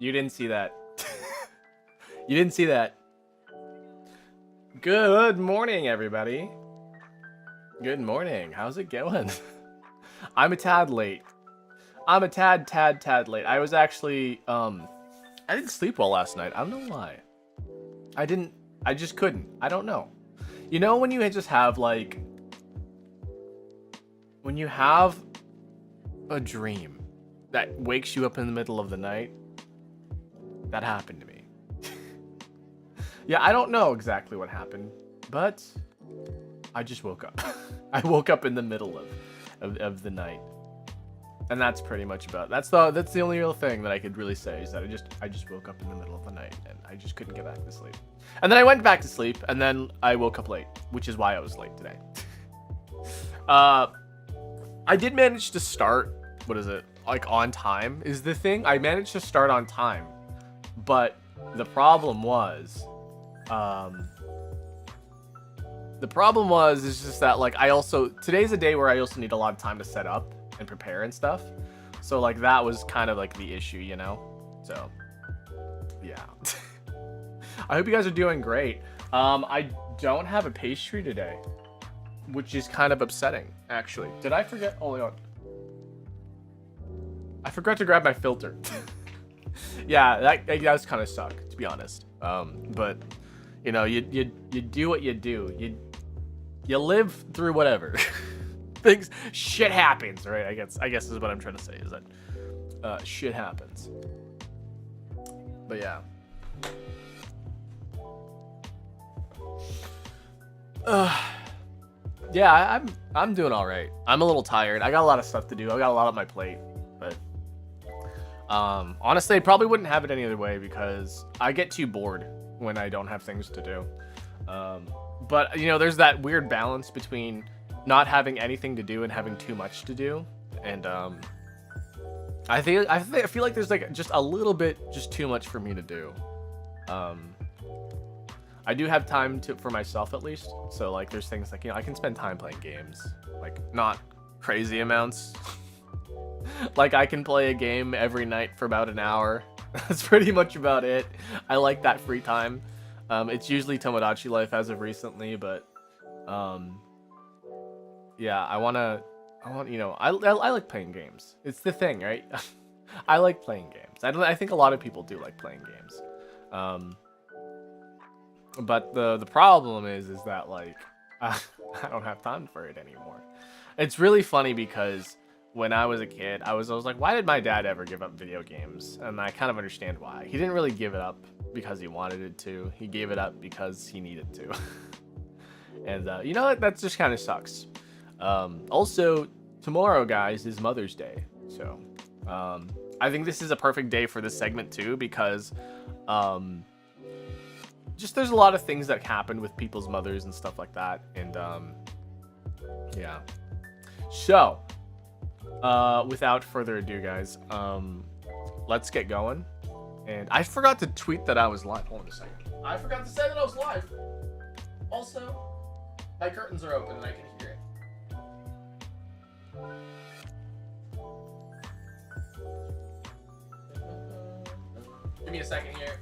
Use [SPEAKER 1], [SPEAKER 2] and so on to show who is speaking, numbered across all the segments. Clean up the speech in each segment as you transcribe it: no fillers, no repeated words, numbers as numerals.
[SPEAKER 1] You didn't see that. You didn't see that. Good morning, everybody. Good morning. How's it going? I'm a tad late. I'm a tad late. I was actually, I didn't sleep well last night. I don't know why. I just couldn't. I don't know. You know when you just have, like, when you have a dream that wakes you up in the middle of the night? That happened to me. Yeah, I don't know exactly what happened, but I just woke up. I woke up in the middle of the night. And that's pretty much about that's the only real thing that I could really say is that I just woke up in the middle of the night and I just couldn't get back to sleep. And then I went back to sleep and then I woke up late, which is why I was late today. I did manage to start, what is it? Like on time is the thing. I managed to start on time. But the problem was is just that, like, today's a day where I also need a lot of time to set up and prepare and stuff. So, like, that was kind of, like, the issue, you know? So, yeah. I hope you guys are doing great. I don't have a pastry today, which is kind of upsetting, actually. Did I forget? Hold on. I forgot to grab my filter. Yeah, that does kind of suck, to be honest. But you know, you do what you do. You live through whatever. Shit happens, right? I guess is what I'm trying to say is that shit happens. But yeah. Yeah, I'm doing all right. I'm a little tired. I got a lot of stuff to do. I got a lot on my plate, but honestly, I probably wouldn't have it any other way because I get too bored when I don't have things to do. But you know, there's that weird balance between not having anything to do and having too much to do, and I feel like there's like just a little bit just too much for me to do. I do have time for myself at least, so like there's things like, you know, I can spend time playing games, like not crazy amounts. Like I can play a game every night for about an hour. That's pretty much about it. I like that free time. It's usually Tomodachi Life as of recently, but yeah, I want you know, I like playing games. It's the thing, right? I like playing games. I think a lot of people do like playing games. But the problem is that like I don't have time for it anymore. It's really funny because when I was a kid, I was like, why did my dad ever give up video games? And I kind of understand why. He didn't really give it up because he wanted it to. He gave it up because he needed to. And you know what? That just kind of sucks. Also, tomorrow, guys, is Mother's Day. So I think this is a perfect day for this segment too, because just there's a lot of things that happen with people's mothers and stuff like that. And yeah. So without further ado, guys, let's get going. And I forgot to tweet that I was live. Hold on a second. I forgot to say that I was live. Also, my curtains are open and I can hear it. Give me a second here.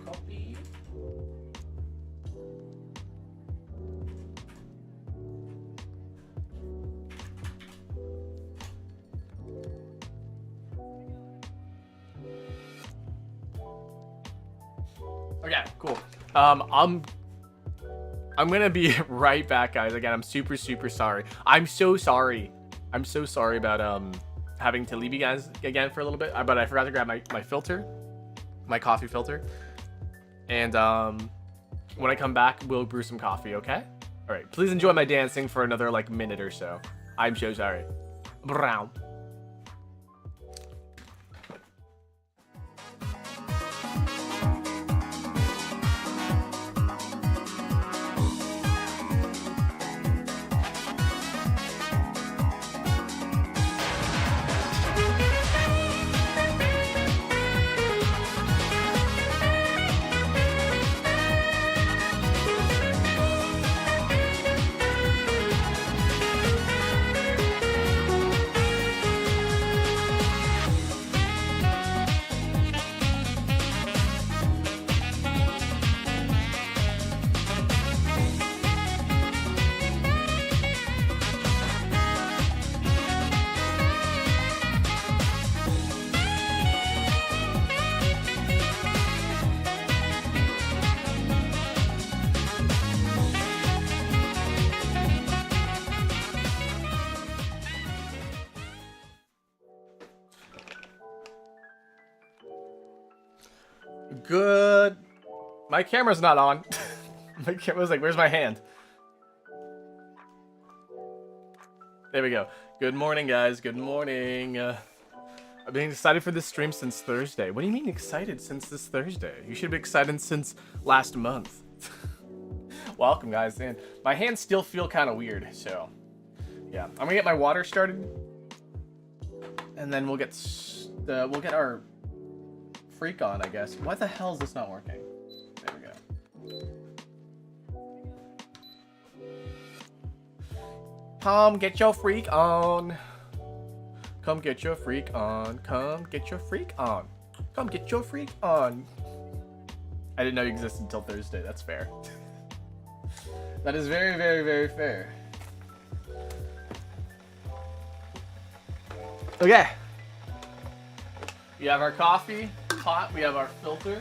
[SPEAKER 1] Copy. Okay, cool. I'm gonna be right back, guys. Again, I'm super sorry. I'm so sorry about having to leave you guys again for a little bit. But I forgot to grab my filter, my coffee filter. And when I come back, we'll brew some coffee, okay? All right, please enjoy my dancing for another like minute or so. I'm so sorry. Brown. Good. My camera's not on. My camera's like, where's my hand? There we go. Good morning, guys. Good morning. I've been excited for this stream since Thursday. What do you mean excited since this Thursday? You should be excited since last month. Welcome, guys. And my hands still feel kind of weird, so yeah. I'm gonna get my water started, and then we'll get our freak on, I guess. Why the hell is this not working? There we go. Come get your freak on. Come get your freak on. Come get your freak on. Come get your freak on. I didn't know you existed until Thursday. That's fair. That is very fair. Okay. We have our coffee pot. We have our filter.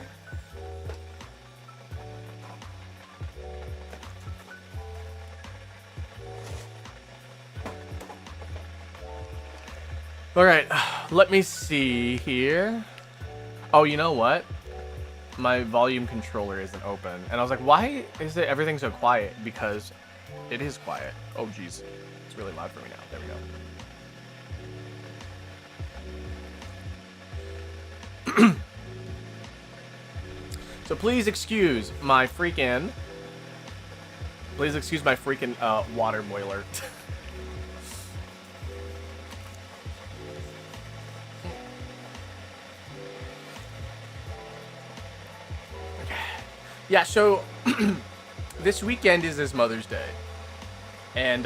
[SPEAKER 1] All right, let me see here. Oh, you know what? My volume controller isn't open. And I was like, why is everything so quiet? Because it is quiet. Oh, geez. It's really loud for me now. There we go. So please excuse my freaking water boiler. Yeah, so this weekend is his Mother's Day. And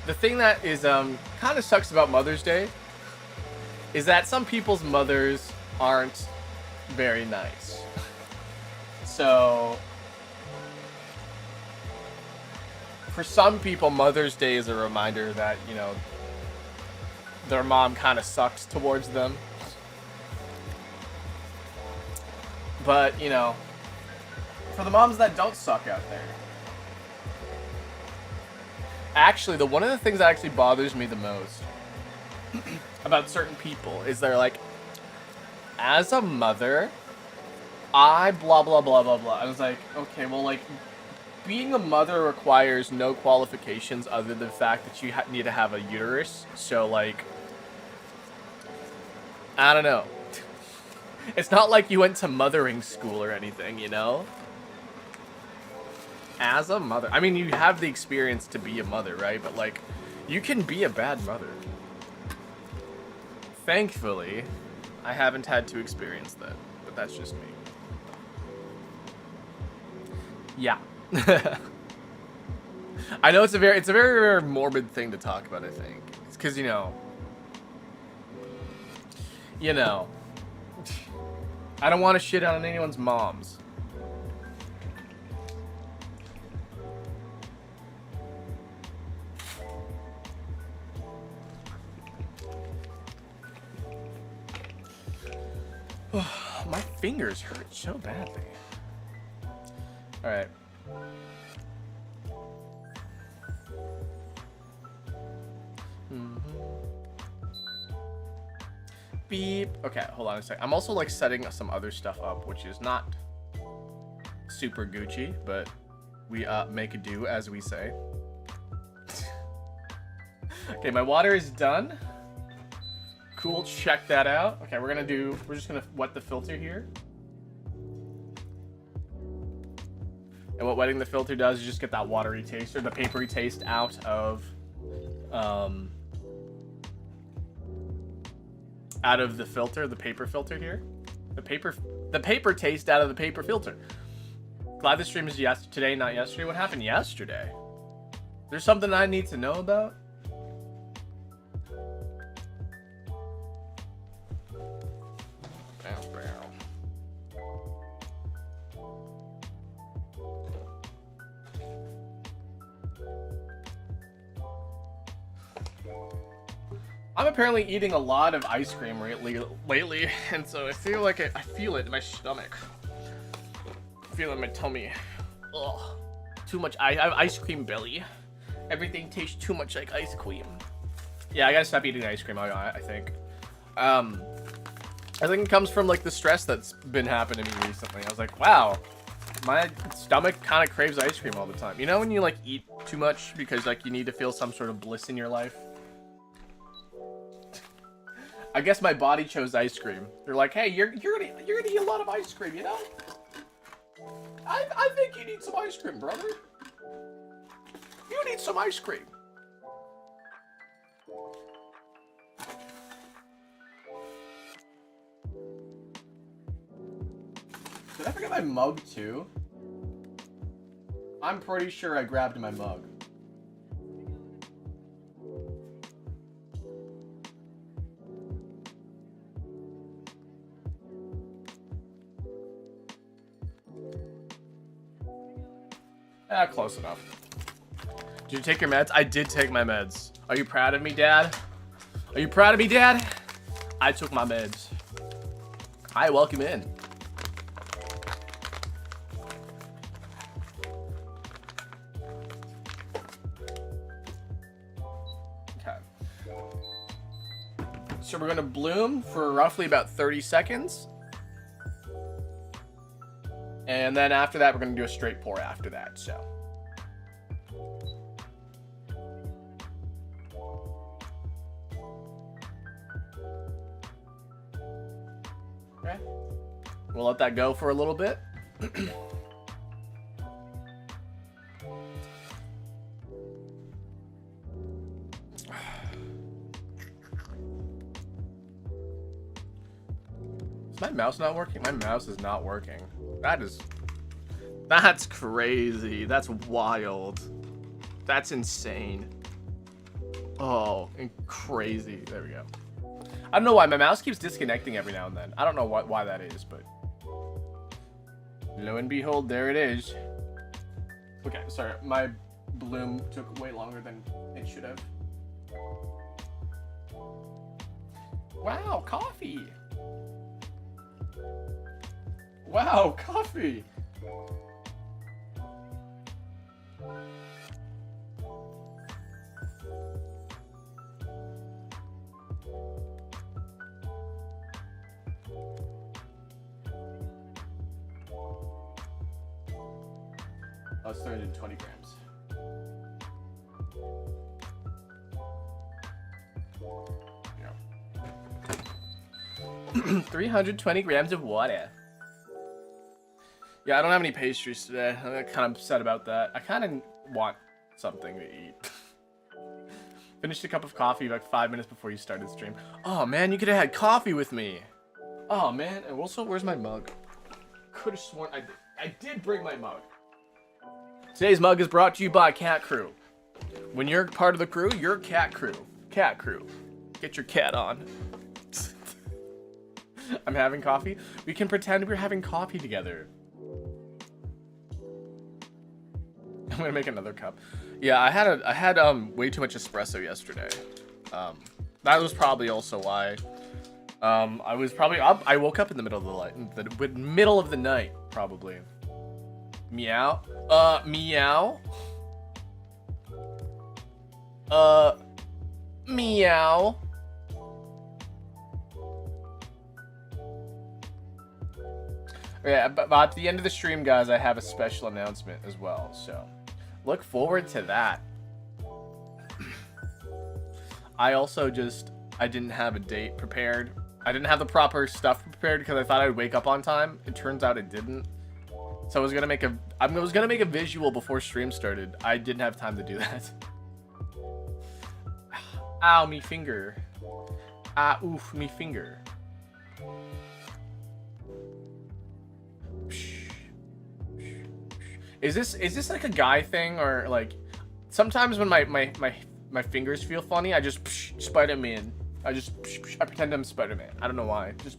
[SPEAKER 1] the thing that is kind of sucks about Mother's Day is that some people's mothers aren't very nice. So, for some people, Mother's Day is a reminder that, you know, their mom kind of sucks towards them. But, you know, for the moms that don't suck out there, actually, one of the things that actually bothers me the most about certain people is they're like, as a mother, I blah blah blah blah blah. I was like, okay, well, like, being a mother requires no qualifications other than the fact that you need to have a uterus. So, like, I don't know. It's not like you went to mothering school or anything, you know? As a mother, I mean, you have the experience to be a mother, right? But, like, you can be a bad mother. Thankfully, I haven't had to experience that, but that's just me. Yeah. I know it's a very, very morbid thing to talk about, I think. It's because, you know, I don't want to shit on anyone's moms. My fingers hurt so badly. All right. Beep. Okay, hold on a sec. I'm also like setting some other stuff up, which is not super Gucci, but we make a do, as we say. Okay, my water is done. Cool, check that out. Okay, we're just gonna wet the filter here. And what wetting the filter does is just get that watery taste or the papery taste out of the filter, the paper filter here. The paper taste out of the paper filter. Glad the stream is today, not yesterday. What happened yesterday? There's something I need to know about? I'm apparently eating a lot of ice cream lately, and so I feel like I feel it in my stomach. I feel it in my tummy. Ugh. Too much. I have ice cream belly. Everything tastes too much like ice cream. Yeah, I gotta stop eating ice cream. I think. I think it comes from like the stress that's been happening to me recently. I was like, wow, my stomach kind of craves ice cream all the time. You know when you like eat too much because like you need to feel some sort of bliss in your life? I guess my body chose ice cream. They're like, hey, you're gonna eat a lot of ice cream, you know? I think you need some ice cream, brother. You need some ice cream. Did I forget my mug too? I'm pretty sure I grabbed my mug. Close enough. Did you take your meds? I did take my meds. Are you proud of me, Dad? Are you proud of me, Dad? I took my meds. Hi, welcome in. Okay. So we're gonna bloom for roughly about 30 seconds. And then after that, we're gonna do a straight pour after that, so. Okay. We'll let that go for a little bit. Is my mouse not working? My mouse is not working. That's crazy. That's wild. That's insane. Oh, and crazy. There we go. I don't know why my mouse keeps disconnecting every now and then. I don't know why that is, but Lo and behold, there it is. Okay, sorry, my bloom took way longer than it should have. Wow, coffee! Wow, coffee! Oh, it's 320 grams. Yeah. 320 grams of water. Yeah, I don't have any pastries today. I'm kind of upset about that. I kind of want something to eat. Finished a cup of coffee like 5 minutes before you started the stream. Oh man, you could have had coffee with me. Oh man, and also, where's my mug? Could have sworn I did bring my mug. Today's mug is brought to you by Cat Crew. When you're part of the crew, you're Cat Crew. Cat Crew. Get your cat on. I'm having coffee. We can pretend we're having coffee together. I'm gonna make another cup. Yeah, I had way too much espresso yesterday. That was probably also why. I was probably up. I woke up in the middle of the night, probably. Meow. Meow. Meow. Yeah, but at the end of the stream, guys, I have a special announcement as well, so look forward to that. I also I didn't have a date prepared. I didn't have the proper stuff prepared because I thought I'd wake up on time. It turns out it didn't. So I was gonna make a visual before stream started. I didn't have time to do that. Ow, me finger. Ah, oof, me finger. Is this like a guy thing, or like sometimes when my fingers feel funny, I just Spider-Man. I pretend I'm Spider-Man. I don't know why. Just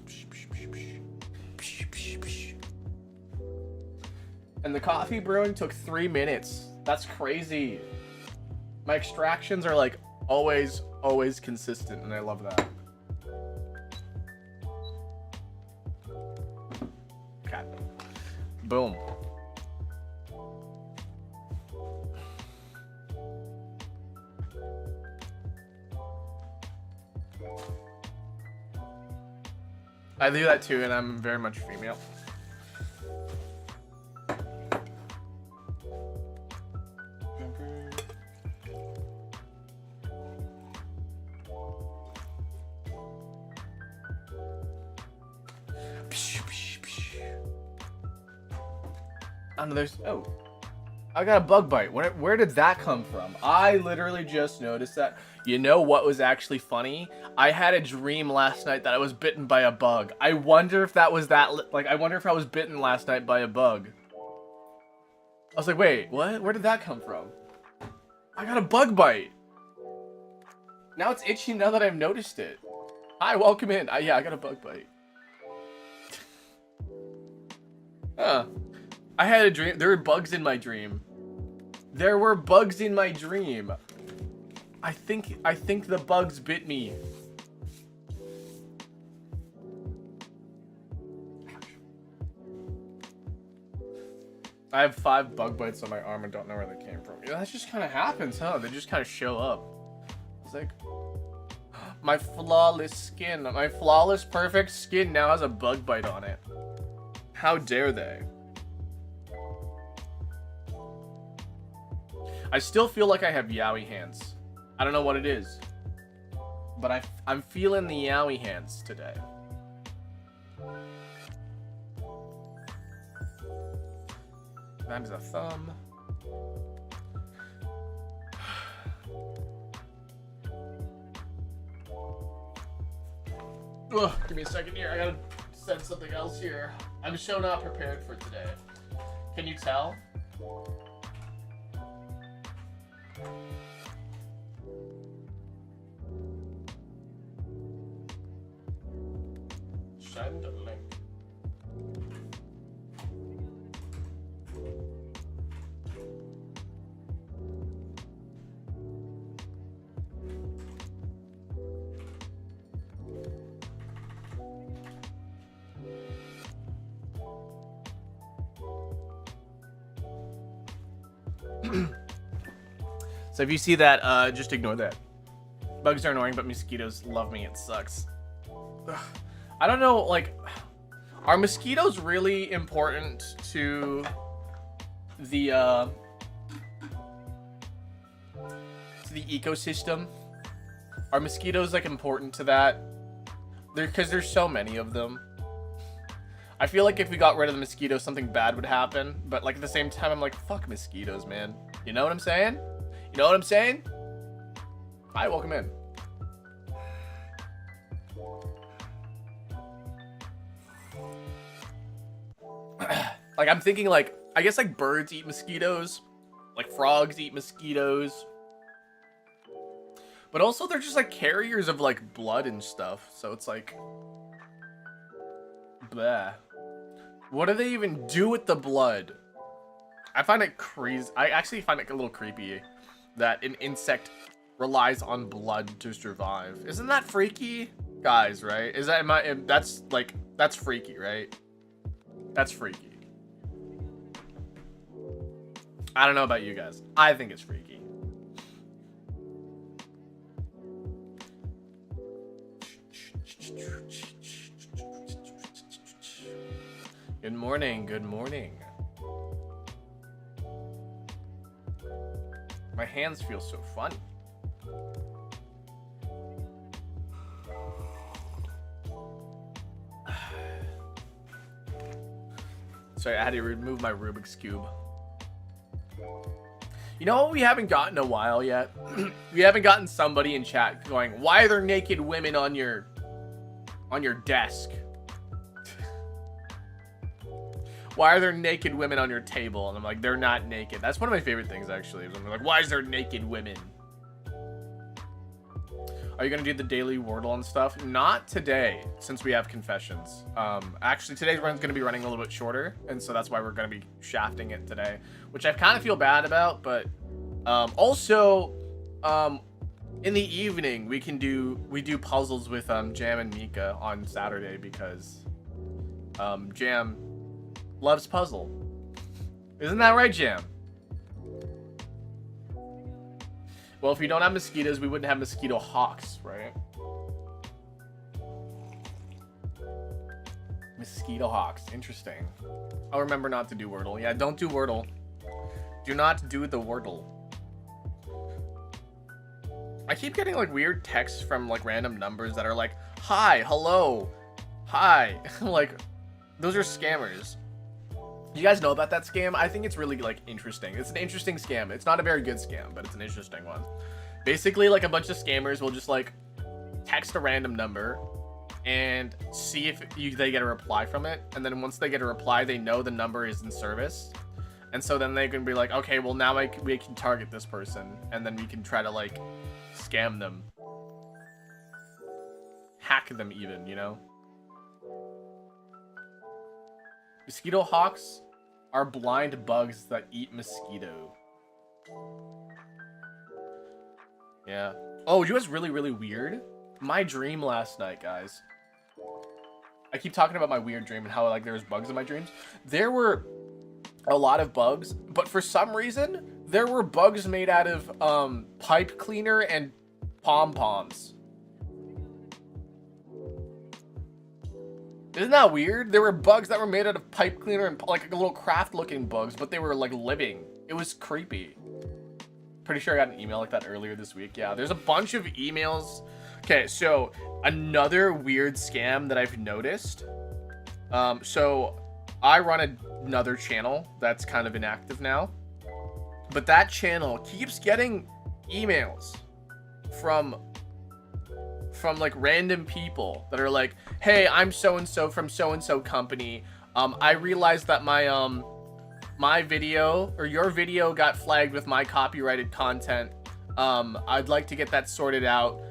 [SPEAKER 1] and the coffee brewing took 3 minutes. That's crazy. My extractions are like always consistent, and I love that. Okay. Boom. I do that too, and I'm very much female. I got a bug bite. Where did that come from? I literally just noticed that. You know what was actually funny? I had a dream last night that I was bitten by a bug. I wonder if that was that, like, I wonder if I was bitten last night by a bug. I was like, wait, what? Where did that come from? I got a bug bite. Now it's itchy now that I've noticed it. Hi, welcome in. Yeah, I got a bug bite. Huh. I had a dream. There were bugs in my dream. There were bugs in my dream. I think the bugs bit me. I have 5 bug bites on my arm and don't know where they came from. Yeah, that just kind of happens, huh? They just kind of show up. It's like, my flawless skin, my flawless perfect skin now has a bug bite on it. How dare they? I still feel like I have yaoi hands. I don't know what it is, but I'm feeling the yaoi hands today. That is a thumb. Ugh, give me a second here. I gotta send something else here. I'm so not prepared for today. Can you tell? Send a link. So if you see that, just ignore that. Bugs are annoying, but mosquitoes love me. It sucks. Ugh. I don't know, like, are mosquitoes really important to the ecosystem? Are mosquitoes, like, important to that? Because there's so many of them. I feel like if we got rid of the mosquitoes, something bad would happen. But, like, at the same time, I'm like, fuck mosquitoes, man. You know what I'm saying? You know what I'm saying? Hi, welcome in. Like, I'm thinking, like, I guess, like, birds eat mosquitoes. Like, frogs eat mosquitoes. But also, they're just, like, carriers of, like, blood and stuff. So it's like... Bleh. What do they even do with the blood? I find it crazy. I actually find it a little creepy that an insect relies on blood to survive. Isn't that freaky? Guys, right? Is that... that's, like... That's freaky, right? That's freaky. I don't know about you guys. I think it's freaky. Good morning, good morning. My hands feel so funny. Sorry, I had to remove my Rubik's Cube. You know what we haven't gotten in a while yet? We haven't gotten somebody in chat going, why are there naked women on your desk? Why are there naked women on your table? And I'm like, they're not naked. That's one of my favorite things, actually. I'm like, why is there naked women? Are you gonna do the daily Wordle and stuff? Not today, since we have confessions. Actually, today's run's gonna be running a little bit shorter, and so that's why we're gonna be shafting it today, which I kind of feel bad about. But also, in the evening we do puzzles with Jam and Mika on Saturday because Jam loves puzzle. Isn't that right, Jam? Well, if we don't have mosquitoes, we wouldn't have mosquito hawks, right? Mosquito hawks. Interesting. I'll remember not to do Wordle. Yeah, don't do Wordle. Do not do the Wordle. I keep getting, like, weird texts from, like, random numbers that are like, hi, hello, hi. Like, those are scammers. You guys know about that scam? I think it's really, like, interesting. It's an interesting scam. It's not a very good scam, but it's an interesting one. Basically, like, a bunch of scammers will just, like, text a random number and see if they get a reply from it. And then once they get a reply, they know the number is in service. And so then they can be like, okay, well, now we can target this person. And then we can try to, like, scam them. Hack them even, you know? Mosquito hawks are blind bugs that eat mosquito. Yeah. Oh, you know what's really, really weird? My dream last night, guys. I keep talking about my weird dream and how, like, there was bugs in my dreams. There were a lot of bugs, but for some reason, there were bugs made out of pipe cleaner and pom-poms. Isn't that weird? There were bugs that were made out of pipe cleaner and, like, little craft-looking bugs, but they were, like, living. It was creepy. Pretty sure I got an email like that earlier this week. Yeah, there's a bunch of emails. Okay, so another weird scam that I've noticed. So I run another channel that's kind of inactive now, but that channel keeps getting emails from like random people that are like, hey, I'm so-and-so from so-and-so company. I realized that my video or your video got flagged with my copyrighted content. I'd like to get that sorted out.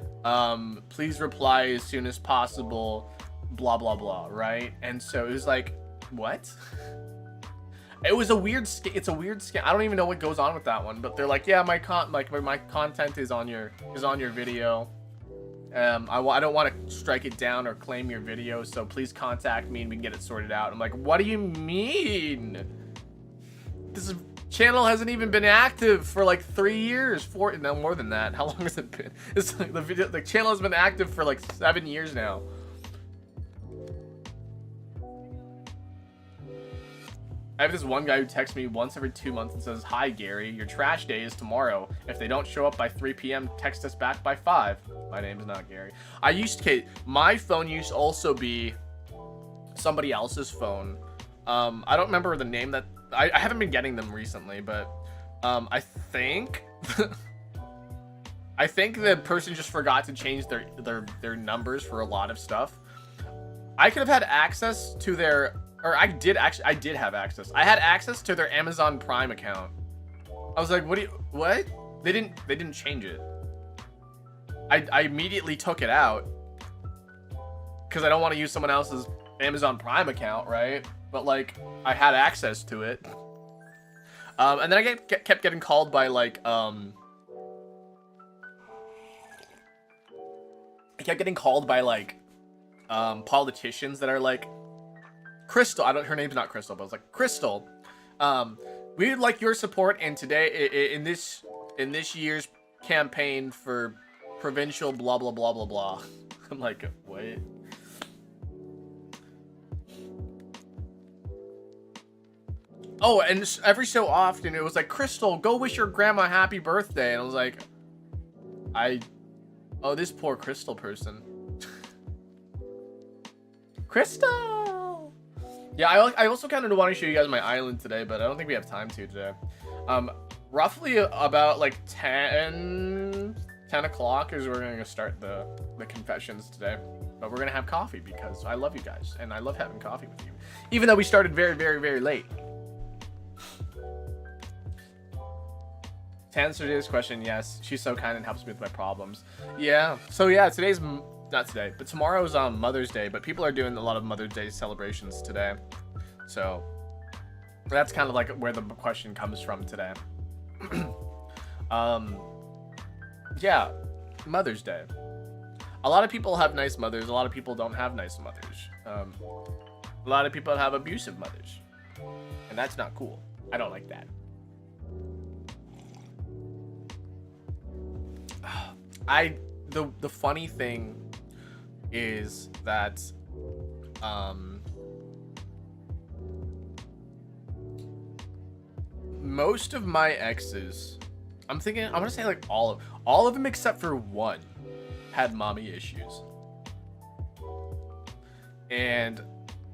[SPEAKER 1] Please reply as soon as possible, blah, blah, blah. Right. And so it was like, what? It was a weird, it's a weird scam. I don't even know what goes on with that one, but they're like, yeah, my content is on your video. I don't want to strike it down or claim your video, so please contact me and we can get it sorted out. I'm like, what do you mean? This is Channel hasn't even been active for like 3 years. 4, no, more than that. How long has it been? It's like the channel has been active for like 7 years now. I have this one guy who texts me once every 2 months and says, "Hi Gary, your trash day is tomorrow. If they don't show up by 3 p.m., text us back by 5. My name's not Gary. My phone used to also be somebody else's phone. I don't remember the name that, I haven't been getting them recently, but I think I think the person just forgot to change their numbers for a lot of stuff. I could have had access to their, or I did have access. I had access to their Amazon Prime account. I was like, what? They didn't change it. I immediately took it out because I don't want to use someone else's Amazon Prime account, right? But like, I had access to it. And then I kept getting called by like, I kept getting called by like, politicians that are like, Crystal, her name's not Crystal, but I was like, Crystal, we would like your support in in this year's campaign for provincial blah blah blah blah blah. I'm like, what? Oh, and every so often it was like, Crystal, go wish your grandma happy birthday. And I was like, oh, this poor Crystal person. Crystal! Yeah, I also kind of want to show you guys my island today, but I don't think we have time to today. Roughly about like 10 o'clock is where we're going to start the confessions today. But we're going to have coffee because I love you guys, and I love having coffee with you. Even though we started very, very, very late. To answer today's question, yes, she's so kind and helps me with my problems. Yeah, so yeah, not today, but tomorrow's Mother's Day, but people are doing a lot of Mother's Day celebrations today. So that's kind of like where the question comes from today. Yeah, Mother's Day. A lot of people have nice mothers, a lot of people don't have nice mothers. A lot of people have abusive mothers, and that's not cool. I don't like that. The funny thing is that most of my exes, I'm gonna say like all of them except for one had mommy issues. And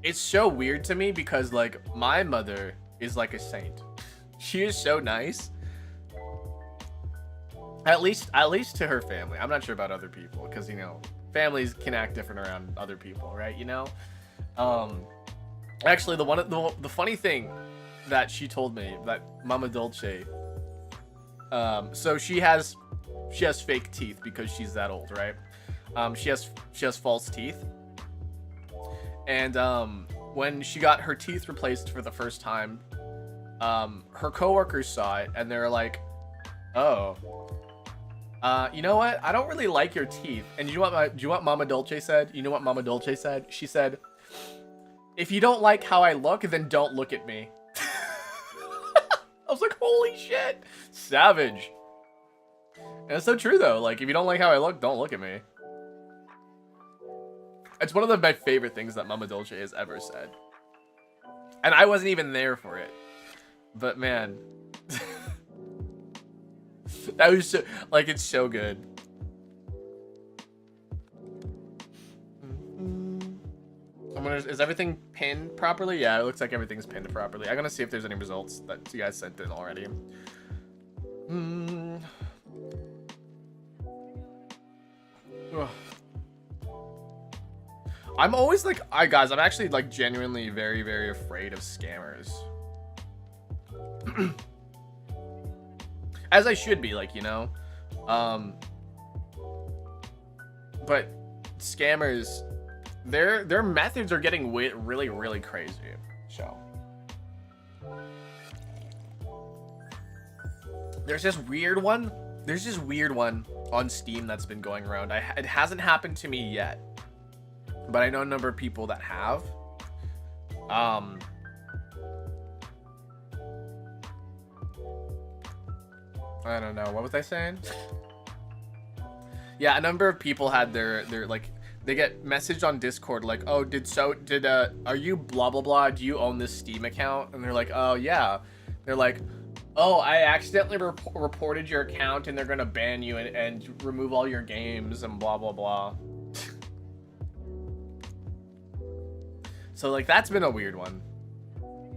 [SPEAKER 1] it's so weird to me because like my mother is like a saint. She is so nice. At least to her family. I'm not sure about other people because, you know, families can act different around other people, right? You know? Actually, the funny thing that she told me, that Mama Dolce, so she has fake teeth because she's that old, right? She has false teeth. And when she got her teeth replaced for the first time, her coworkers saw it and they're like, "Oh, you know what? I don't really like your teeth." And do you know what Mama Dolce said? You know what Mama Dolce said? She said, "If you don't like how I look, then don't look at me." I was like, holy shit, savage. And it's so true though. Like, if you don't like how I look, don't look at me. It's one of my favorite things that Mama Dolce has ever said. And I wasn't even there for it. But man, that was so, like, it's so good. Is everything pinned properly? Yeah, it looks like everything's pinned properly. I'm gonna see if there's any results that you guys sent in already. I'm always like, guys, I'm actually like genuinely very, very afraid of scammers. As I should be, like, you know. But scammers, their methods are getting really, really crazy. So there's this weird one on Steam that's been going around. It hasn't happened to me yet, but I know a number of people that have. I don't know. What was I saying? Yeah, a number of people had their like, they get messaged on Discord like, oh, are you blah blah blah? Do you own this Steam account? And they're like, oh yeah. They're like, oh, I accidentally reported your account and they're gonna ban you and remove all your games and blah blah blah. So like that's been a weird one.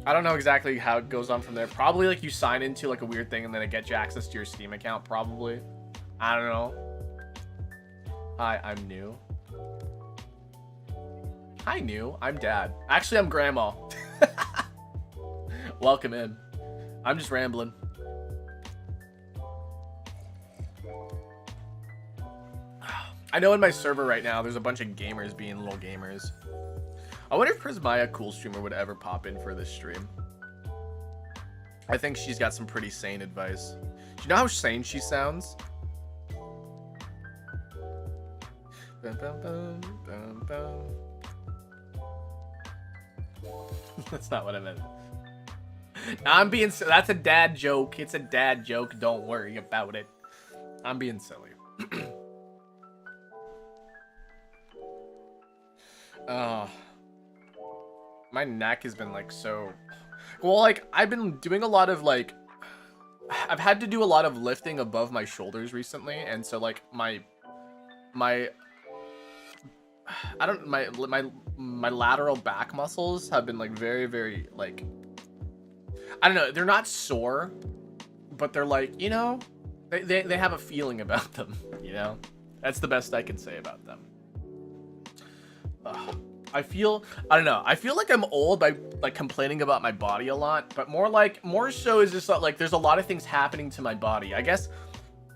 [SPEAKER 1] I don't know exactly how it goes on from there. Probably like you sign into like a weird thing and then it gets you access to your Steam account, probably. I don't know. Hi, I'm new. Hi, new. I'm dad. Actually, I'm grandma. Welcome in. I'm just rambling. I know in my server right now, there's a bunch of gamers being little gamers. I wonder if Prismaya Cool Streamer would ever pop in for this stream. I think she's got some pretty sane advice. Do you know how sane she sounds? Bum, bum, bum, bum, bum. That's not what I meant. I'm being... That's a dad joke. It's a dad joke. Don't worry about it. I'm being silly. My neck has been like so... Well, like, I've been doing a lot of like... I've had to do a lot of lifting above my shoulders recently, and so like my lateral back muscles have been like very like, I don't know, they're not sore, but they're like, you know, they have a feeling about them, you know. That's the best I can say about them. I don't know, I feel like I'm old by like complaining about my body a lot, but more so is just like there's a lot of things happening to my body. I guess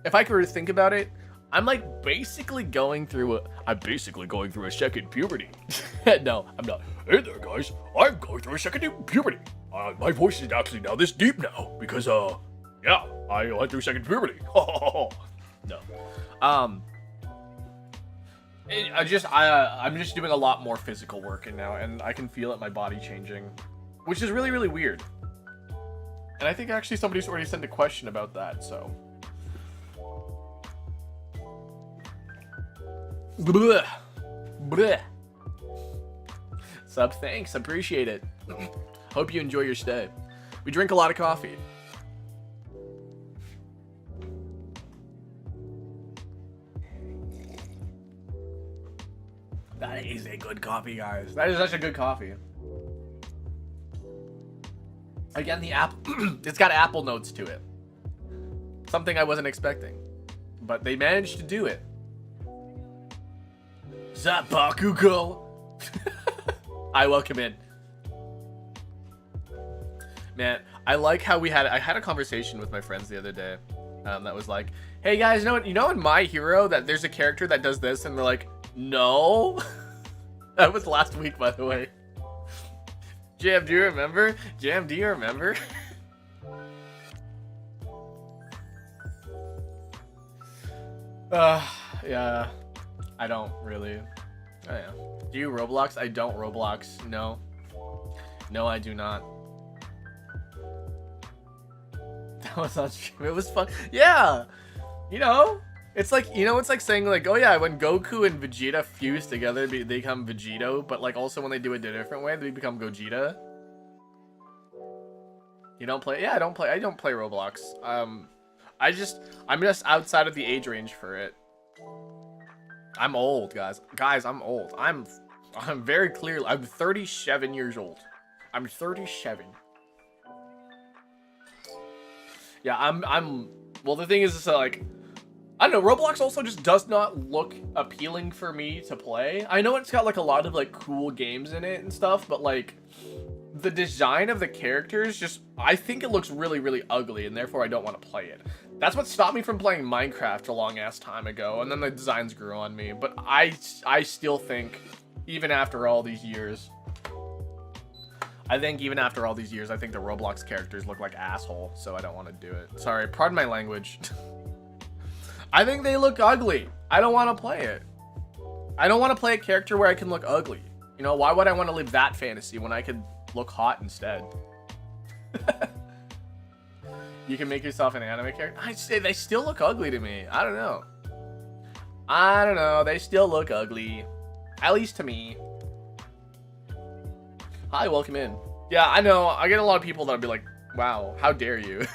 [SPEAKER 1] if I could think about it, I'm basically going through a second puberty. No, I'm not. Hey there, guys. I'm going through a second puberty. My voice is actually now this deep now because yeah, I went through second puberty. No. I'm just doing a lot more physical work now, and I can feel it, my body changing, which is really, really weird. And I think actually somebody's already sent a question about that, so. Bleh. Bleh. Sub, thanks, appreciate it. Hope you enjoy your stay. We drink a lot of coffee. That is a good coffee, guys. That is such a good coffee. Again, the apple, it's got apple notes to it. Something I wasn't expecting. But they managed to do it. Sup, Bakugo? I welcome in. Man, I like how I had a conversation with my friends the other day. That was like, hey guys, you know in My Hero that there's a character that does this, and they're like, no. That was last week, by the way. Jam, do you remember? Jam, do you remember? Yeah. I don't really. Oh, yeah. Do you Roblox? I don't Roblox. No. No, I do not. That was on stream. It was fun. Yeah. You know, it's like, you know, it's like saying like, oh yeah, when Goku and Vegeta fuse together, they become Vegito, but like also when they do it a different way, they become Gogeta. You don't play? Yeah, I don't play Roblox. I'm just outside of the age range for it. I'm old, guys. Guys, I'm old. I'm very clearly, I'm 37 years old. I'm 37. Yeah, well, the thing is like, I don't know, Roblox also just does not look appealing for me to play. I know it's got like a lot of like cool games in it and stuff, but like the design of the characters just, I think it looks really, really ugly, and therefore I don't want to play it. That's what stopped me from playing Minecraft a long ass time ago, and then the designs grew on me. But I still think, even after all these years, I think the Roblox characters look like asshole, so I don't want to do it. Sorry, pardon my language. I think they look ugly. I don't want to play it. I don't want to play a character where I can look ugly. You know, why would I want to live that fantasy when I could look hot instead? You can make yourself an anime character. I say they still look ugly to me. I don't know. I don't know. They still look ugly. At least to me. Hi, welcome in. Yeah, I know. I get a lot of people that'll be like, wow, how dare you?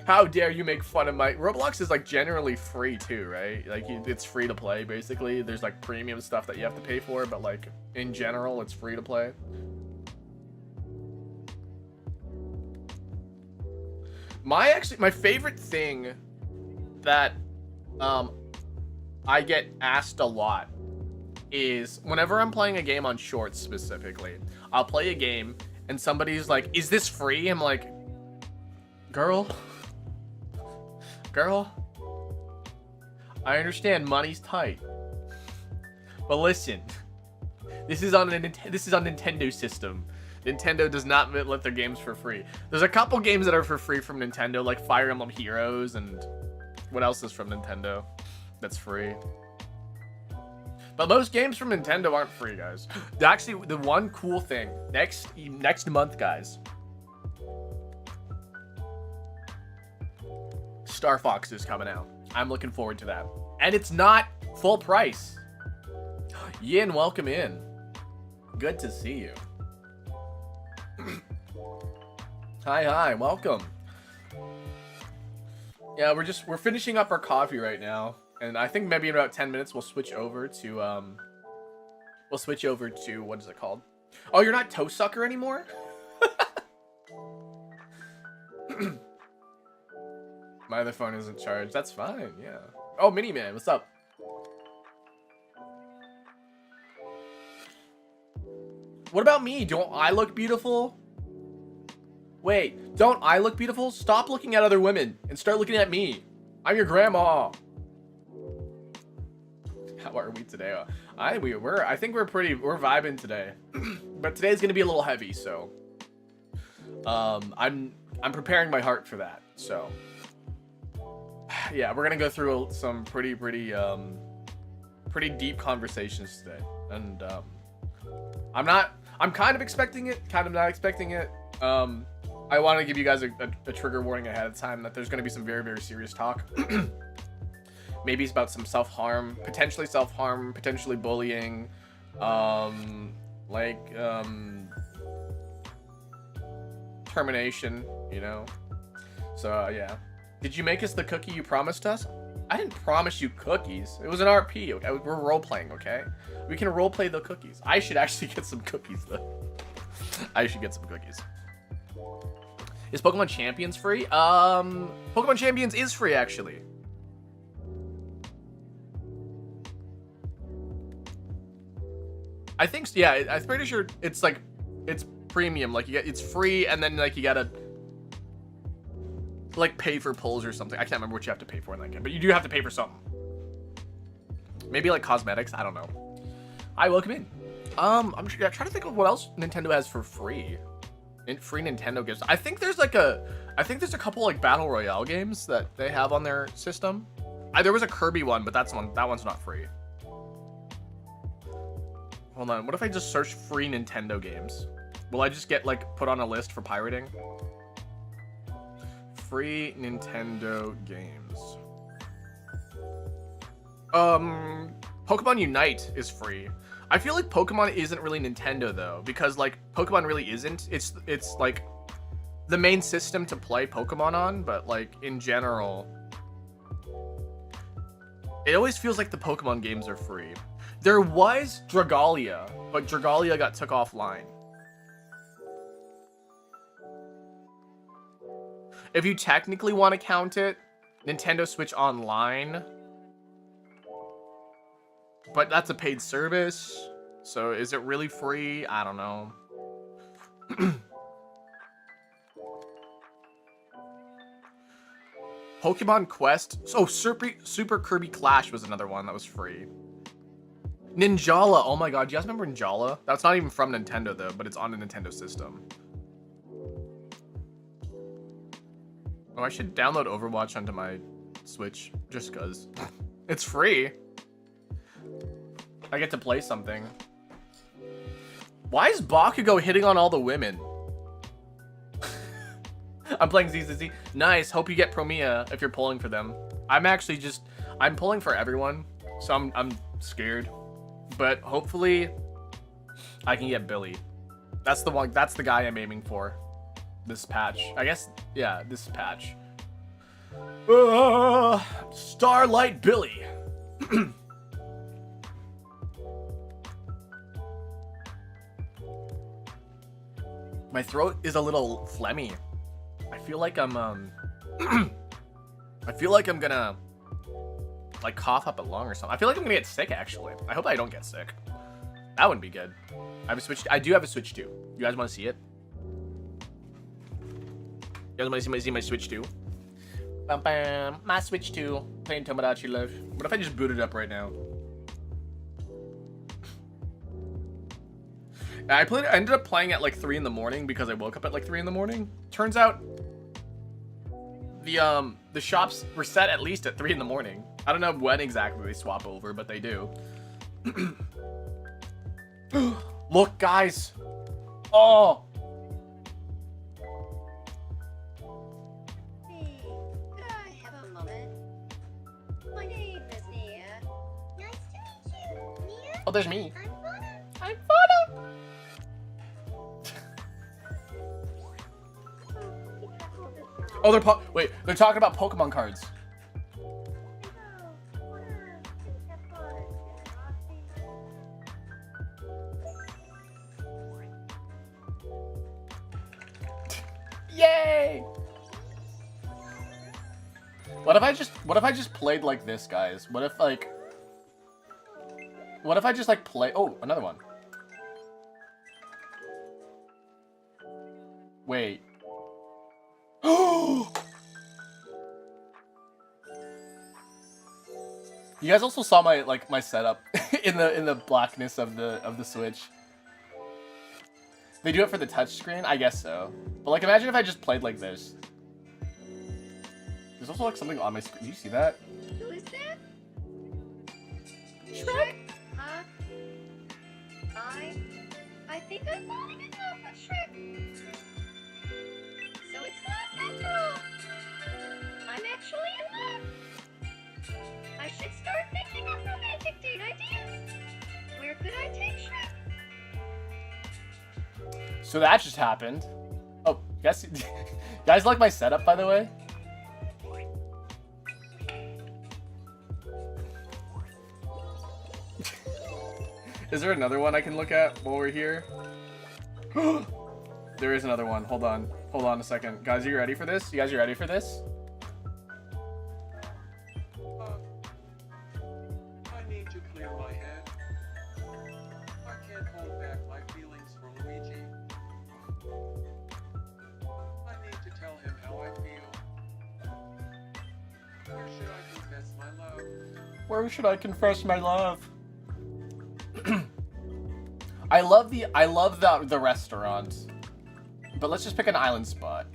[SPEAKER 1] How dare you make fun of my... Roblox is like generally free too, right? Like it's free to play basically. There's like premium stuff that you have to pay for, but like in general, it's free to play. My favorite thing that I get asked a lot is whenever I'm playing a game on Shorts specifically, I'll play a game and somebody's like, is this free? I'm like, girl, I understand money's tight, but listen, this is on Nintendo system. Nintendo does not let their games for free. There's a couple games that are for free from Nintendo, like Fire Emblem Heroes, and what else is from Nintendo that's free? But most games from Nintendo aren't free, guys. Actually, the one cool thing, next month, guys, Star Fox is coming out. I'm looking forward to that. And it's not full price. Yin, welcome in. Good to see you. Hi, welcome. Yeah, we're finishing up our coffee right now, and I think maybe in about 10 minutes we'll switch over to what is it called? Oh, you're not Toast Sucker anymore? My other phone isn't charged. That's fine, yeah. Oh, Miniman, what's up? What about me? Don't I look beautiful? Wait, don't I look beautiful? Stop looking at other women and start looking at me. I'm your grandma. How are we today? I think we're vibing today. But today's gonna be a little heavy, so I'm preparing my heart for that. So yeah, we're gonna go through some pretty deep conversations today, and I'm kind of expecting it, kind of not expecting it. I want to give you guys a trigger warning ahead of time that there's going to be some very, very serious talk. Maybe it's about some self-harm, potentially bullying, termination, you know? So, yeah. Did you make us the cookie you promised us? I didn't promise you cookies. It was an RP, okay? We're role-playing, okay? We can role-play the cookies. I should actually get some cookies, though. I should get some cookies. Is Pokemon Champions free? Pokemon Champions is free, actually. I think, yeah, I'm pretty sure it's like, it's premium. Like, it's free, and then, like, you gotta, like, pay for pulls or something. I can't remember what you have to pay for in that game, but you do have to pay for something. Maybe, like, cosmetics. I don't know. Hi, welcome in. I'm trying to think of what else Nintendo has for free. Free Nintendo gifts. I think there's a couple like battle royale games that they have on their system. There was a Kirby one, but that one's not free. Hold on, what if I just search free Nintendo games? Will I just get like put on a list for pirating? Free Nintendo games. Pokemon Unite is free. I feel like Pokemon isn't really Nintendo though, because like Pokemon really isn't. It's like the main system to play Pokemon on, but like in general, it always feels like the Pokemon games are free. There was Dragalia, but Dragalia got took offline. If you technically want to count it, Nintendo Switch Online. But that's a paid service, so is it really free? I don't know. Pokemon Quest. Oh, Super Kirby Clash was another one that was free. Ninjala. Oh my god, do you guys remember Ninjala? That's not even from Nintendo though, but it's on a Nintendo system. Oh, I should download Overwatch onto my Switch just because it's free. I get to play something. Why is Bakugo hitting on all the women? I'm playing ZZZ. Nice. Hope you get Promia if you're pulling for them. I'm pulling for everyone, so I'm scared. But hopefully I can get Billy. That's the guy I'm aiming for. This patch. I guess, yeah, this patch. Starlight Billy. My throat is a little phlegmy. I feel like I'm I feel like I'm gonna like cough up a lung or something. I feel like I'm gonna get sick actually. I hope I don't get sick. That wouldn't be good. I do have a Switch 2. You guys want to see it? You guys want to see my Switch 2? Bam bam, my Switch 2. Playing Tomodachi Life. What if I just boot it up right now? I ended up playing at like 3 in the morning because I woke up at like 3 in the morning. Turns out the shops were set at least at 3 in the morning. I don't know when exactly they swap over, but they do. Look, guys. Oh.
[SPEAKER 2] Hey, could I have a moment? My name is Nia. Nice to meet you, Nia.
[SPEAKER 1] Oh, there's me.
[SPEAKER 2] I'm Fauna.
[SPEAKER 1] Oh, they're talking about Pokemon cards. Yay! What if I just played like this, guys? What if I just like play? Oh, another one. Wait. You guys also saw my setup in the blackness of the Switch. They do it for the touchscreen? I guess so. But like imagine if I just played like this. There's also like something on my screen. Do you see that?
[SPEAKER 2] Who is that?
[SPEAKER 1] Shrek?
[SPEAKER 2] Huh? I think I'm falling in love with Shrek. So it's not after all. I'm actually in love. I should start thinking of romantic date ideas. Where could I take Shrek?
[SPEAKER 1] So that just happened. Oh, guys, guys like my setup, by the way? Is there another one I can look at while we're here? There is another one. Hold on. Hold on a second. Guys, are you ready for this? You guys are ready for this?
[SPEAKER 3] I need to clear my head. I can't hold back my feelings for Luigi. I need to tell him how I feel. Where should I confess my love?
[SPEAKER 1] Where should I confess my love? I love the restaurant. But let's just pick an island spot.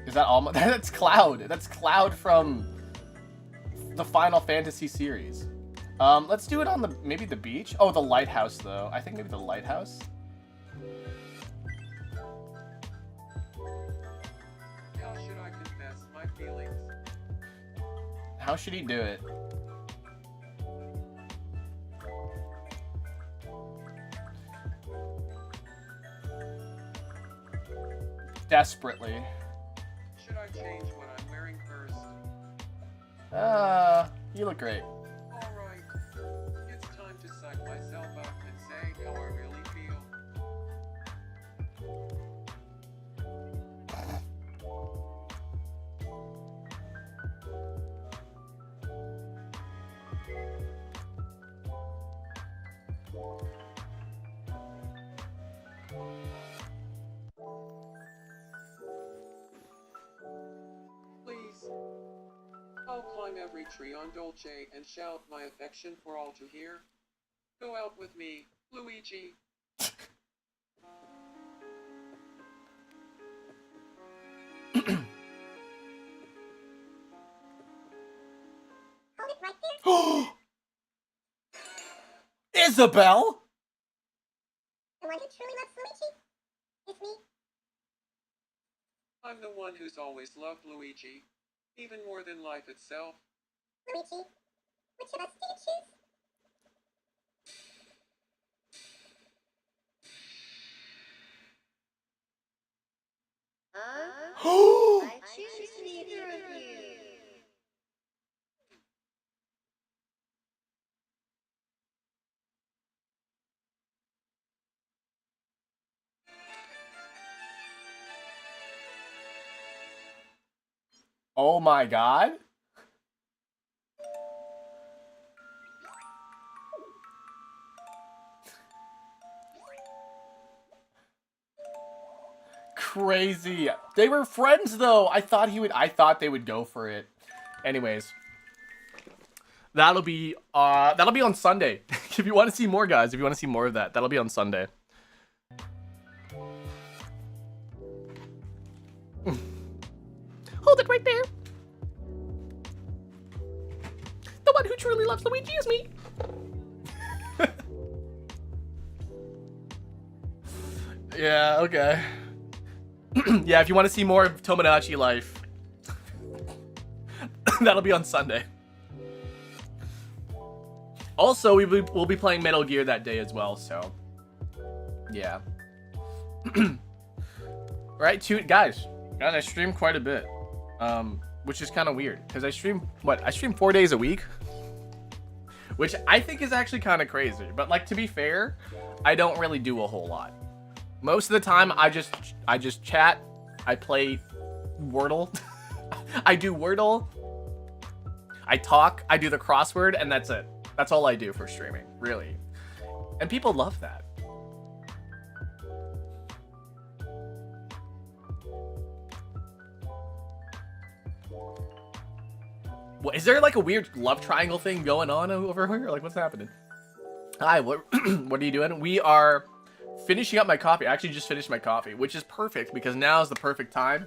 [SPEAKER 1] Is that all? That's Cloud. That's Cloud from the Final Fantasy series. Let's do it on maybe the beach. Oh, the lighthouse though. I think maybe the lighthouse.
[SPEAKER 3] How should I confess my feelings?
[SPEAKER 1] How should he do it? Desperately.
[SPEAKER 3] Should I change what I'm wearing first?
[SPEAKER 1] You look great.
[SPEAKER 3] Alright. It's time to psych myself up and say how I really feel. Please. I'll climb every tree on Dolce and shout my affection for all to hear. Go out with me, Luigi.
[SPEAKER 2] Hold it right there.
[SPEAKER 1] Isabel?
[SPEAKER 2] The one who truly loves Luigi? It's me.
[SPEAKER 3] I'm the one who's always loved Luigi, even more than life itself.
[SPEAKER 2] Luigi, which of us do you choose? I choose neither of you.
[SPEAKER 1] Oh my god. Crazy. They were friends though. I thought they would go for it. Anyways. That'll be on Sunday. If you want to see more, guys, if you want to see more of that, that'll be on Sunday. Hold it right there. The one who truly loves Luigi is me. Yeah, okay. Yeah, if you want to see more of Tomodachi life, that'll be on Sunday. Also, we'll be playing Metal Gear that day as well, so yeah. Right, guys, I stream quite a bit, which is kind of weird because I stream 4 days a week, which I think is actually kind of crazy. But like, to be fair, I don't really do a whole lot. Most of the time, I just chat. I play Wordle. I do Wordle. I talk. I do the crossword, and that's it. That's all I do for streaming, really. And people love that. What, is there like a weird love triangle thing going on over here? Like, what's happening? Hi, what are you doing? We are finishing up my coffee. I actually just finished my coffee, which is perfect because now is the perfect time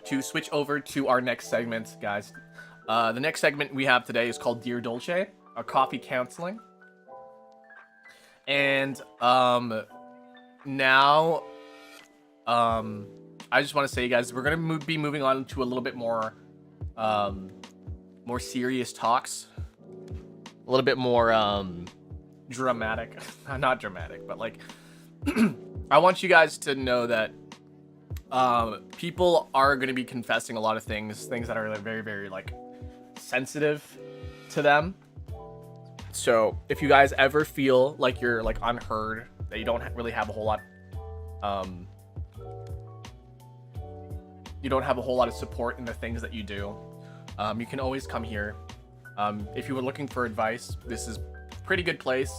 [SPEAKER 1] to switch over to our next segment, guys. The next segment we have today is called Dear Dolce, a coffee counseling. And now I just want to say, guys, we're gonna be moving on to a little bit more more serious talks, a little bit more dramatic. Not dramatic, but like I want you guys to know that people are going to be confessing a lot of things that are like, very, very like sensitive to them. So if you guys ever feel like you're like unheard, that you don't really have a whole lot, you don't have a whole lot of support in the things that you do, you can always come here. If you were looking for advice, this is a pretty good place.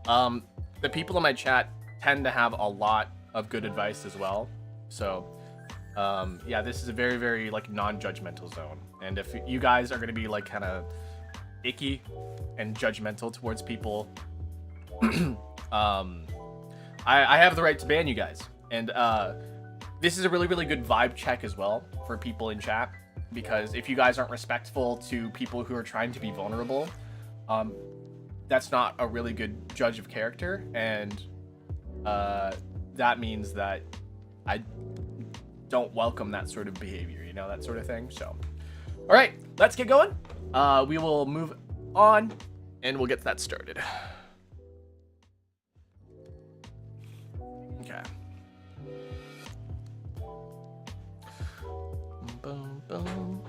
[SPEAKER 1] The people in my chat tend to have a lot of good advice as well. So yeah, this is a very, very like non-judgmental zone. And if you guys are going to be like kind of icky and judgmental towards people, I have the right to ban you guys. And this is a really, really good vibe check as well for people in chat, because if you guys aren't respectful to people who are trying to be vulnerable, that's not a really good judge of character, and that means that I don't welcome that sort of behavior, you know, that sort of thing. So, all right, let's get going. We will move on, and we'll get that started. Okay. Boom, boom.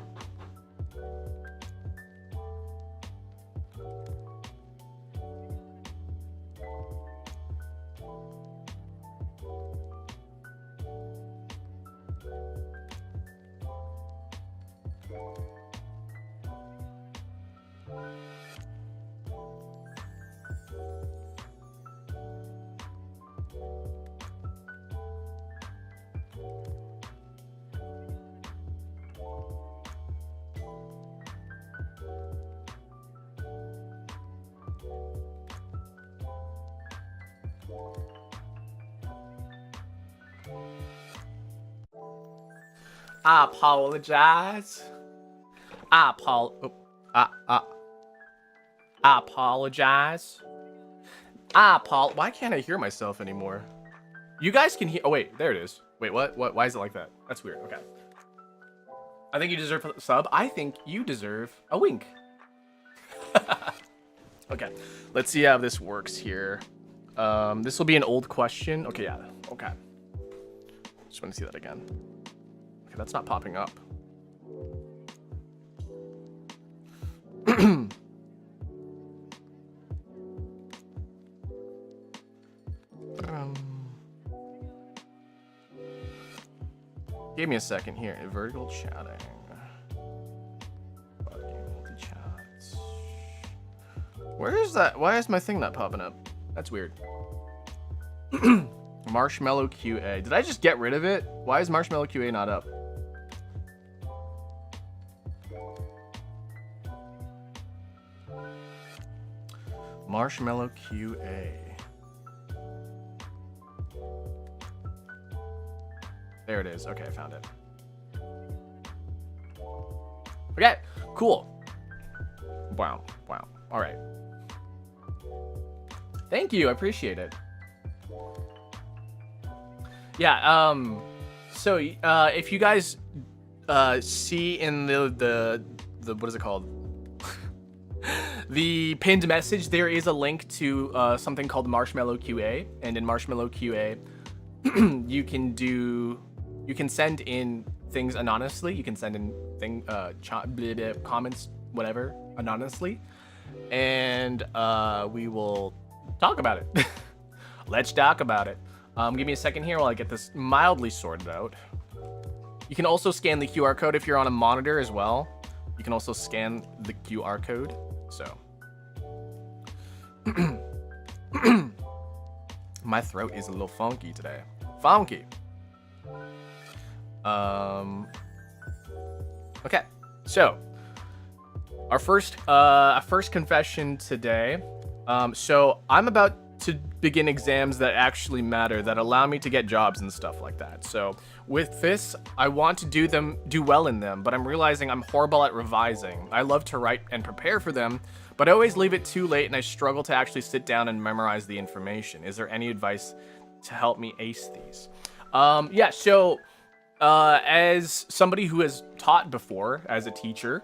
[SPEAKER 1] I apologize. I apologize. Why can't I hear myself anymore? You guys can hear. Oh wait, there it is. Wait, what? Why is it like that? That's weird. Okay. I think you deserve a sub. I think you deserve a wink. Okay. Let's see how this works here. This will be an old question. Okay, yeah. Okay. Just want to see that again. Okay, that's not popping up. Give me a second here. Vertical chatting. Multi-chats. Where is that? Why is my thing not popping up? That's weird. Marshmallow QA. Did I just get rid of it? Why is Marshmallow QA not up? Marshmallow QA. There it is. Okay, I found it. Okay, cool. Wow, wow. All right. Thank you. I appreciate it. Yeah. So if you guys see in the what is it called? The pinned message, there is a link to something called Marshmallow QA, and in Marshmallow QA, you can send in things anonymously. You can send in comments, whatever, anonymously, and we will talk about it. Let's talk about it. Give me a second here while I get this mildly sorted out. You can also scan the QR code if you're on a monitor as well. You can also scan the QR code. So, my throat is a little funky today. Funky. Okay. So, our first confession today. So I'm about to begin exams that actually matter, that allow me to get jobs and stuff like that. So with this, I want to do well in them, but I'm realizing I'm horrible at revising. I love to write and prepare for them, but I always leave it too late and I struggle to actually sit down and memorize the information. Is there any advice to help me ace these? Yeah, so as somebody who has taught before as a teacher,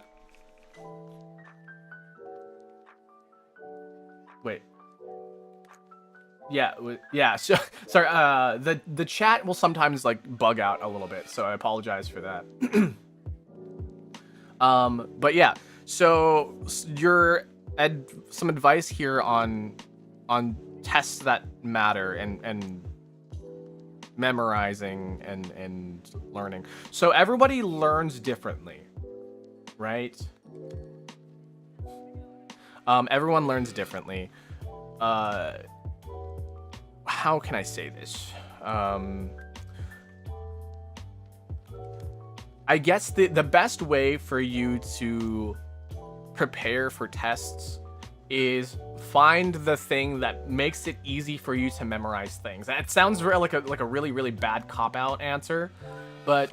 [SPEAKER 1] wait. Yeah. So sorry. The chat will sometimes like bug out a little bit, so I apologize for that. But yeah. So some advice here on tests that matter and memorizing and learning. So everybody learns differently, right? Everyone learns differently. How can I say this? I guess the best way for you to prepare for tests is find the thing that makes it easy for you to memorize things. That sounds like a really, really bad cop-out answer, but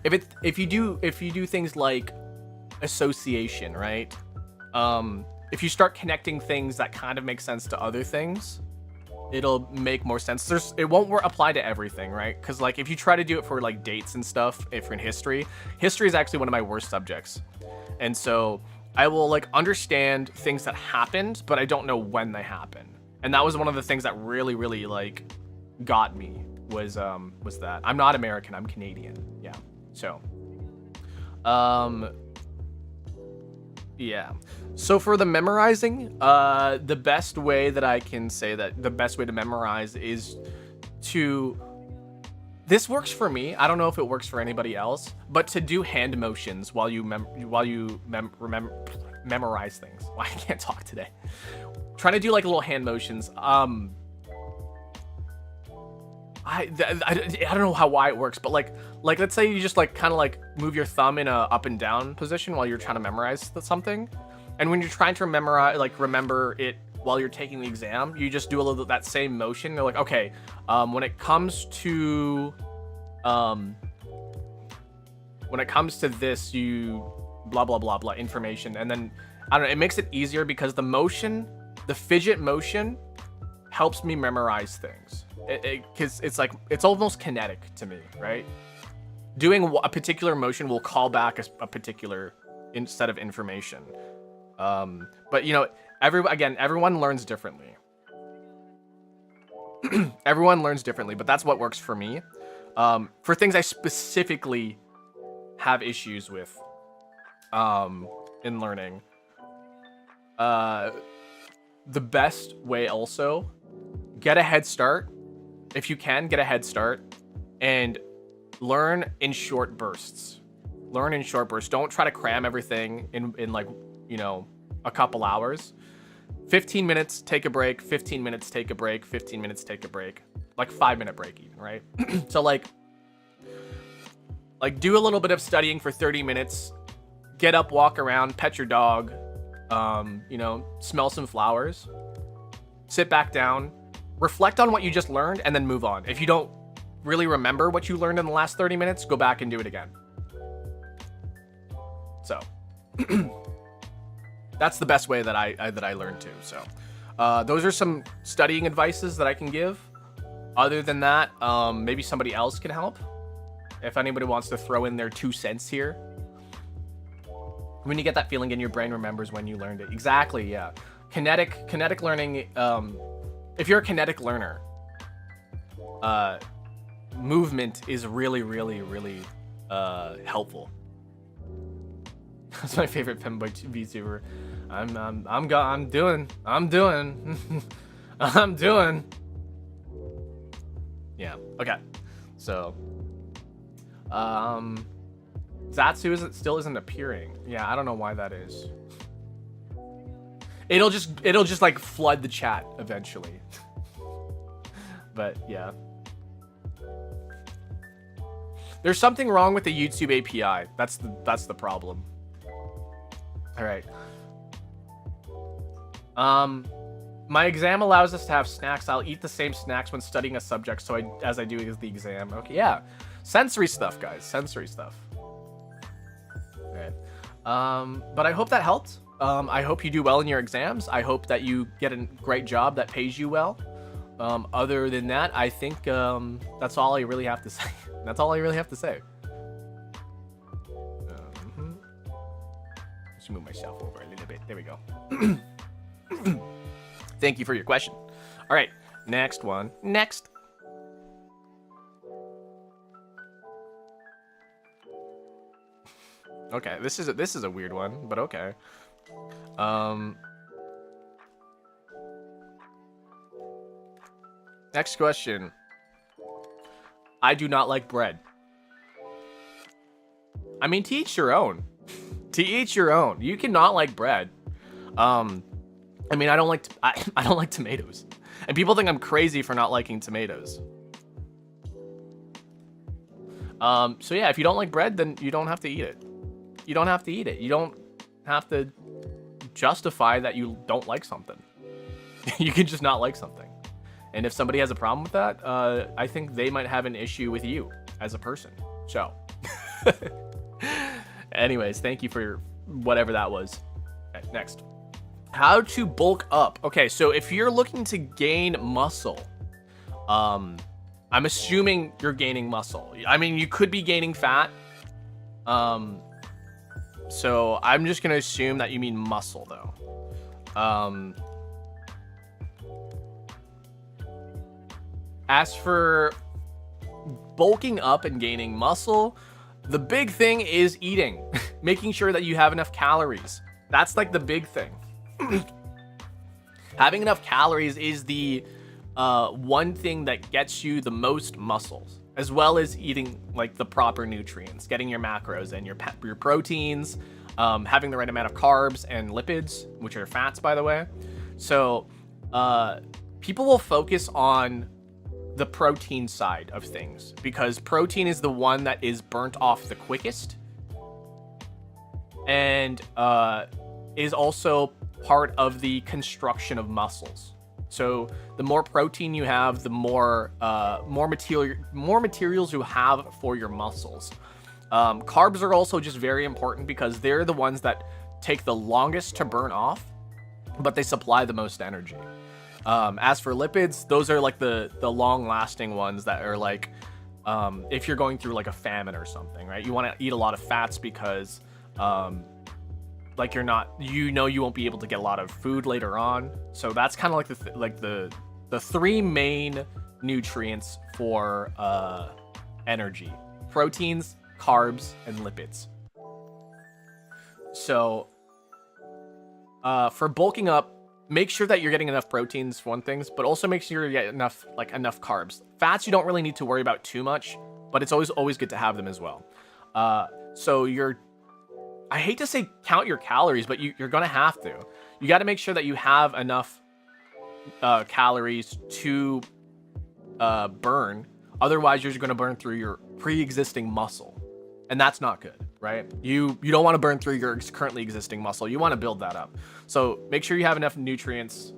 [SPEAKER 1] if you do things like association, right? If you start connecting things that kind of make sense to other things, it'll make more sense. It won't apply to everything, right? Because like if you try to do it for like dates and stuff, if in history is actually one of my worst subjects, and so I will like understand things that happened, but I don't know when they happened. And that was one of the things that really, really like got me was that I'm not American, I'm Canadian. Yeah. So, yeah. So for the memorizing, the best way that I can say that the best way to memorize is to, this works for me. I don't know if it works for anybody else, but to do hand motions while you memorize things. Well, I can't talk today. Trying to do like little hand motions. I don't know why it works, but like let's say you just like kind of like move your thumb in a up and down position while you're trying to memorize something, and when you're trying to remember it while you're taking the exam, you just do a little that same motion. You're like, okay, when it comes to this, you blah blah blah blah information, and then I don't know, it makes it easier because the fidget motion helps me memorize things. Because it's like, it's almost kinetic to me, right? Doing a particular motion will call back a particular set of information. But you know, everyone learns differently. Everyone learns differently, but that's what works for me. For things I specifically have issues with in learning, the best way also, get a head start. If you can, get a head start and learn in short bursts. Learn in short bursts. Don't try to cram everything in like, you know, a couple hours. 15 minutes, take a break. 15 minutes, take a break. 15 minutes, take a break. Like 5-minute break even, right? So like do a little bit of studying for 30 minutes. Get up, walk around, pet your dog. You know, smell some flowers. Sit back down. Reflect on what you just learned and then move on. If you don't really remember what you learned in the last 30 minutes, go back and do it again. So that's the best way that I learned too. So those are some studying advices that I can give. Other than that, maybe somebody else can help. If anybody wants to throw in their 2 cents here. When you get that feeling in your brain remembers when you learned it. Exactly, yeah. Kinetic learning, if you're a kinetic learner, movement is really, really, really helpful. That's my favorite femboy VTuber. I'm doing. Yeah. Okay. So, Zatsu still isn't appearing. Yeah, I don't know why that is. It'll just like flood the chat eventually. But yeah. There's something wrong with the YouTube API. That's the problem. All right. My exam allows us to have snacks. I'll eat the same snacks when studying a subject as I do with the exam. Okay, yeah. Sensory stuff, guys. Sensory stuff. All right. But I hope that helped. I hope you do well in your exams. I hope that you get a great job that pays you well. Other than that, I think that's all I really have to say. That's all I really have to say. Let's move myself over a little bit. There we go. Thank you for your question. All right, next one. Next. Okay, this is a weird one, but okay. Next question. I do not like bread. I mean, to each your own. To each your own. You cannot like bread. I mean, I don't like tomatoes. And people think I'm crazy for not liking tomatoes. So yeah, if you don't like bread, then you don't have to eat it. You don't have to eat it. You don't have to justify that you don't like something. You can just not like something. And if somebody has a problem with that, I think they might have an issue with you as a person. So, anyways, thank you for whatever that was. Okay, next. How to bulk up. Okay, so if you're looking to gain muscle, I'm assuming you're gaining muscle. I mean, you could be gaining fat. So I'm just gonna assume that you mean muscle, though. As for bulking up and gaining muscle, the big thing is eating. Making sure that you have enough calories. That's like the big thing. Having enough calories is the one thing that gets you the most muscles, as well as eating like the proper nutrients, getting your macros and your proteins, having the right amount of carbs and lipids, which are fats, by the way. So people will focus on the protein side of things because protein is the one that is burnt off the quickest and is also part of the construction of muscles. So the more protein you have, the more materials you have for your muscles. Carbs are also just very important because they're the ones that take the longest to burn off, but they supply the most energy. As for lipids, those are like the long-lasting ones that are like, if you're going through like a famine or something, right? You want to eat a lot of fats because, like you're not, you won't be able to get a lot of food later on. So that's kind of like the three main nutrients for energy: proteins, carbs, and lipids. So for bulking up, make sure that you're getting enough proteins for one thing, but also make sure you get enough carbs. Fats you don't really need to worry about too much, but it's always good to have them as well. So I hate to say count your calories, but you're gonna have to. You got to make sure that you have enough calories to burn. Otherwise, you're just gonna burn through your pre-existing muscle, and that's not good, right? You don't want to burn through your currently existing muscle. You want to build that up. So make sure you have enough nutrients,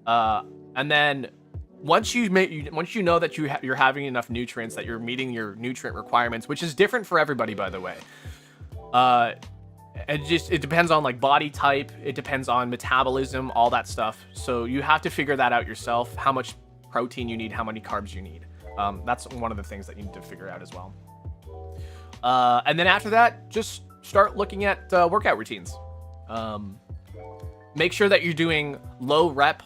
[SPEAKER 1] and then once you know that you're having enough nutrients, that you're meeting your nutrient requirements, which is different for everybody, by the way. It depends on like body type, it depends on metabolism, all that stuff. So you have to figure that out yourself, how much protein you need, how many carbs you need. That's one of the things that you need to figure out as well. And then after that, just start looking at workout routines. Make sure that you're doing low rep,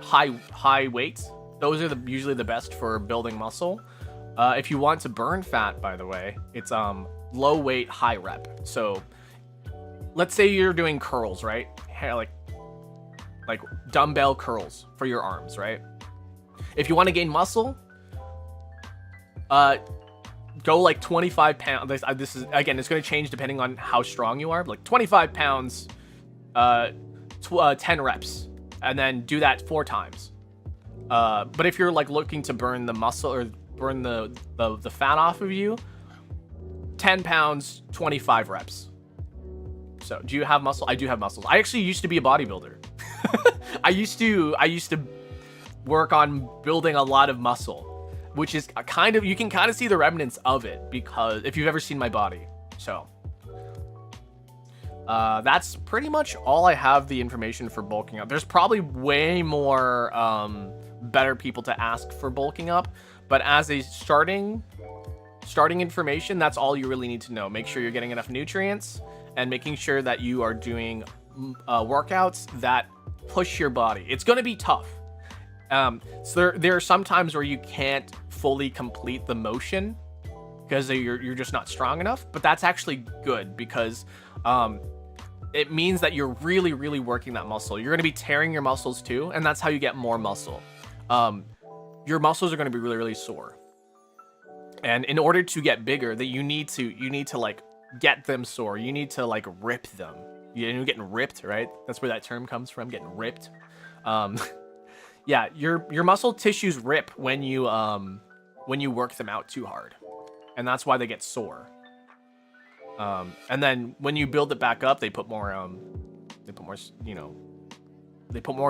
[SPEAKER 1] high weights. Those are usually the best for building muscle. If you want to burn fat, by the way, it's low weight, high rep. So let's say you're doing curls, right? Like dumbbell curls for your arms, right? If you want to gain muscle, go like 25 pounds. This is, again, it's going to change depending on how strong you are. Like 25 pounds, 10 reps, and then do that 4 times. But if you're like looking to burn the muscle or burn the fat off of you, 10 pounds, 25 reps. So do you have muscle? I do have muscles. I actually used to be a bodybuilder. I used to work on building a lot of muscle, which is you can kind of see the remnants of it, because if you've ever seen my body. So that's pretty much all I have the information for bulking up. There's probably way more better people to ask for bulking up, but as a starting information, that's all you really need to know. Make sure you're getting enough nutrients and making sure that you are doing workouts that push your body. It's going to be tough. So there are some times where you can't fully complete the motion because you're just not strong enough, but that's actually good because it means that you're really, really working that muscle. You're going to be tearing your muscles too, and that's how you get more muscle. Your muscles are going to be really, really sore. And in order to get bigger, that you need to like get them sore. You need to like rip them. You're getting ripped, right? That's where that term comes from, getting ripped. Yeah, your muscle tissues rip when you work them out too hard, and that's why they get sore. And then when you build it back up, they put more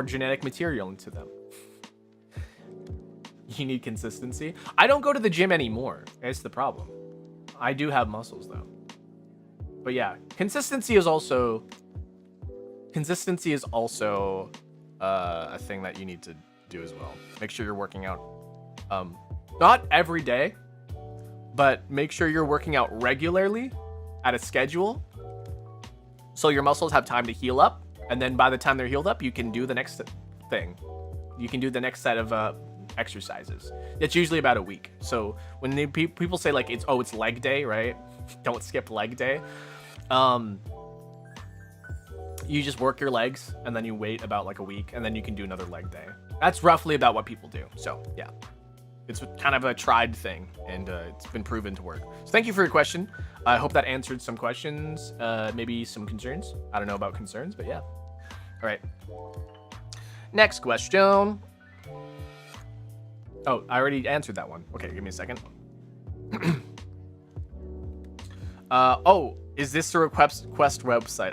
[SPEAKER 1] genetic material into them. You need consistency. I don't go to the gym anymore. It's the problem. I do have muscles though. But yeah, consistency is also a thing that you need to do as well. Make sure you're working out. Not every day, but make sure you're working out regularly at a schedule, so your muscles have time to heal up, and then by the time they're healed up, you can do the next thing. You can do the next set of exercises. It's usually about a week. So when people say like it's leg day, right? Don't skip leg day. You just work your legs and then you wait about like a week and then you can do another leg day. That's roughly about what people do. So yeah, it's kind of a tried thing, and it's been proven to work. So thank you for your question. I hope that answered some questions, maybe some concerns. I don't know about concerns, but yeah. All right. Next question. Oh, I already answered that one. Okay, give me a second. Oh, is this the Quest website?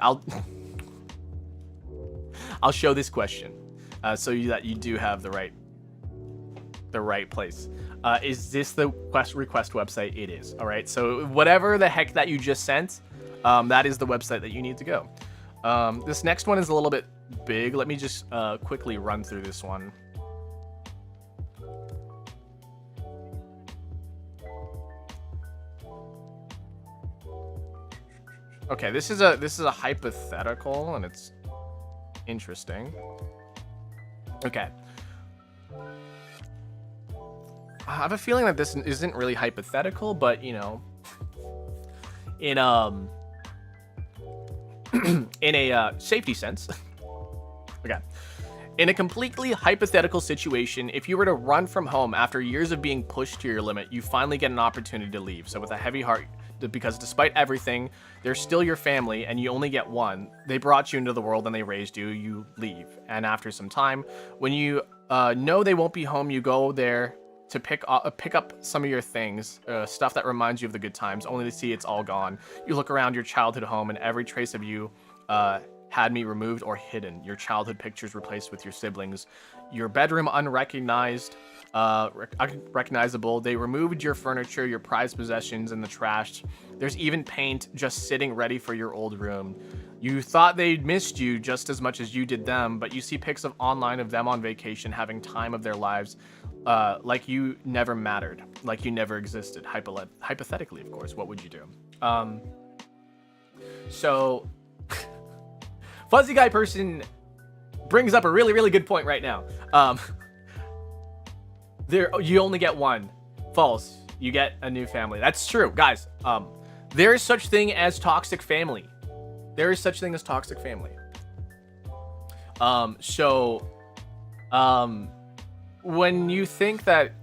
[SPEAKER 1] I'll show this question, so that you do have the right place. Is this the request website? It is. All right. So whatever the heck that you just sent, that is the website that you need to go. This next one is a little bit big. Let me just quickly run through this one. Okay, this is a hypothetical, and it's interesting. Okay. I have a feeling that this isn't really hypothetical, but you know, in in a safety sense. Okay. In a completely hypothetical situation, if you were to run from home after years of being pushed to your limit, you finally get an opportunity to leave. So with a heavy heart, because despite everything, they're still your family and you only get one. They brought you into the world and they raised you, you leave. And after some time, when you know they won't be home, you go there to pick up some of your things, stuff that reminds you of the good times, only to see it's all gone. You look around your childhood home and every trace of you had me removed or hidden. Your childhood pictures replaced with your siblings. Your bedroom unrecognized, recognizable. They removed your furniture, your prized possessions in the trash. There's even paint just sitting ready for your old room. You thought they'd missed you just as much as you did them, but you see pics online of them on vacation, having time of their lives, like you never mattered, like you never existed. Hypothetically, of course, what would you do? So Fuzzy Guy Person brings up a really, really good point right now. You only get one. False. You get a new family. That's true, guys. There is such thing as toxic family. There is such thing as toxic family. When you think that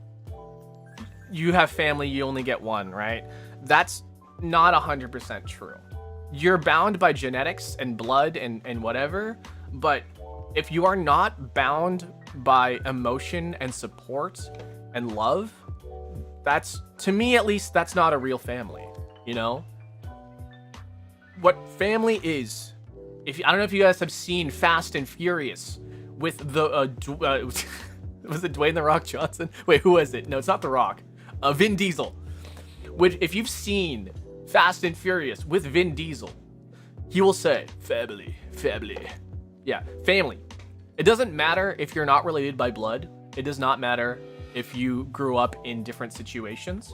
[SPEAKER 1] you have family, you only get one, right? That's not 100% true. You're bound by genetics and blood and whatever, but if you are not bound by emotion and support and love, that's, to me at least, that's not a real family, you know? What family is, I don't know if you guys have seen Fast and Furious with the, was it Dwayne The Rock Johnson? Wait, who was it? No, it's not The Rock. Vin Diesel. Which, if you've seen Fast and Furious with Vin Diesel, he will say, family, family. Yeah, family. It doesn't matter if you're not related by blood. It does not matter if you grew up in different situations.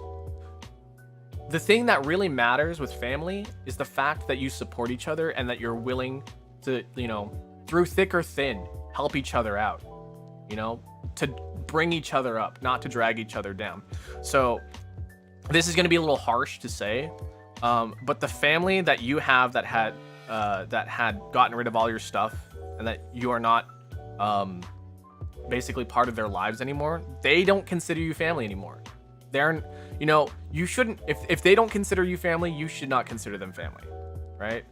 [SPEAKER 1] The thing that really matters with family is the fact that you support each other and that you're willing to, you know, through thick or thin, help each other out, you know, to bring each other up, not to drag each other down. So this is going to be a little harsh to say, but the family that you have that had gotten rid of all your stuff and that you are not basically part of their lives anymore, they don't consider you family anymore. They're, you know, you shouldn't, if they don't consider you family, you should not consider them family, right?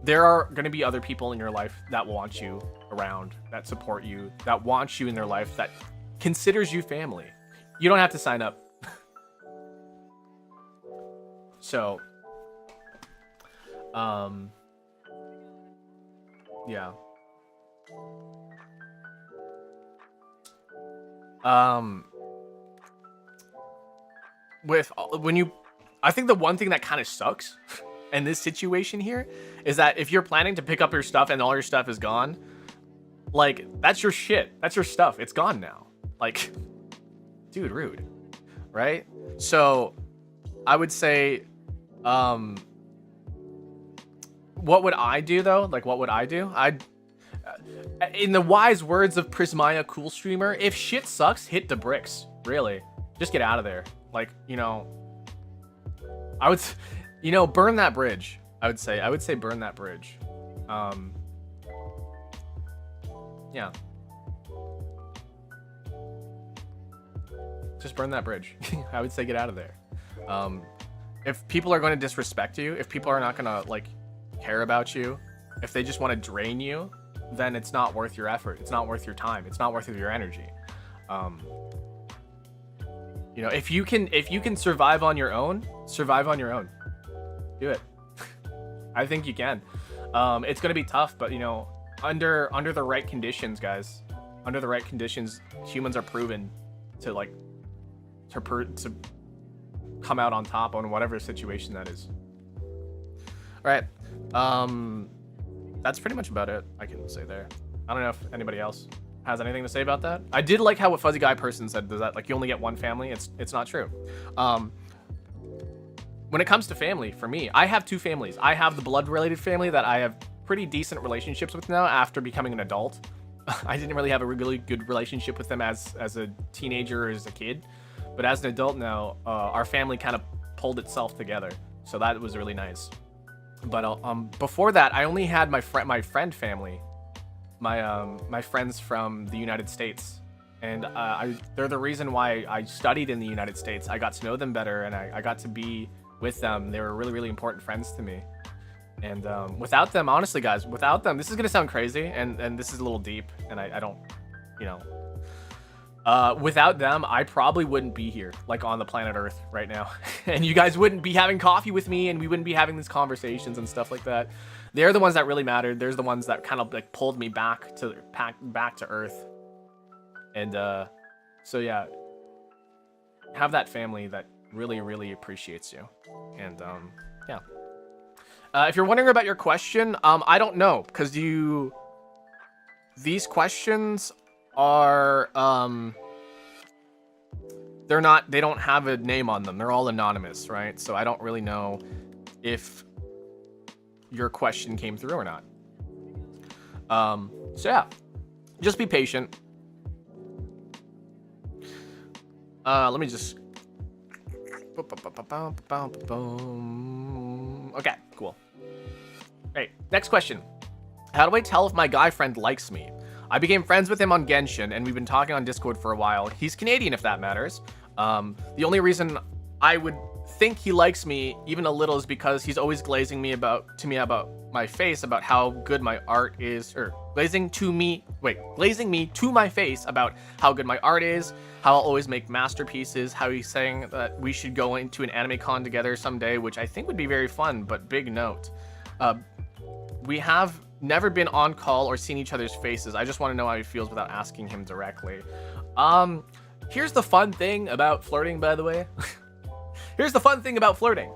[SPEAKER 1] There are going to be other people in your life that want you around, that support you, that want you in their life, that considers you family. You don't have to sign up. So, yeah. I think the one thing that kind of sucks in this situation here is that if you're planning to pick up your stuff and all your stuff is gone, like, that's your shit. That's your stuff. It's gone now. Like, dude, rude. Right? So, I would say, what would I do though? Like, what would I do? In the wise words of Prismaya Cool Streamer, if shit sucks, hit the bricks. Really. Just get out of there. Like, you know, I would, you know, burn that bridge. I would say burn that bridge. Yeah. Just burn that bridge. I would say get out of there. If people are going to disrespect you, if people are not going to, like, care about you, if they just want to drain you, then it's not worth your effort. It's not worth your time. It's not worth your energy. You know, if you can survive on your own, survive on your own. Do it. I think you can. It's going to be tough, but, you know, under the right conditions, guys, under the right conditions, humans are proven to, like, to come out on top on whatever situation that is. All right. That's pretty much about it I can say there. I don't know if anybody else has anything to say about that. I did like how what Fuzzy Guy Person said, that like you only get one family. It's not true. when it comes to family, for me, I have two families. I have the blood-related family that I have pretty decent relationships with now after becoming an adult. I didn't really have a really good relationship with them as a teenager or as a kid, but as an adult now, our family kind of pulled itself together, so that was really nice. But before that, I only had my friend family, my friends from the United States, and they're the reason why I studied in the United States. I got to know them better, and I got to be with them. They were really, really important friends to me. And without them, honestly, guys, without them, this is gonna sound crazy, and this is a little deep, and I don't, you know, without them, I probably wouldn't be here, like on the planet Earth right now, and you guys wouldn't be having coffee with me, and we wouldn't be having these conversations and stuff like that. They're the ones that really mattered. They're the ones that kind of like pulled me back to Earth, and so yeah, have that family that really, really appreciates you, and yeah. If you're wondering about your question, I don't know, because these questions are, they don't have a name on them. They're all anonymous, right? So I don't really know if your question came through or not. So yeah, just be patient. Let me just, okay, cool. Hey, next question. How do I tell if my guy friend likes me? I became friends with him on Genshin, and we've been talking on Discord for a while. He's Canadian, if that matters. The only reason I would think he likes me even a little is because he's always glazing me about my face about how good my art is, or glazing me to my face about how good my art is, how I'll always make masterpieces, how he's saying that we should go into an anime con together someday, which I think would be very fun, but big note. We have never been on call or seen each other's faces. I just want to know how he feels without asking him directly. Here's the fun thing about flirting, by the way. Here's the fun thing about flirting.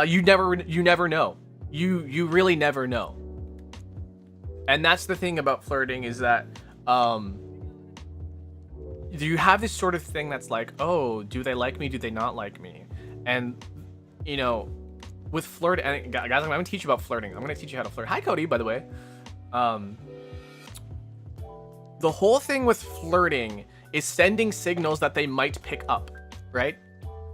[SPEAKER 1] You never know. You really never know. And that's the thing about flirting, is that you have this sort of thing that's like, oh, do they like me? Do they not like me? And, you know, with flirt, and guys, I'm going to teach you about flirting. I'm going to teach you how to flirt. Hi, Cody, by the way. The whole thing with flirting is sending signals that they might pick up, right?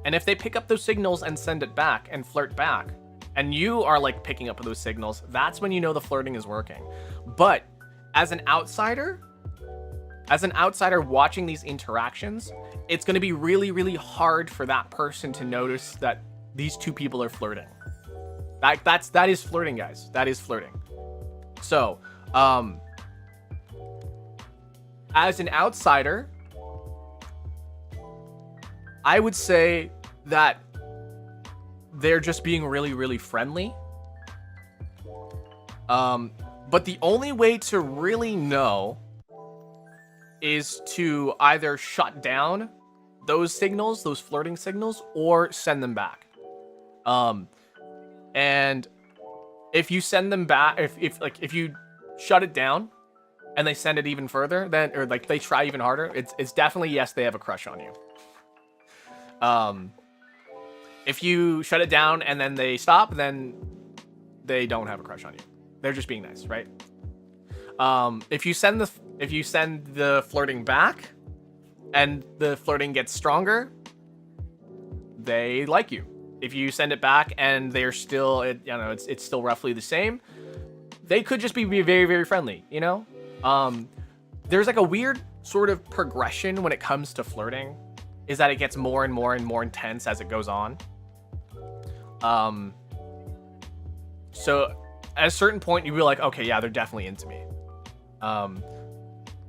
[SPEAKER 1] And if they pick up those signals and send it back and flirt back, and you are like picking up those signals, that's when you know the flirting is working. But as an outsider watching these interactions, it's going to be really, really hard for that person to notice that these two people are flirting. That is flirting, guys. That is flirting. So, as an outsider, I would say that they're just being really, really friendly. But the only way to really know is to either shut down those signals, those flirting signals, or send them back. And if you send them back, if you shut it down and they send it even further, then, or like they try even harder, it's definitely yes, they have a crush on you. If you shut it down and then they stop, then they don't have a crush on you. They're just being nice, right? If you send the flirting back and the flirting gets stronger, they like you. If you send it back and they're still, it's still roughly the same, they could just be very, very friendly, you know? There's like a weird sort of progression when it comes to flirting, is that it gets more and more and more intense as it goes on. So at a certain point, you'll be like, okay, yeah, they're definitely into me.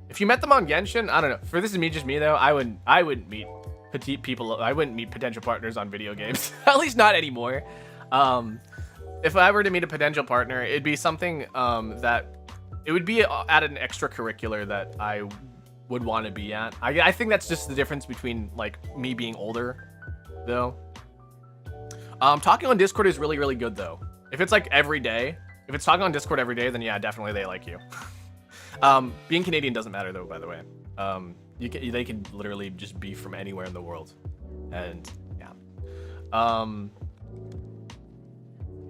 [SPEAKER 1] If you met them on Genshin, I don't know. For this is just me though, I wouldn't meet petite people. I wouldn't meet potential partners on video games. At least not anymore. If I were to meet a potential partner, it'd be something that it would be at an extracurricular that I would want to be at. I think that's just the difference between like me being older, though. Talking on Discord is really, really good though. If it's like every day, if it's talking on Discord every day, then yeah, definitely they like you. Being Canadian doesn't matter though, by the way. they can literally just be from anywhere in the world, and yeah.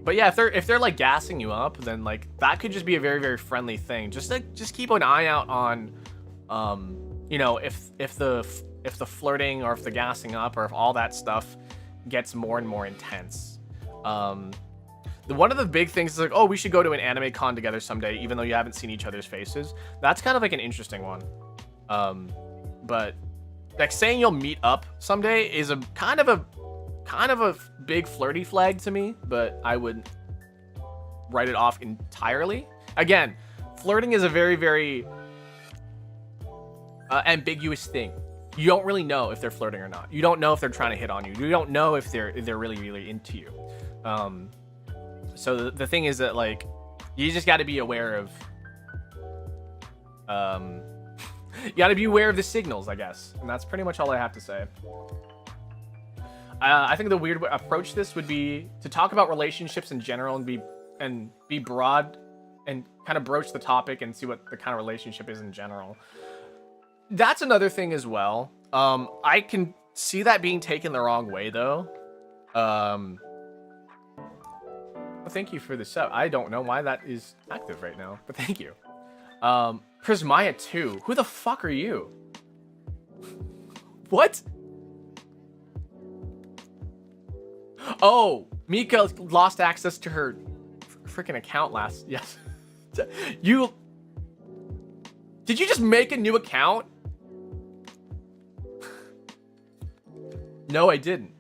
[SPEAKER 1] But yeah, if they're like gassing you up, then like that could just be a very, very friendly thing. Just keep an eye out on, you know, if the flirting or if the gassing up or if all that stuff gets more and more intense. One of the big things is like, oh, we should go to an anime con together someday, even though you haven't seen each other's faces. That's kind of like an interesting one. But like saying you'll meet up someday is a kind of a big flirty flag to me, but I would write it off entirely. Again, flirting is a very, very ambiguous thing. You don't really know if they're flirting or not. You don't know if they're trying to hit on you. You don't know if they're really, really into you. So the thing is that like you just got to be aware of you got to be aware of the signals, I guess. And that's pretty much all I have to say. I think the weird approach to this would be to talk about relationships in general and be broad and kind of broach the topic and see what the kind of relationship is in general. That's another thing as well. I can see that being taken the wrong way though. Well, thank you for the sub. I don't know why that is active right now, but thank you. Prismaya 2. Who the fuck are you? What? Oh, Mika lost access to her freaking account last. Yes. Did you just make a new account? No, I didn't.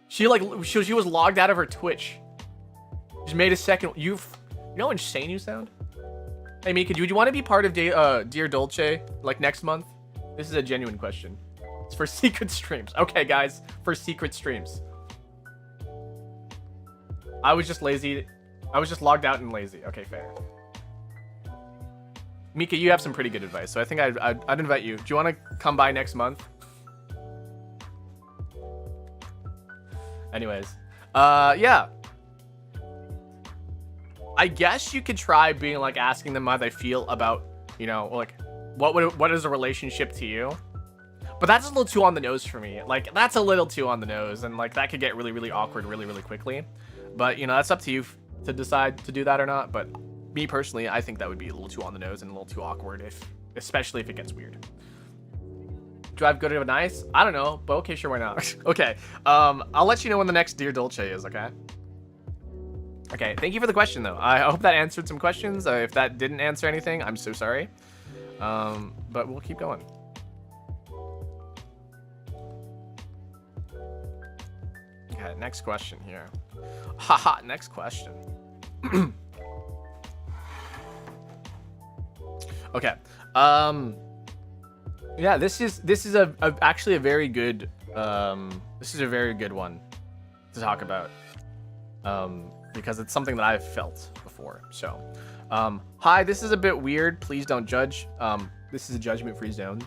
[SPEAKER 1] She was logged out of her Twitch. Just made a second. You know how insane you sound? Hey Mika, would you want to be part of Dear Dolce like next month? This is a genuine question. It's for secret streams. Okay, guys, for secret streams. I was just lazy. I was just logged out and lazy. Okay, fair. Mika, you have some pretty good advice, so I think I'd invite you. Do you want to come by next month? Anyways, yeah. I guess you could try being like asking them how they feel about, you know, like what is a relationship to you? But that's a little too on the nose for me. Like that's a little too on the nose, and like that could get really, really awkward really, really quickly. But you know, that's up to you to decide to do that or not. But me personally, I think that would be a little too on the nose and a little too awkward, especially if it gets weird. Do I have good advice? I don't know, but okay, sure, why not? Okay, I'll let you know when the next Dear Dolce is, okay? Okay, thank you for the question, though. I hope that answered some questions. If that didn't answer anything, I'm so sorry. But we'll keep going. Okay, next question here. Haha, next question. Okay. Yeah, this is actually a very good this is a very good one to talk about. Because it's something that I've felt before. So, hi, this is a bit weird. Please don't judge. This is a judgment-free zone.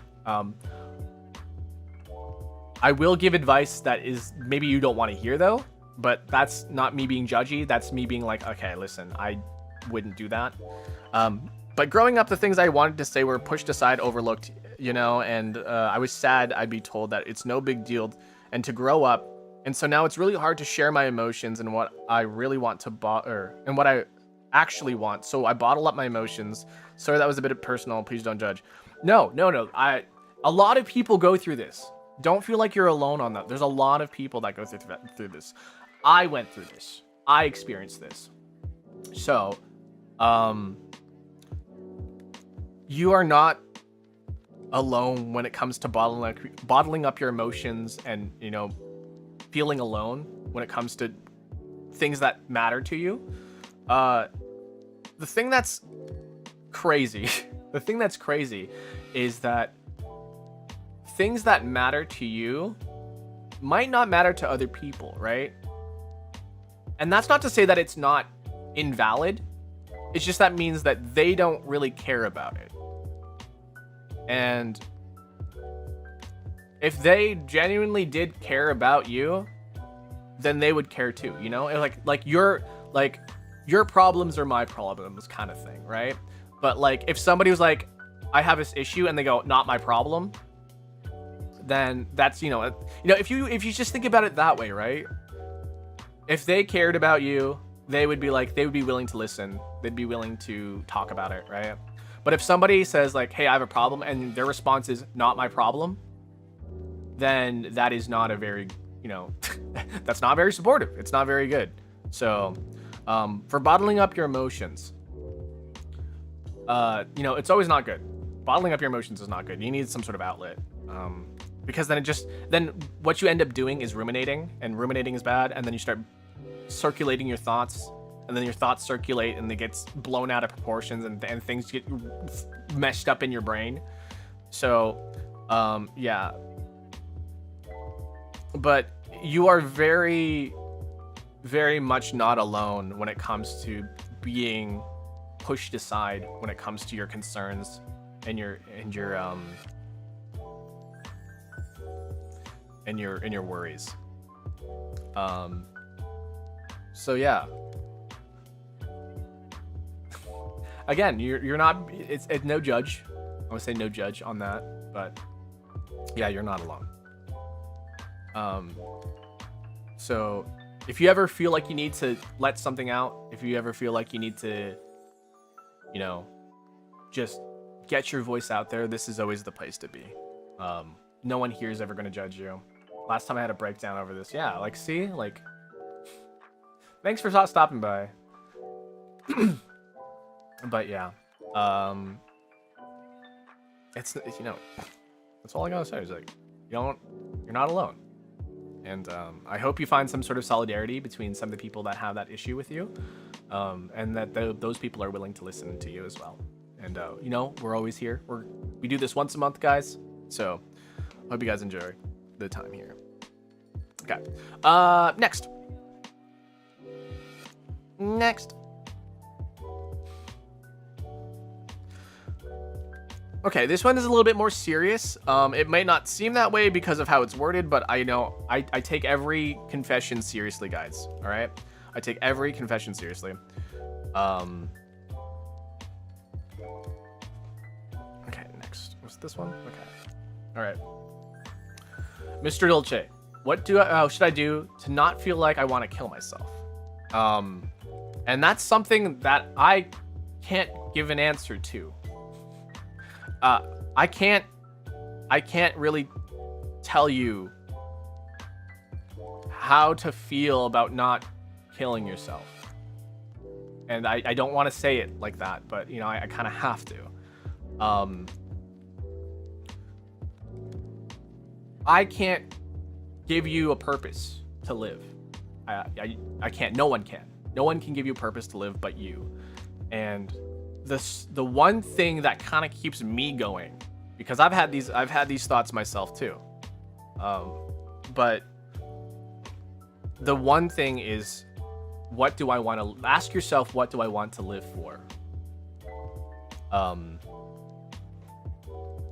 [SPEAKER 1] I will give advice that is maybe you don't want to hear though, but that's not me being judgy. That's me being like, okay, listen, I wouldn't do that. But growing up, the things I wanted to say were pushed aside, overlooked, you know, and I was sad I'd be told that it's no big deal and to grow up. And so now it's really hard to share my emotions and what I really want to and what I actually want. So I bottle up my emotions. Sorry, that was a bit personal. Please don't judge. No. A lot of people go through this. Don't feel like you're alone on that. There's a lot of people that go through this. I went through this. I experienced this. So, you are not alone when it comes to bottling up your emotions and, you know, feeling alone when it comes to things that matter to you. The thing that's crazy, is that things that matter to you might not matter to other people, right? And that's not to say that it's not invalid. It's just that means that they don't really care about it. And if they genuinely did care about you, then they would care too, you know? Like your problems are my problems kind of thing, right? But like if somebody was like, I have this issue, and they go, not my problem, then that's, if you just think about it that way, right? If they cared about you, they would be willing to listen. They'd be willing to talk about it, right? But if somebody says like, hey, I have a problem, and their response is not my problem, then that is not a very, that's not very supportive. It's not very good. So, for bottling up your emotions, it's always not good. Bottling up your emotions is not good. You need some sort of outlet. Because then what you end up doing is ruminating, and ruminating is bad, and then you start circulating your thoughts, and then your thoughts circulate, and it gets blown out of proportions, and things get meshed up in your brain. So, yeah. But you are very, very much not alone when it comes to being pushed aside, when it comes to your concerns and your worries. So yeah. Again, you're not. It's no judge. I would say no judge on that, but yeah, you're not alone. So if you ever feel like you need to let something out, if you ever feel like you need to, just get your voice out there, this is always the place to be. No one here is ever going to judge you. Last time I had a breakdown over this. Yeah, see? Thanks for stopping by. But yeah. It's, that's all I gotta say is you're not alone. And I hope you find some sort of solidarity between some of the people that have that issue with you. And that those people are willing to listen to you as well. And, we're always here. We do this once a month, guys. So, hope you guys enjoy the time here. Okay. Next. Okay, this one is a little bit more serious. It might not seem that way because of how it's worded, but I take every confession seriously, guys. All right? I take every confession seriously. Okay, next. What's this one? Okay. All right. Mr. Dolce, what should I do to not feel like I want to kill myself? And that's something that I can't give an answer to. I can't really tell you how to feel about not killing yourself. And I don't want to say it like that, but I kind of have to. I can't give you a purpose to live. I can't. No one can. No one can give you a purpose to live but you. And the one thing that kind of keeps me going, because I've had these thoughts myself too. But the one thing is, what do I want to ask yourself? What do I want to live for?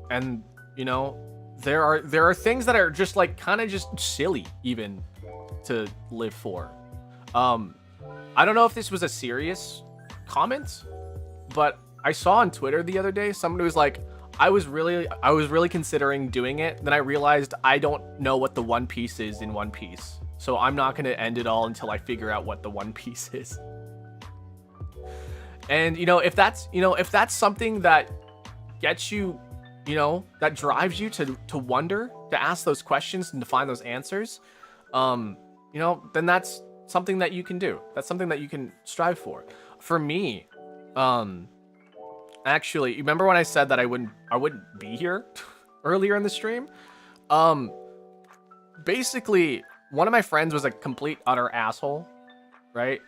[SPEAKER 1] And there are things that are just kind of just silly even to live for. I don't know if this was a serious comment, but I saw on Twitter the other day somebody was like, I was really considering doing it. Then I realized I don't know what the One Piece is in One Piece. So I'm not going to end it all until I figure out what the One Piece is. And if that's something that gets you, that drives you to wonder, to ask those questions and to find those answers, then that's something that you can do. That's something that you can strive for. For me, actually, you remember when I said that I wouldn't be here earlier in the stream? Basically, one of my friends was a complete utter asshole, right?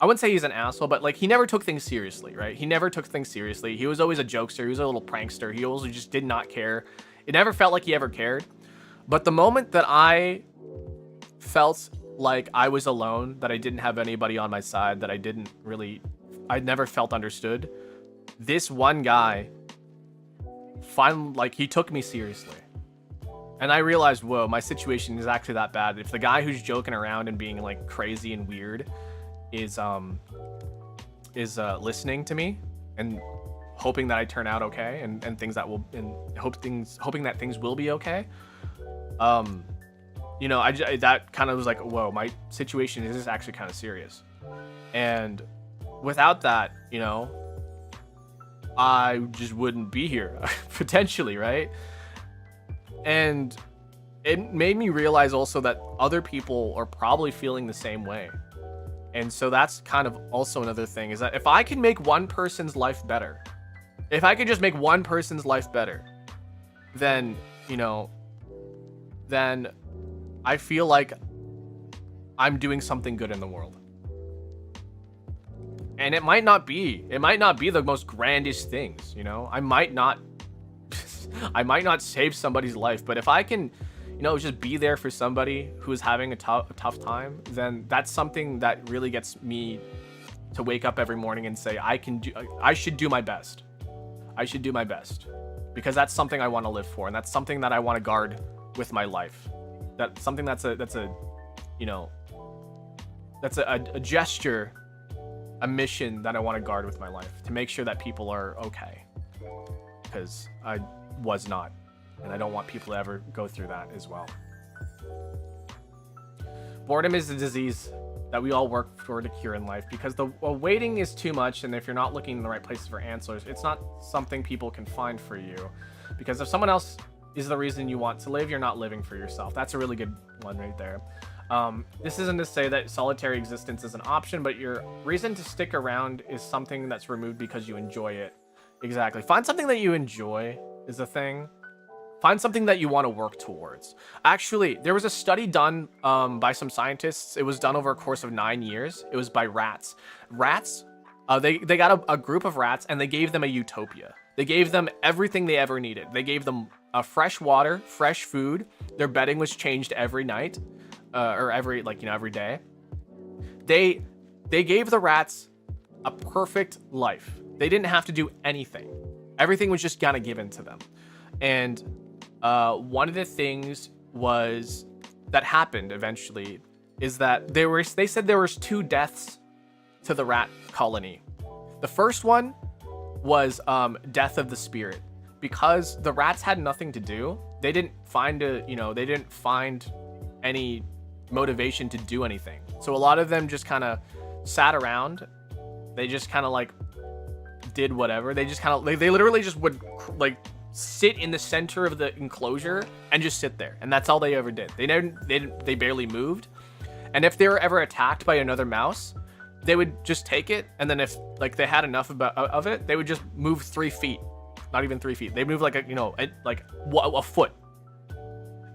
[SPEAKER 1] I wouldn't say he's an asshole, but he never took things seriously, right? He never took things seriously. He was always a jokester. He was a little prankster. He always just did not care. It never felt like he ever cared. But the moment that I felt like I was alone, that I didn't have anybody on my side, that I never felt understood, this one guy finally, he took me seriously. And I realized, whoa, my situation is actually that bad. If the guy who's joking around and being crazy and weird is listening to me and hoping that I turn out okay, and things that will, and hoping that things will be okay. You know, that kind of was like, whoa, my situation is actually kind of serious. And without that, you know, I just wouldn't be here, potentially, right? And it made me realize also that other people are probably feeling the same way. And so that's kind of also another thing, is that if I can make one person's life better, if I could just make one person's life better, then, you know, then I feel like I'm doing something good in the world. And it might not be the most grandest things, you know? I might not save somebody's life, but if I can, you know, just be there for somebody who's having a tough time, then that's something that really gets me to wake up every morning and say, I should do my best. I should do my best, because that's something I want to live for, and that's something that I want to guard with my life. That's something that's a you know, that's a gesture, a mission that I want to guard with my life, to make sure that people are okay, because I was not, and I don't want people to ever go through that as well. Boredom is a disease that we all work for to cure in life, because the waiting is too much, and if you're not looking in the right places for answers, it's not something people can find for you. Because if someone else is the reason you want to live, you're not living for yourself. That's a really good one right there. This isn't to say that solitary existence is an option, but your reason to stick around is something that's removed because you enjoy it. Exactly. Find something that you enjoy is the thing. Find something that you want to work towards. Actually, there was a study done by some scientists. It was done over a course of 9 years. It was by rats. Rats, they got a group of rats, and they gave them a utopia. They gave them everything they ever needed. They gave them fresh water, fresh food. Their bedding was changed every night, or every day. They gave the rats a perfect life. They didn't have to do anything. Everything was just kind of given to them. And one of the things that happened eventually is that they said there was 2 deaths to the rat colony. The first one was death of the spirit, because the rats had nothing to do. They didn't find any motivation to do anything. So a lot of them just kind of sat around. They just kind of like did whatever. They just kind of they literally just would like sit in the center of the enclosure and just sit there, and that's all they ever did. They barely moved. And if they were ever attacked by another mouse, they would just take it, and then if like they had enough of it, they would just move 3 feet, not even 3 feet. They move like a foot,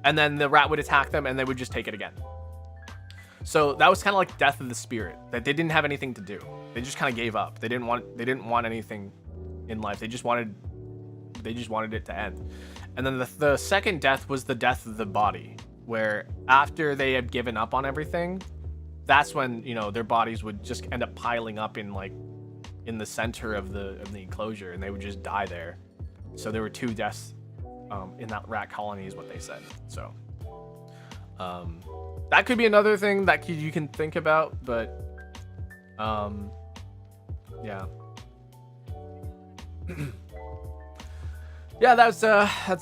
[SPEAKER 1] and then the rat would attack them, and they would just take it again. So that was kind of like death of the spirit, that they didn't have anything to do. They just kind of gave up. They didn't want anything in life. They just wanted it to end. And then the second death was the death of the body, where after they had given up on everything, that's when, you know, their bodies would just end up piling up in the center of the enclosure, and they would just die there. So there were 2 deaths in that rat colony, is what they said. So that could be another thing that you can think about, but yeah. Yeah, that's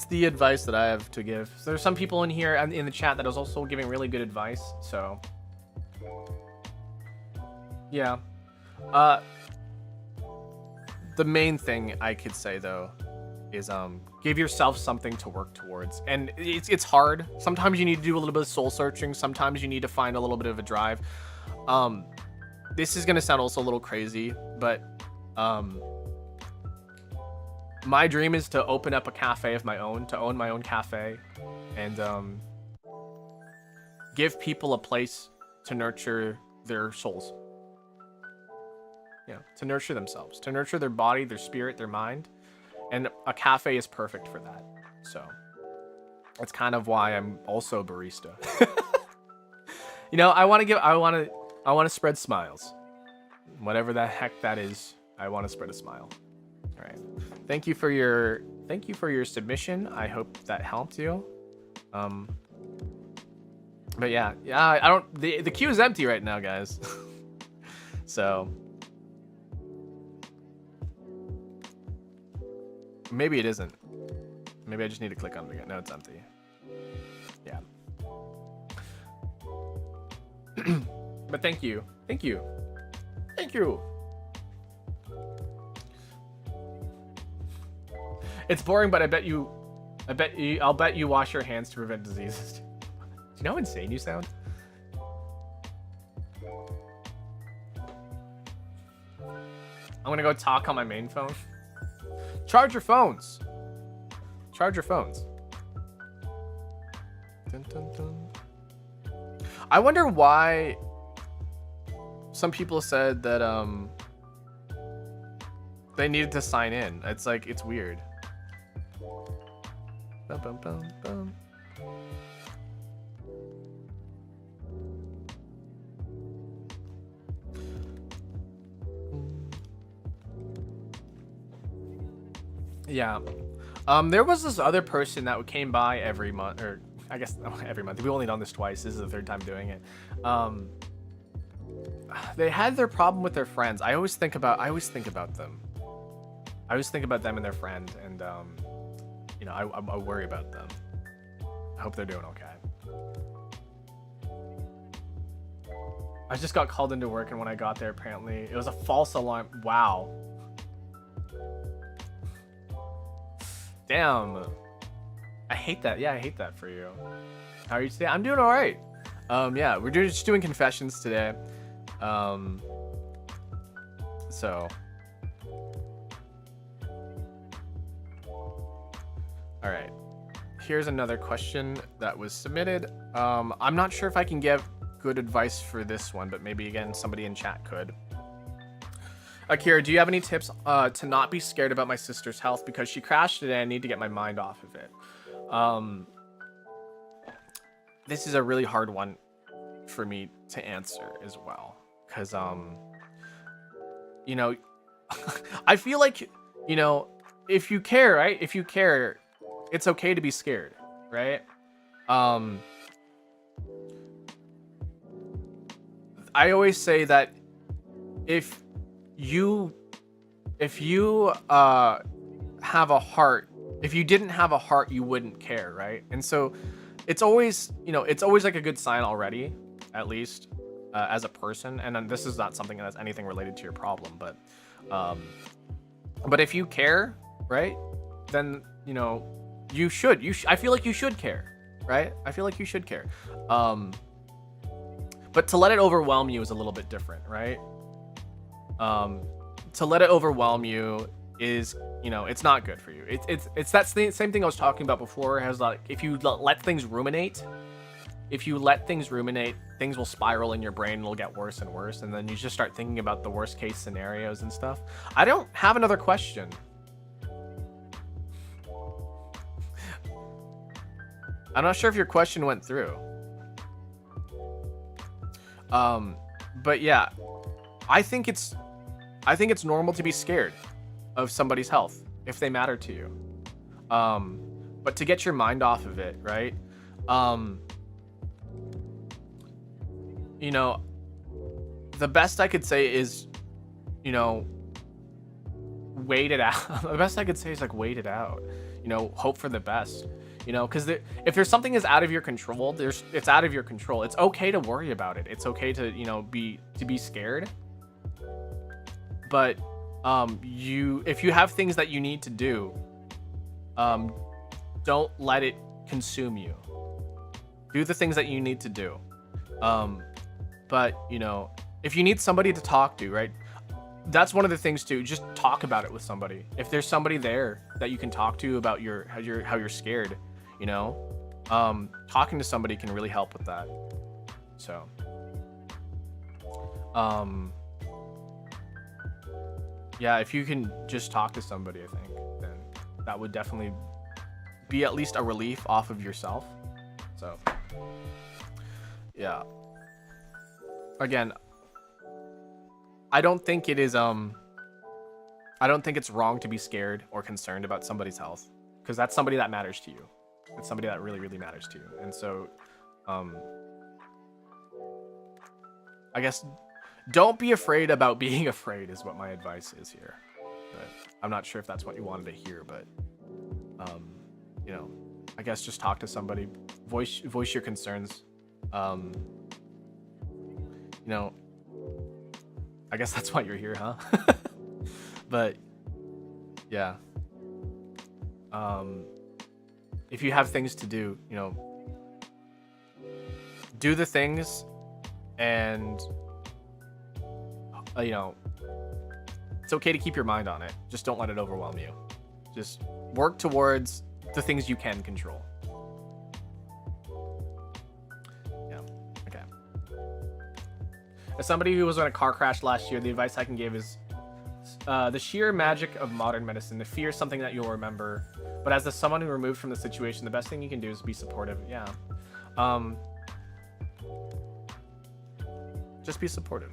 [SPEAKER 1] the advice that I have to give. So there's some people in here and in the chat that is also giving really good advice. So yeah, the main thing I could say though is give yourself something to work towards. And it's hard. Sometimes you need to do a little bit of soul searching. Sometimes you need to find a little bit of a drive. This is gonna sound also a little crazy, but my dream is to open up a cafe of my own, to own my own cafe, and give people a place to nurture their souls. Yeah, to nurture themselves, to nurture their body, their spirit, their mind. And a cafe is perfect for that. So that's kind of why I'm also a barista. You know, I want to spread smiles. Whatever the heck that is, I want to spread a smile. All right. Thank you for your submission. I hope that helped you. But yeah, I don't. The queue is empty right now, guys. So Maybe it isn't. Maybe I just need to click on it again. No, it's empty. Yeah. But thank you. Thank you. Thank you. It's boring, but I'll bet you wash your hands to prevent diseases. Do you know how insane you sound? I'm gonna go talk on my main phone. Charge your phones. Charge your phones. Dun, dun, dun. I wonder why some people said that they needed to sign in. It's like, it's weird. Bum, bum, bum, bum. Yeah. There was this other person that came by every month, or I guess every month. We've only done this twice. This is the third time doing it. They had their problem with their friends. I always think about them. I always think about them and their friend, and you know, I worry about them. I hope they're doing okay. I just got called into work, and when I got there, apparently it was a false alarm. Wow. Damn. I hate that. Yeah, I hate that for you. How are you today? I'm doing all right. Yeah, we're just doing confessions today. So. All right. Here's another question that was submitted. I'm not sure if I can give good advice for this one, but maybe again somebody in chat could. Akira, do you have any tips to not be scared about my sister's health because she crashed today? I need to get my mind off of it. This is a really hard one for me to answer as well, because you know, I feel like, you know, if you care, right? If you care, it's okay to be scared, right? I always say that if you have a heart, if you didn't have a heart, you wouldn't care, right? And so it's always, you know, it's always like a good sign already, at least as a person. And then this is not something that's anything related to your problem, but if you care, right, then, you know, you should, I feel like you should care, right? I feel like you should care. But to let it overwhelm you is a little bit different, right? To let it overwhelm you is, you know, it's not good for you. It's that same thing I was talking about before. Has like, if you let things ruminate, things will spiral in your brain and it'll get worse and worse, and then you just start thinking about the worst case scenarios and stuff. I don't have another question. I'm not sure if your question went through. But yeah, I think it's normal to be scared of somebody's health if they matter to you. But to get your mind off of it, right? You know, the best I could say is, you know, wait it out. The best I could say is like, wait it out. You know, hope for the best. You know, because if there's something is out of your control, it's out of your control. It's okay to worry about it. It's okay to, you know, be scared. But if you have things that you need to do, don't let it consume you. Do the things that you need to do. But, you know, if you need somebody to talk to, right? That's one of the things too. Just talk about it with somebody. If there's somebody there that you can talk to about how you're scared, you know, talking to somebody can really help with that. So, yeah, if you can just talk to somebody, I think, then that would definitely be at least a relief off of yourself. So, yeah. Again, I don't think it is, I don't think it's wrong to be scared or concerned about somebody's health, because that's somebody that matters to you. It's somebody that really, really matters to you. And so, I guess don't be afraid about being afraid is what my advice is here. But I'm not sure if that's what you wanted to hear, but You know, I guess just talk to somebody, voice your concerns. You know, I guess that's why you're here, huh? But yeah. If you have things to do, you know, do the things, and you know, it's okay to keep your mind on it. Just don't let it overwhelm you. Just work towards the things you can control. Yeah. Okay. As somebody who was in a car crash last year, the advice I can give is the sheer magic of modern medicine. The fear is something that you'll remember, but as someone who removed from the situation, the best thing you can do is be supportive. Yeah. Just be supportive.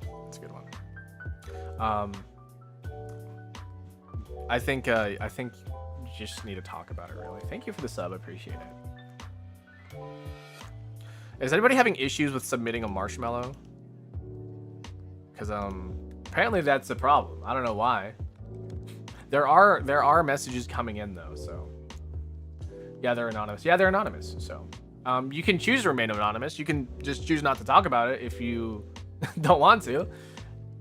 [SPEAKER 1] That's a good one. I think you just need to talk about it, really. Thank you for the sub. I appreciate it. Is anybody having issues with submitting a marshmallow? Because apparently that's a problem. I don't know why. There are messages coming in though, so yeah, they're anonymous. Yeah, they're anonymous. So you can choose to remain anonymous. You can just choose not to talk about it if you don't want to,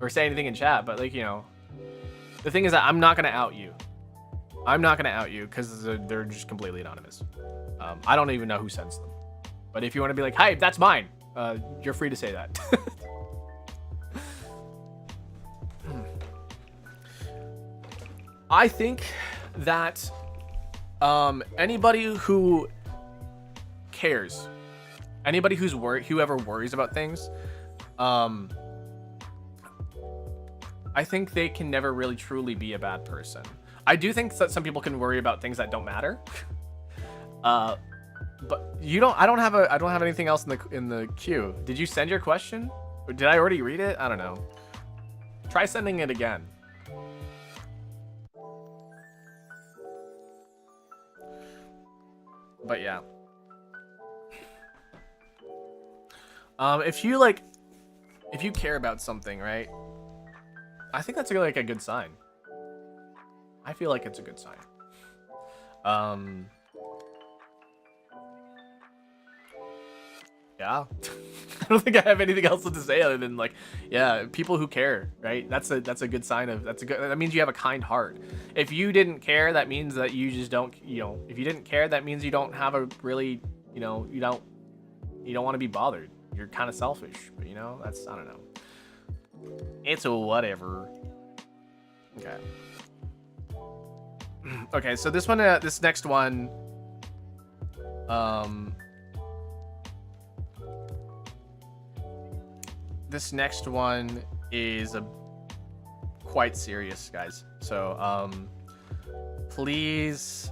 [SPEAKER 1] or say anything in chat. But like, you know, the thing is that I'm not gonna out you. I'm not gonna out you because they're just completely anonymous. I don't even know who sends them. But if you want to be like, "Hi, that's mine," you're free to say that. I think that anybody who cares, anybody whoever worries about things, I think they can never really truly be a bad person. I do think that some people can worry about things that don't matter. But you don't. I don't have anything else in the queue. Did you send your question? Or did I already read it? I don't know. Try sending it again. But yeah. If you care about something, right? I think that's like a good sign. I feel like it's a good sign. Yeah. I don't think I have anything else to say other than like, yeah, people who care, right? That's a good sign of, that means you have a kind heart. If you didn't care, that means that you just don't, you know, if you didn't care, that means you don't have a really, you know, you don't want to be bothered. You're kind of selfish, but you know, that's, I don't know. It's a whatever. Okay. Okay, so this one, this next one, this next one is quite serious, guys. So, please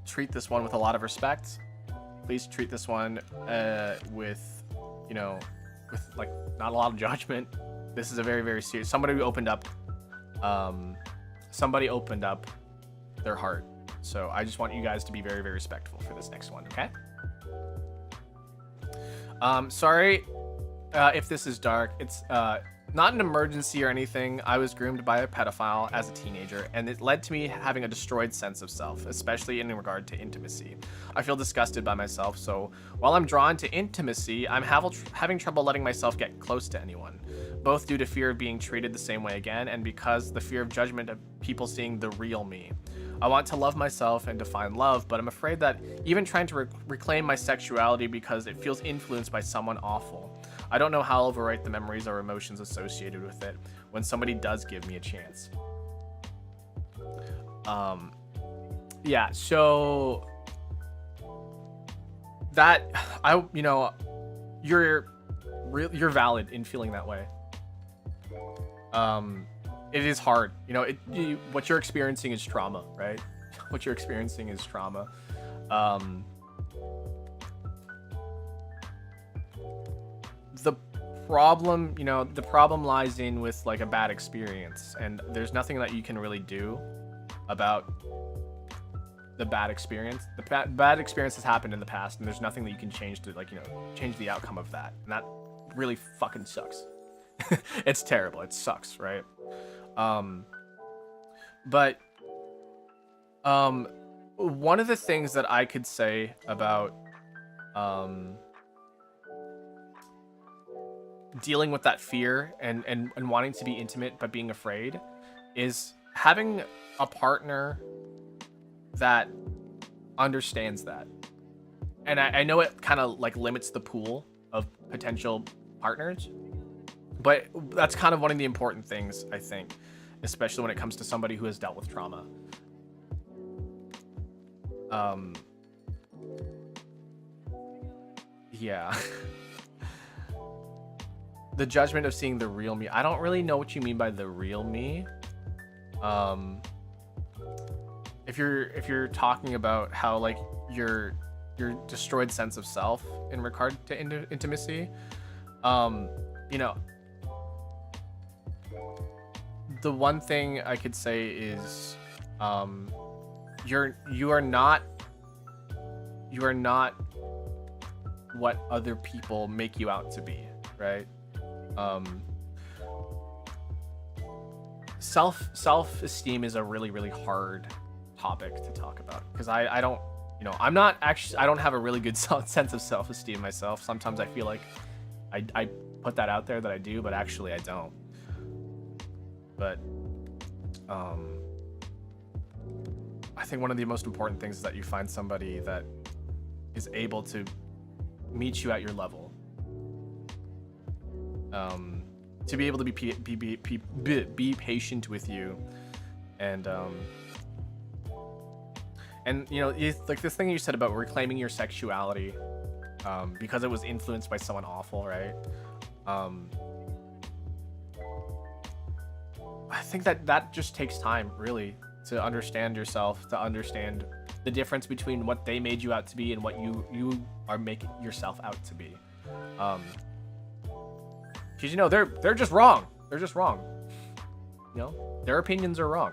[SPEAKER 1] treat this one with a lot of respect. Please treat this one with, you know, with like not a lot of judgment. This is a very, very serious. Somebody opened up their heart. So I just want you guys to be very, very respectful for this next one, okay? Sorry if this is dark. It's not an emergency or anything. I was groomed by a pedophile as a teenager, and it led to me having a destroyed sense of self, especially in regard to intimacy. I feel disgusted by myself, so while I'm drawn to intimacy, I'm having trouble letting myself get close to anyone, both due to fear of being treated the same way again, and because the fear of judgment of people seeing the real me. I want to love myself and define love, but I'm afraid that even trying to reclaim my sexuality because it feels influenced by someone awful. I don't know how I'll overwrite the memories or emotions associated with it when somebody does give me a chance. Yeah, so that you know, you're valid in feeling that way. It is hard, you know. What you're experiencing is trauma, right? What you're experiencing is trauma. The problem, you know, the problem lies in with like a bad experience, and there's nothing that you can really do about the bad experience. The bad experience has happened in the past, and there's nothing that you can change to, like, you know, change the outcome of that, and that really fucking sucks. It's terrible. It sucks, right? But One of the things that I could say about dealing with that fear and wanting to be intimate but being afraid is having a partner that understands that. And I know it kind of like limits the pool of potential partners, but that's kind of one of the important things, I think, especially when it comes to somebody who has dealt with trauma. Yeah. The judgment of seeing the real me. I don't really know what you mean by the real me. If you're talking about how like your destroyed sense of self in regard to intimacy, you know, the one thing I could say is, you are not what other people make you out to be, right? Self-esteem is a really hard topic to talk about, because I don't, you know, I don't have a really good sense of self-esteem myself. Sometimes I feel like I put that out there that I do, but actually I don't. But I think one of the most important things is that you find somebody that is able to meet you at your level. To be able to be patient with you, and you know, like this thing you said about reclaiming your sexuality, because it was influenced by someone awful, right? I think that just takes time, really, to understand yourself, to understand the difference between what they made you out to be and what you are making yourself out to be. Because, you know, they're just wrong. They're just wrong. You know, their opinions are wrong.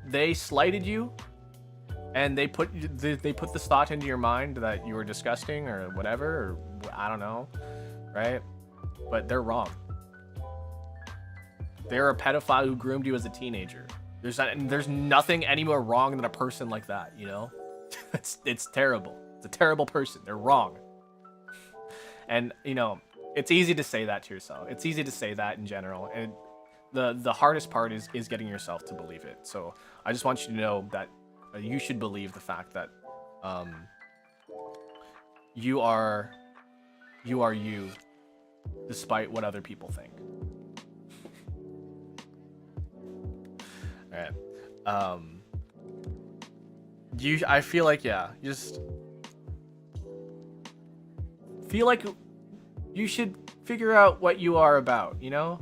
[SPEAKER 1] They slighted you, and they put this thought into your mind that you were disgusting or whatever, or I don't know, right? But they're wrong. They're a pedophile who groomed you as a teenager. There's nothing any more wrong than a person like that, you know? It's terrible. It's a terrible person. They're wrong. And, you know, it's easy to say that to yourself. It's easy to say that in general. And the hardest part is getting yourself to believe it. So I just want you to know that you should believe the fact that you are you, despite what other people think. All right. I feel like, yeah, you just feel like you should figure out what you are about, you know?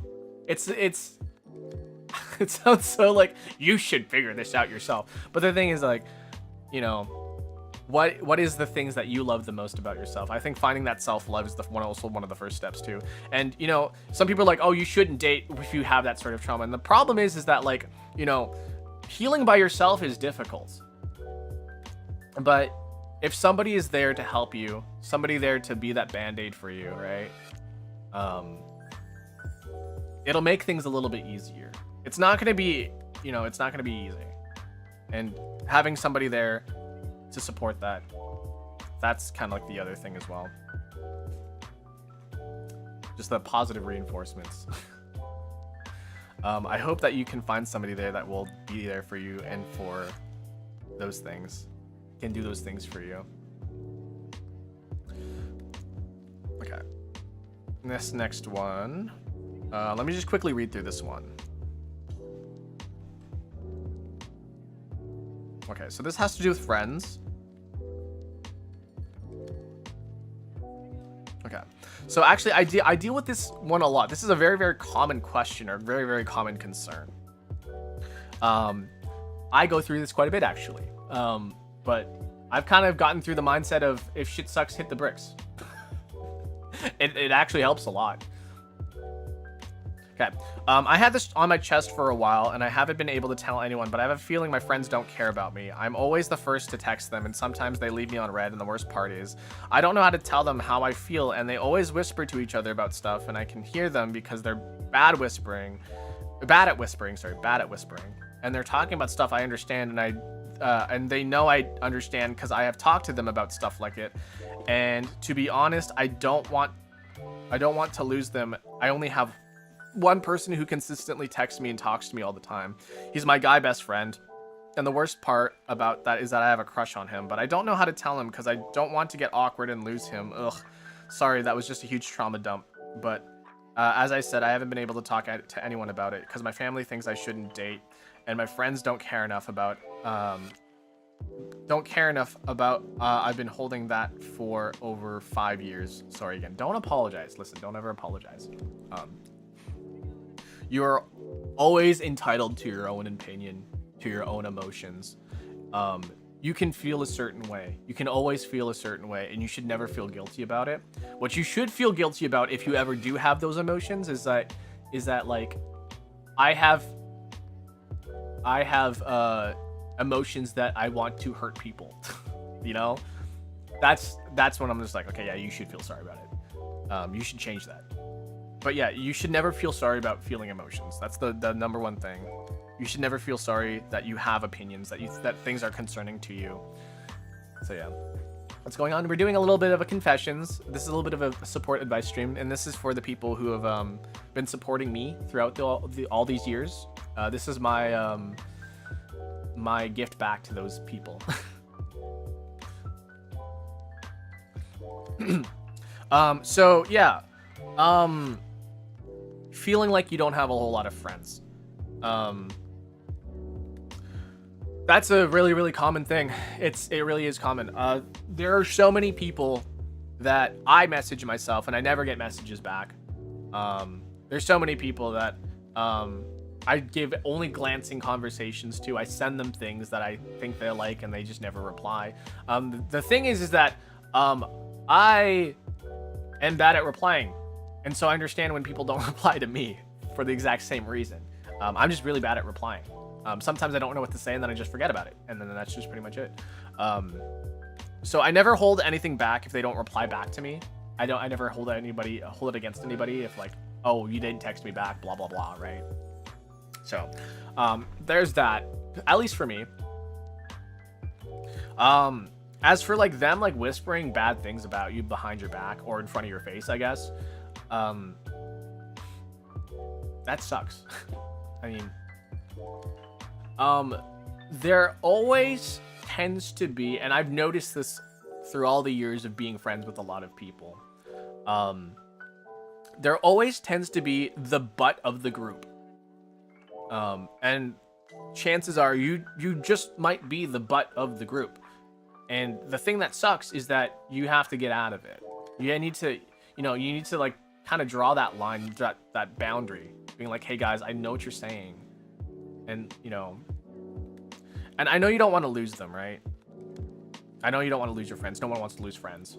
[SPEAKER 1] It's it sounds so like you should figure this out yourself. But the thing is, like, you know, what is the things that you love the most about yourself? I think finding that self-love is also one of the first steps too. And, you know, some people are like, oh, you shouldn't date if you have that sort of trauma. And the problem is that, like, you know, healing by yourself is difficult. But if somebody is there to help you, somebody there to be that band-aid for you, right? It'll make things a little bit easier. It's not going to be, you know, it's not going to be easy. And having somebody there to support that, that's kind of like the other thing as well. Just the positive reinforcements. I hope that you can find somebody there that will be there for you and for those things. Can do those things for you. Okay. This next one. Let me just quickly read through this one. Okay, so this has to do with friends. Okay, so actually I deal with this one a lot. This is a very common question, or very common concern. I go through this quite a bit, actually. But I've kind of gotten through the mindset of, if shit sucks, hit the bricks. It actually helps a lot. Okay. I had this on my chest for a while, and I haven't been able to tell anyone, but I have a feeling my friends don't care about me. I'm always the first to text them, and sometimes they leave me on red, and the worst part is, I don't know how to tell them how I feel, and they always whisper to each other about stuff, and I can hear them because they're bad at whispering. And they're talking about stuff I understand, and and they know I understand because I have talked to them about stuff like it. And to be honest, I don't want to lose them. I only have one person who consistently texts me and talks to me all the time. He's my guy best friend. And the worst part about that is that I have a crush on him, but I don't know how to tell him because I don't want to get awkward and lose him. Ugh. Sorry, that was just a huge trauma dump. But as I said, I haven't been able to talk to anyone about it because my family thinks I shouldn't date, and my friends don't care enough about I've been holding that for over 5 years. Sorry again. Don't apologize. Listen, don't ever apologize. You're always entitled to your own opinion, to your own emotions. You can feel a certain way. You can always feel a certain way, and you should never feel guilty about it. What you should feel guilty about if you ever do have those emotions is that like I have emotions that I want to hurt people. You know? That's when I'm just like, okay, yeah, you should feel sorry about it. You should change that. But yeah, you should never feel sorry about feeling emotions. That's the number one thing. You should never feel sorry that you have opinions, that things are concerning to you. So yeah, what's going on? We're doing a little bit of a confessions. This is a little bit of a support advice stream, and this is for the people who have been supporting me throughout all these years. This is my my gift back to those people. So yeah, feeling like you don't have a whole lot of friends. That's a really, really common thing. It really is common. There are so many people that I message myself and I never get messages back. There's so many people that I give only glancing conversations to. I send them things that I think they like and they just never reply. The thing is that I am bad at replying. And so I understand when people don't reply to me for the exact same reason. I'm just really bad at replying. Sometimes I don't know what to say and then I just forget about it. And then that's just pretty much it. So I never hold anything back if they don't reply back to me. I never hold it against anybody if like, oh, you didn't text me back, blah, blah, blah, right? So there's that, at least for me. As for like them like whispering bad things about you behind your back or in front of your face, I guess, that sucks. I mean, there always tends to be, and I've noticed this through all the years of being friends with a lot of people, there always tends to be the butt of the group. And chances are you just might be the butt of the group. And the thing that sucks is that you have to get out of it. You need to like kind of draw that line, that boundary, being like, hey guys, I know what you're saying. And, and I know you don't want to lose them, right? I know you don't want to lose your friends. No one wants to lose friends.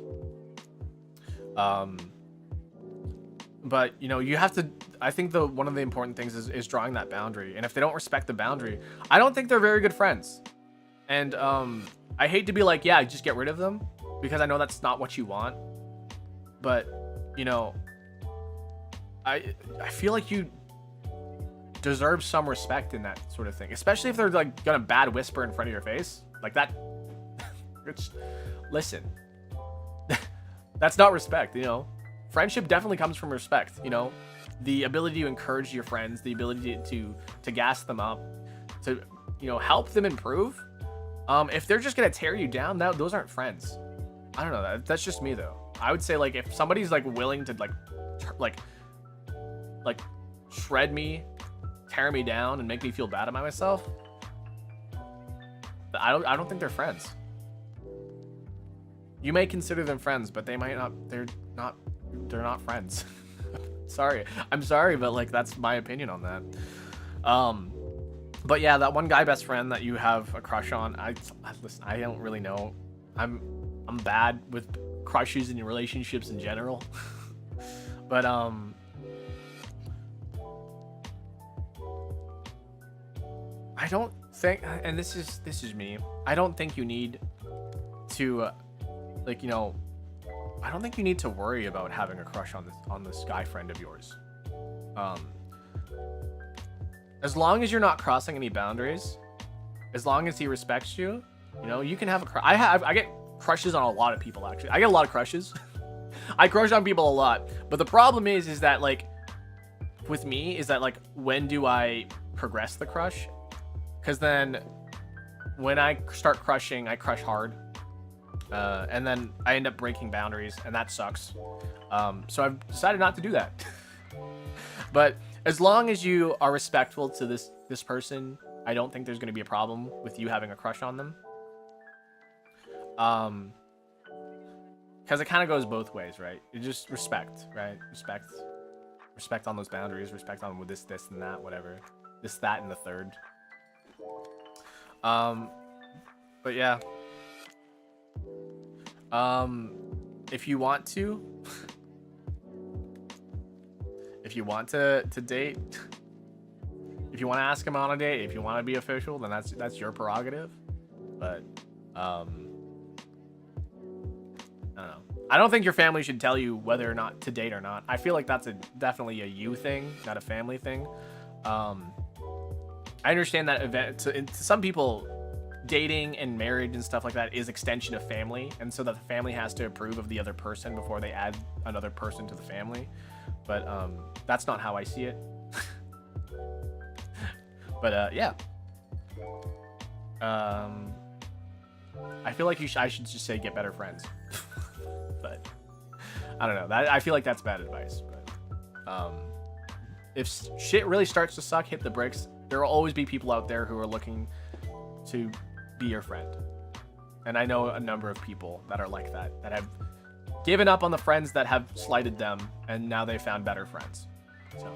[SPEAKER 1] But, you have to, I think one of the important things is drawing that boundary. And if they don't respect the boundary, I don't think they're very good friends. And I hate to be like, yeah, just get rid of them, because I know that's not what you want. But, I feel like you deserve some respect in that sort of thing, especially if they're like gonna bad whisper in front of your face like that. Listen, that's not respect. Friendship definitely comes from respect. The ability to encourage your friends, the ability to gas them up, to help them improve. If they're just gonna tear you down, those aren't friends. I don't know. That's just me though. I would say like if somebody's like willing to like shred me, tear me down, and make me feel bad about myself, I don't think they're friends. You may consider them friends, but they might not. They're not friends. Sorry, I'm sorry, but like that's my opinion on that. But yeah, that one guy best friend that you have a crush on, listen, I don't really know. I'm bad with crushes and relationships in general. But I don't think, and this is me, I don't think you need to I don't think you need to worry about having a crush on this guy friend of yours. As long as you're not crossing any boundaries, as long as he respects you, you know, you can have a crush. I get crushes on a lot of people, actually. I get a lot of crushes. I crush on people a lot. But the problem is that, like, with me, is that, like, when do I progress the crush? Because then when I start crushing, I crush hard. And then I end up breaking boundaries, and that sucks. So I've decided not to do that. But as long as you are respectful to this person, I don't think there's going to be a problem with you having a crush on them. Because it kind of goes both ways, right? You just respect, right? Respect on those boundaries. Respect on with this, and that, whatever. This, that, and the third. But yeah. If you want to, date, if you want to ask him on a date, if you want to be official, then that's your prerogative. But I don't know. I don't think your family should tell you whether or not to date or not. I feel like that's definitely a you thing, not a family thing. I understand that to some people, dating and marriage and stuff like that is extension of family, and so that the family has to approve of the other person before they add another person to the family. But that's not how I see it. But yeah. I feel like I should just say get better friends. But I don't know. I feel like that's bad advice. But if shit really starts to suck, hit the bricks. There will always be people out there who are looking to be your friend. And I know a number of people that are like that have given up on the friends that have slighted them, and now they found better friends. So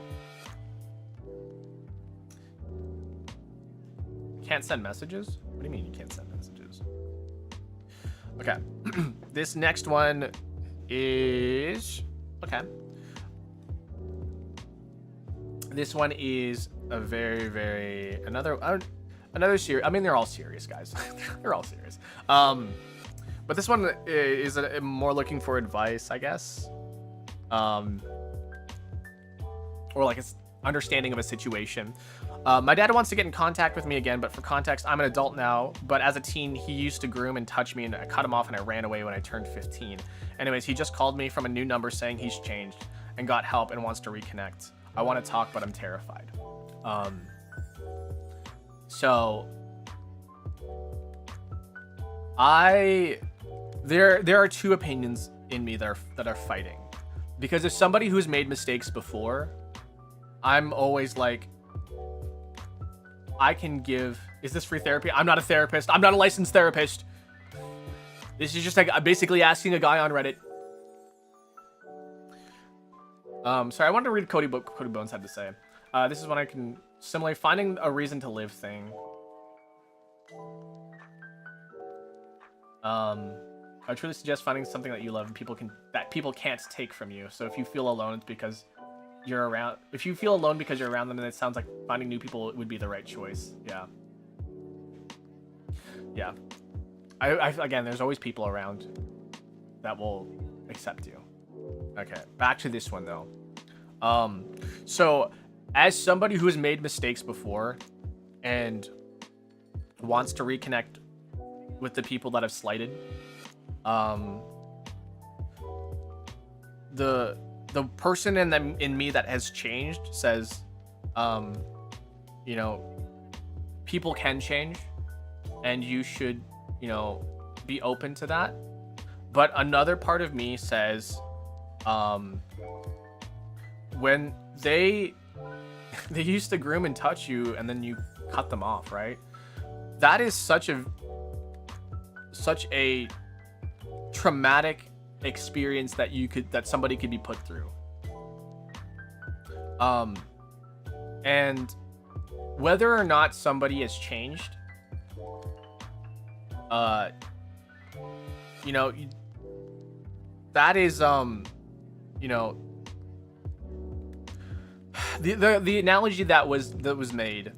[SPEAKER 1] can't send messages? What do you mean you can't send messages? Okay. This next one is okay. This one is a very another serious. I mean, they're all serious, guys. They're all serious. But this one is more looking for advice, I guess. Or like it's understanding of a situation. My dad wants to get in contact with me again, but for context, I'm an adult now. But as a teen, he used to groom and touch me, and I cut him off, and I ran away when I turned 15. Anyways, he just called me from a new number saying he's changed and got help and wants to reconnect. I want to talk, but I'm terrified. So there are two opinions in me that are fighting, because as somebody who's made mistakes before, I'm always like, I can give. Is this free therapy? I'm not a therapist. I'm not a licensed therapist. This is just like basically asking a guy on Reddit. Sorry, I wanted to read Cody Bones had to say. This is when I can similarly finding a reason to live thing. I truly suggest finding something that you love and people can't take from you. So if you feel alone, it's because you're around. If you feel alone because you're around them, then it sounds like finding new people would be the right choice. Yeah. Yeah. I again, there's always people around that will accept you. Okay, back to this one though. So as somebody who has made mistakes before and wants to reconnect with the people that have slighted, the person in me that has changed says, you know, people can change and you should, you know, be open to that. But another part of me says, when they used to groom and touch you and then you cut them off, right? That is such a traumatic experience that somebody could be put through. And whether or not somebody has changed, you know, that is, you know, the analogy that was made,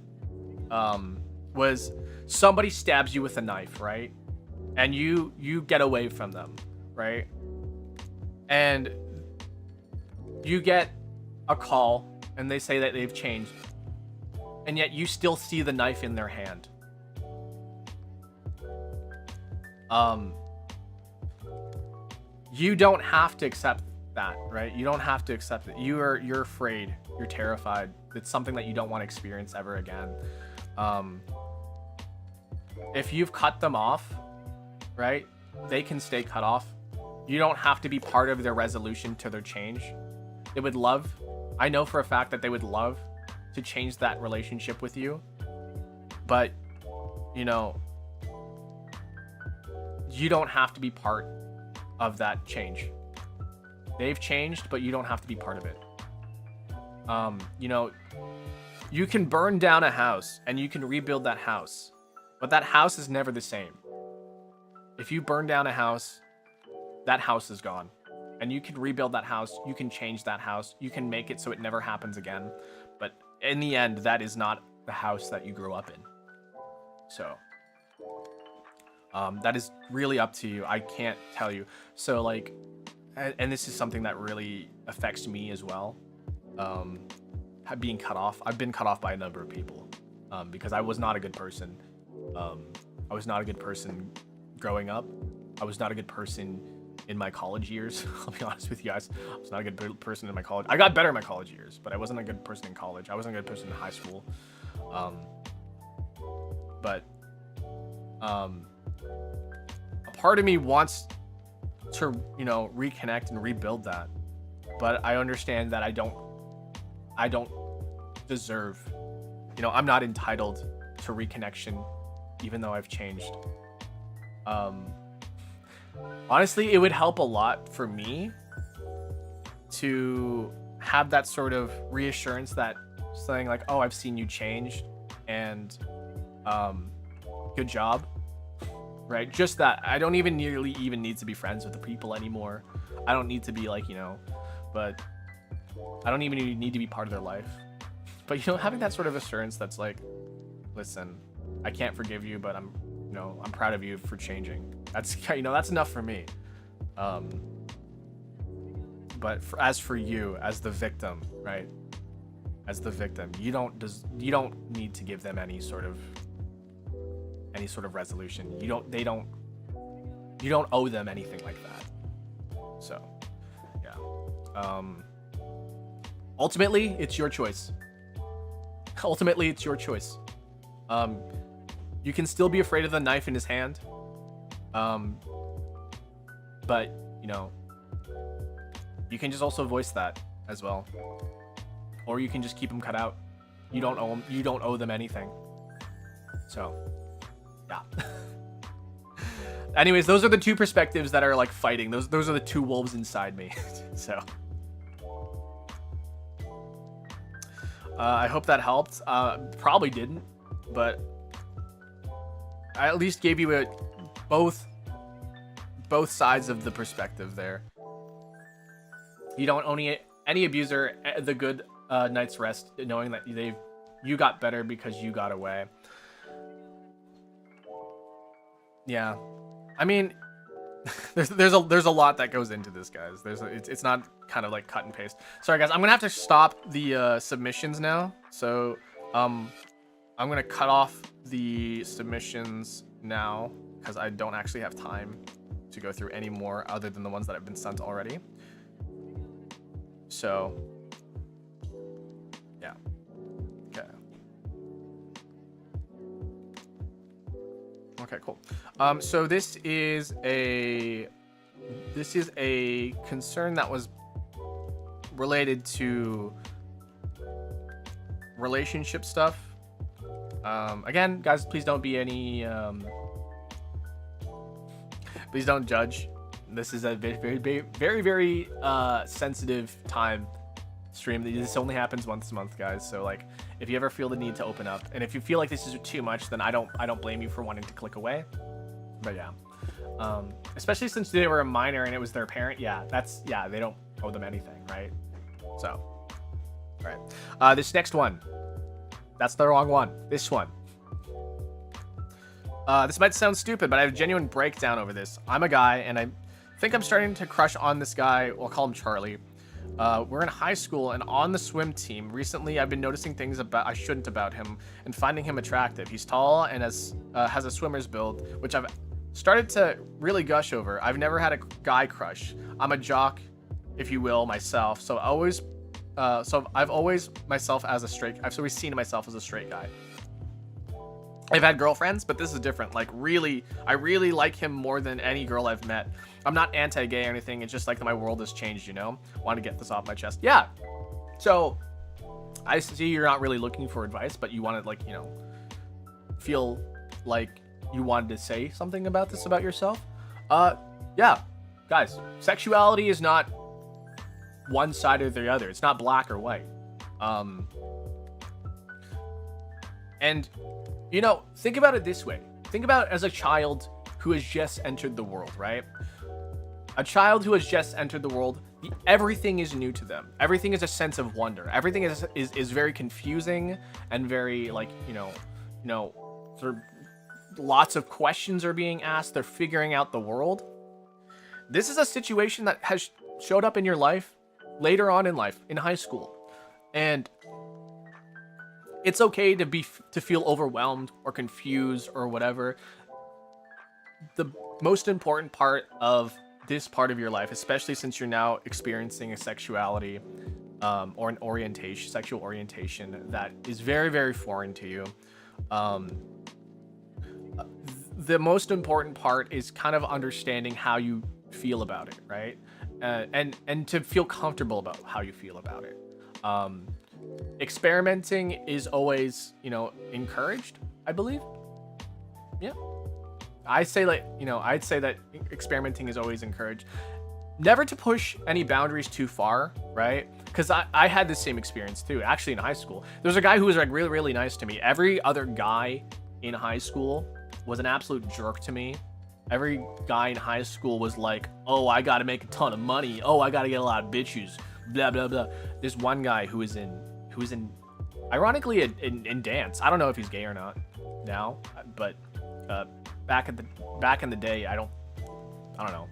[SPEAKER 1] was somebody stabs you with a knife, right? And you get away from them, right? And you get a call and they say that they've changed, and yet you still see the knife in their hand. you don't have to accept that, right? You don't have to accept it. You're afraid. You're terrified. It's something that you don't want to experience ever again. If you've cut them off, right? They can stay cut off. You don't have to be part of their resolution to their change. They would love, I know for a fact that they would love to change that relationship with you. But, you know, you don't have to be part of that change. They've changed, but you don't have to be part of it. You know, you can burn down a house and you can rebuild that house, but that house is never the same. If you burn down a house, that house is gone. And you can rebuild that house, you can change that house, you can make it so it never happens again. But in the end, that is not the house that you grew up in. So, that is really up to you. I can't tell you. So, like, and this is something that really affects me as well. Being cut off. I've been cut off by a number of people because I was not a good person. I was not a good person growing up. I was not a good person in my college years. I'll be honest with you guys. I was not a good person in my college. I got better in my college years, but I wasn't a good person in college. I wasn't a good person in high school. But a part of me wants to, you know, reconnect and rebuild that. But I understand that I don't deserve, you know, I'm not entitled to reconnection, even though I've changed. Honestly, it would help a lot for me to have that sort of reassurance that saying like, oh, I've seen you change and good job, right? Just that. I don't even need to be friends with the people anymore. I don't need to be like, you know, but I don't even need to be part of their life. But, you know, having that sort of assurance that's like, listen, I can't forgive you, but I'm proud of you for changing. That's, you know, that's enough for me. But as for you, as the victim, right? As the victim, you don't need to give them any sort of resolution. You don't owe them anything like that. So, yeah. Ultimately, it's your choice. Ultimately, it's your choice. You can still be afraid of the knife in his hand. But, you know, you can just also voice that as well. Or you can just keep him cut out. You don't owe them anything. So, yeah. Anyways, those are the two perspectives that are like fighting. Those are the two wolves inside me. So, I hope that helped. Probably didn't, but I at least gave you both sides of the perspective there. You don't owe any abuser the good night's rest, knowing that you got better because you got away. Yeah, I mean, there's a lot that goes into this, guys. It's not kind of like cut and paste. Sorry, guys. I'm gonna have to stop the submissions now. So I'm gonna cut off the submissions now because I don't actually have time to go through any more other than the ones that have been sent already. So yeah. Okay, cool. So this is a concern that was related to relationship stuff. Again, guys, please don't be any please don't judge. This is a very sensitive time stream. This only happens once a month, guys. So like, if you ever feel the need to open up, and if you feel like this is too much, then I don't blame you for wanting to click away. But yeah, especially since they were a minor and it was their parent. Yeah, they don't owe them anything, right? So, all right. This next one, that's the wrong one. This one. This might sound stupid, but I have a genuine breakdown over this. I'm a guy, and I think I'm starting to crush on this guy. We'll call him Charlie. We're in high school and on the swim team. Recently, I've been noticing things I shouldn't about him and finding him attractive. He's tall and has a swimmer's build, which I've started to really gush over. I've never had a guy crush. I'm a jock, if you will, myself. So I've always myself as a straight. I've always seen myself as a straight guy. I've had girlfriends, but this is different. Like, really, I really like him more than any girl I've met. I'm not anti-gay or anything. It's just like my world has changed, you know? Want to get this off my chest. Yeah. So, I see you're not really looking for advice, but you want to, like, you know, feel like you wanted to say something about this about yourself. Yeah. Guys, sexuality is not one side or the other. It's not black or white. And... you know, think about it this way. Think about it as a child who has just entered the world, right? A child who has just entered the world, everything is new to them. Everything is a sense of wonder. Everything is very confusing and very, like, you know, sort of lots of questions are being asked. They're figuring out the world. This is a situation that has showed up in your life later on in life, in high school. And it's okay to feel overwhelmed or confused or whatever. The most important part of this part of your life, especially since you're now experiencing a sexuality or an orientation, sexual orientation that is very, very foreign to you. The most important part is kind of understanding how you feel about it, right? And to feel comfortable about how you feel about it. Experimenting is always, you know, encouraged, I believe. Yeah. I'd say that experimenting is always encouraged. Never to push any boundaries too far, right? Because I had the same experience too, actually in high school. There was a guy who was like really, really nice to me. Every other guy in high school was an absolute jerk to me. Every guy in high school was like, oh, I gotta make a ton of money. Oh, I gotta get a lot of bitches. Blah, blah, blah. There's one guy who was ironically in dance. I don't know if he's gay or not now, but back in the day, I don't know.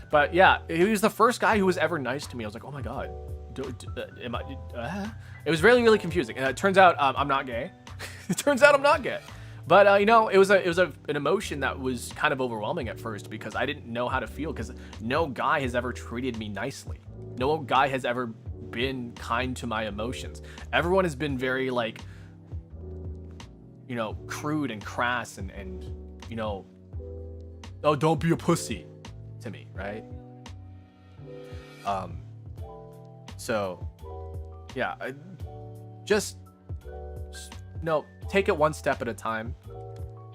[SPEAKER 1] But yeah, he was the first guy who was ever nice to me. I was like, oh my god, it was really, really confusing. And it turns out I'm not gay. It turns out I'm not gay. But you know, it was an emotion that was kind of overwhelming at first because I didn't know how to feel, because no guy has ever treated me nicely. No guy has ever been kind to my emotions. Everyone has been very, like, you know, crude and crass and you know, oh, don't be a pussy to me, right? So yeah, just no, take it one step at a time.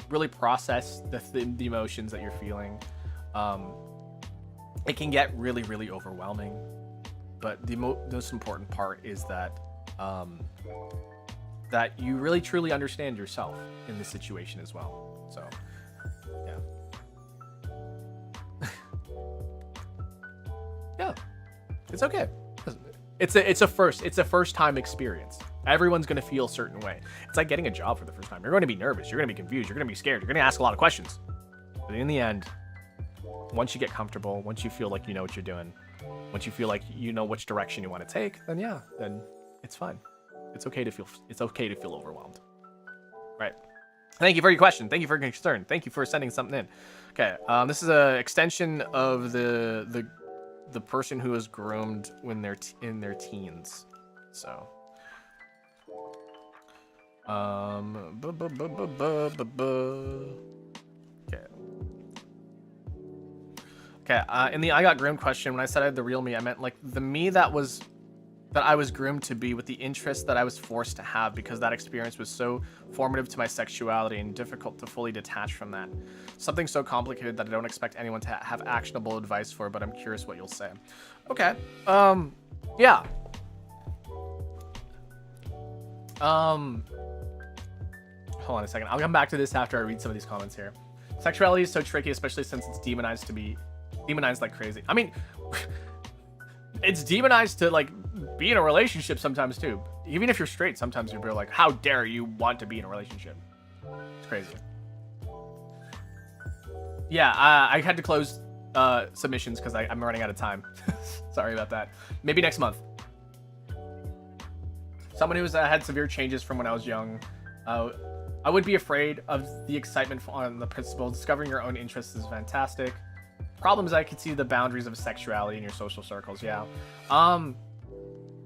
[SPEAKER 1] Really process the emotions that you're feeling. It can get really, really overwhelming, but the most important part is that that you really truly understand yourself in this situation as well. So yeah. Yeah, it's okay. It's a first time experience. Everyone's gonna feel a certain way. It's like getting a job for the first time. You're gonna be nervous. You're gonna be confused. You're gonna be scared. You're gonna ask a lot of questions. But in the end, once you get comfortable, once you feel like you know what you're doing, once you feel like you know which direction you want to take, then yeah, then it's fine. It's okay to feel overwhelmed. Right. Thank you for your question. Thank you for your concern. Thank you for sending something in. Okay. This is an extension of the person who is groomed when they're in their teens. So. Okay. Okay. In the I got groomed question, when I said I had the real me, I meant like the me that I was groomed to be, with the interest that I was forced to have, because that experience was so formative to my sexuality and difficult to fully detach from that. Something so complicated that I don't expect anyone to have actionable advice for, but I'm curious what you'll say. Okay. Yeah. Hold on a second. I'll come back to this after I read some of these comments here. Sexuality is so tricky, especially since it's demonized like crazy. I mean, it's demonized to like be in a relationship sometimes too. Even if you're straight, sometimes you're like, how dare you want to be in a relationship? It's crazy. Yeah, I had to close submissions because I'm running out of time. Sorry about that. Maybe next month. Someone who's had severe changes from when I was young. I would be afraid of the excitement on the principle. Discovering your own interests is fantastic. Problems, I could see the boundaries of sexuality in your social circles. Yeah.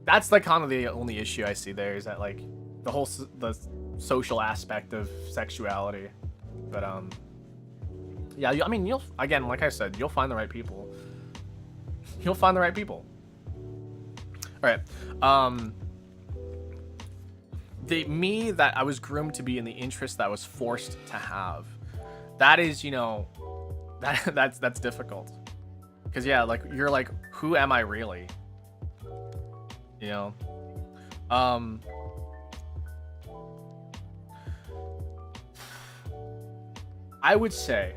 [SPEAKER 1] That's like kind of the only issue I see there, is that like the social aspect of sexuality. But yeah, I mean, you'll, again, like I said, you'll find the right people. You'll find the right people. All right. The me that I was groomed to be, and the interest that I was forced to have, that is, you know, that's difficult. Because yeah, like you're like, who am I really? You know. I would say,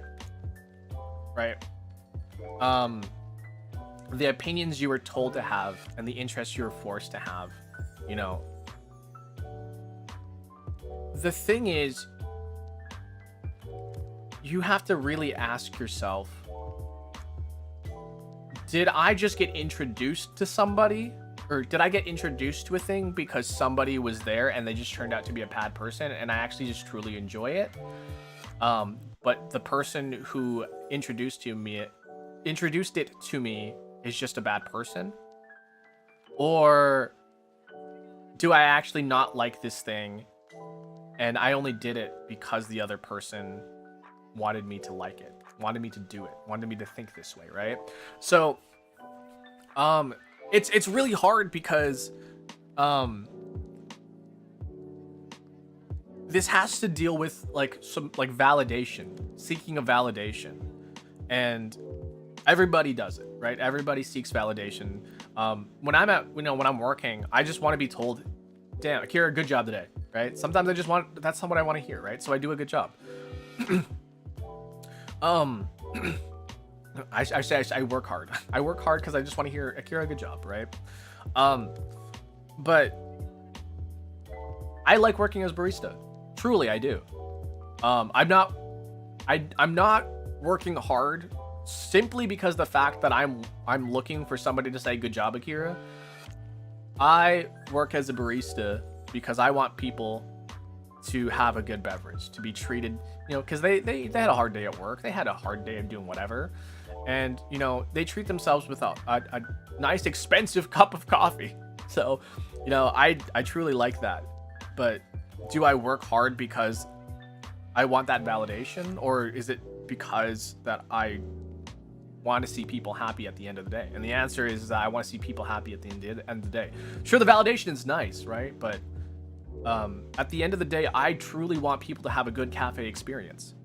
[SPEAKER 1] right, the opinions you were told to have and the interests you were forced to have, you know, the thing is, you have to really ask yourself, did I just get introduced to somebody? Or did I get introduced to a thing because somebody was there and they just turned out to be a bad person and I actually just truly enjoy it? But the person who introduced it to me is just a bad person? Or do I actually not like this thing and I only did it because the other person wanted me to like it, wanted me to do it, wanted me to think this way, right? So it's really hard because this has to deal with like some like validation, seeking a validation, and everybody does it, right? Everybody seeks validation. When I'm working, I just want to be told, damn, Akira, good job today, right? Sometimes I just want, that's not what I want to hear, right? So I do a good job. I work hard. I work hard because I just want to hear, Akira, good job, right? But I like working as barista. Truly, I do. I'm not working hard simply because the fact that I'm looking for somebody to say good job, Akira. I work as a barista because I want people to have a good beverage, to be treated, you know, because they had a hard day at work, they had a hard day of doing whatever, and you know, they treat themselves with a nice expensive cup of coffee. So, you know, I truly like that. But do I work hard because I want that validation, or is it because that I want to see people happy at the end of the day? And the answer is that I want to see people happy at the end of the day. Sure, the validation is nice, right? But at the end of the day, I truly want people to have a good cafe experience.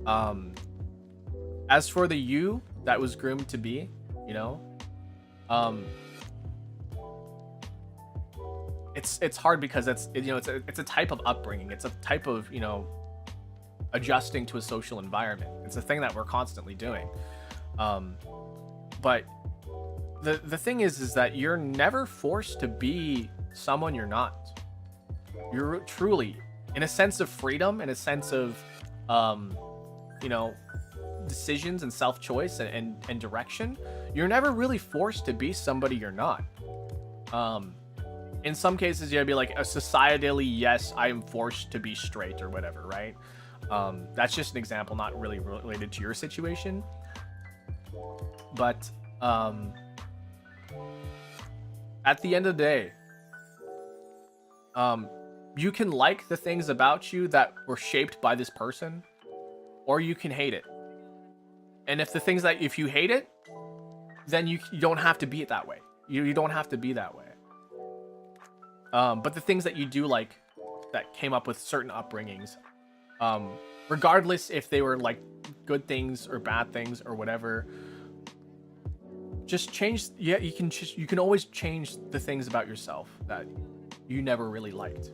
[SPEAKER 1] As for the you that was groomed to be, you know, it's hard because it's a type of upbringing. It's a type of, you know, adjusting to a social environment. It's a thing that we're constantly doing. But the thing is that you're never forced to be someone you're not. You're truly, in a sense of freedom, in a sense of, you know, decisions and self-choice and direction, you're never really forced to be somebody you're not. In some cases, you'd be like, societally, yes, I am forced to be straight or whatever, right? That's just an example, not really related to your situation. But at the end of the day, you can like the things about you that were shaped by this person, or you can hate it. And if you hate it, then you don't have to be it that way. You don't have to be that way. But the things that you do like, that came up with certain upbringings, regardless if they were like good things or bad things or whatever, just change. Yeah, you can always change the things about yourself that you never really liked.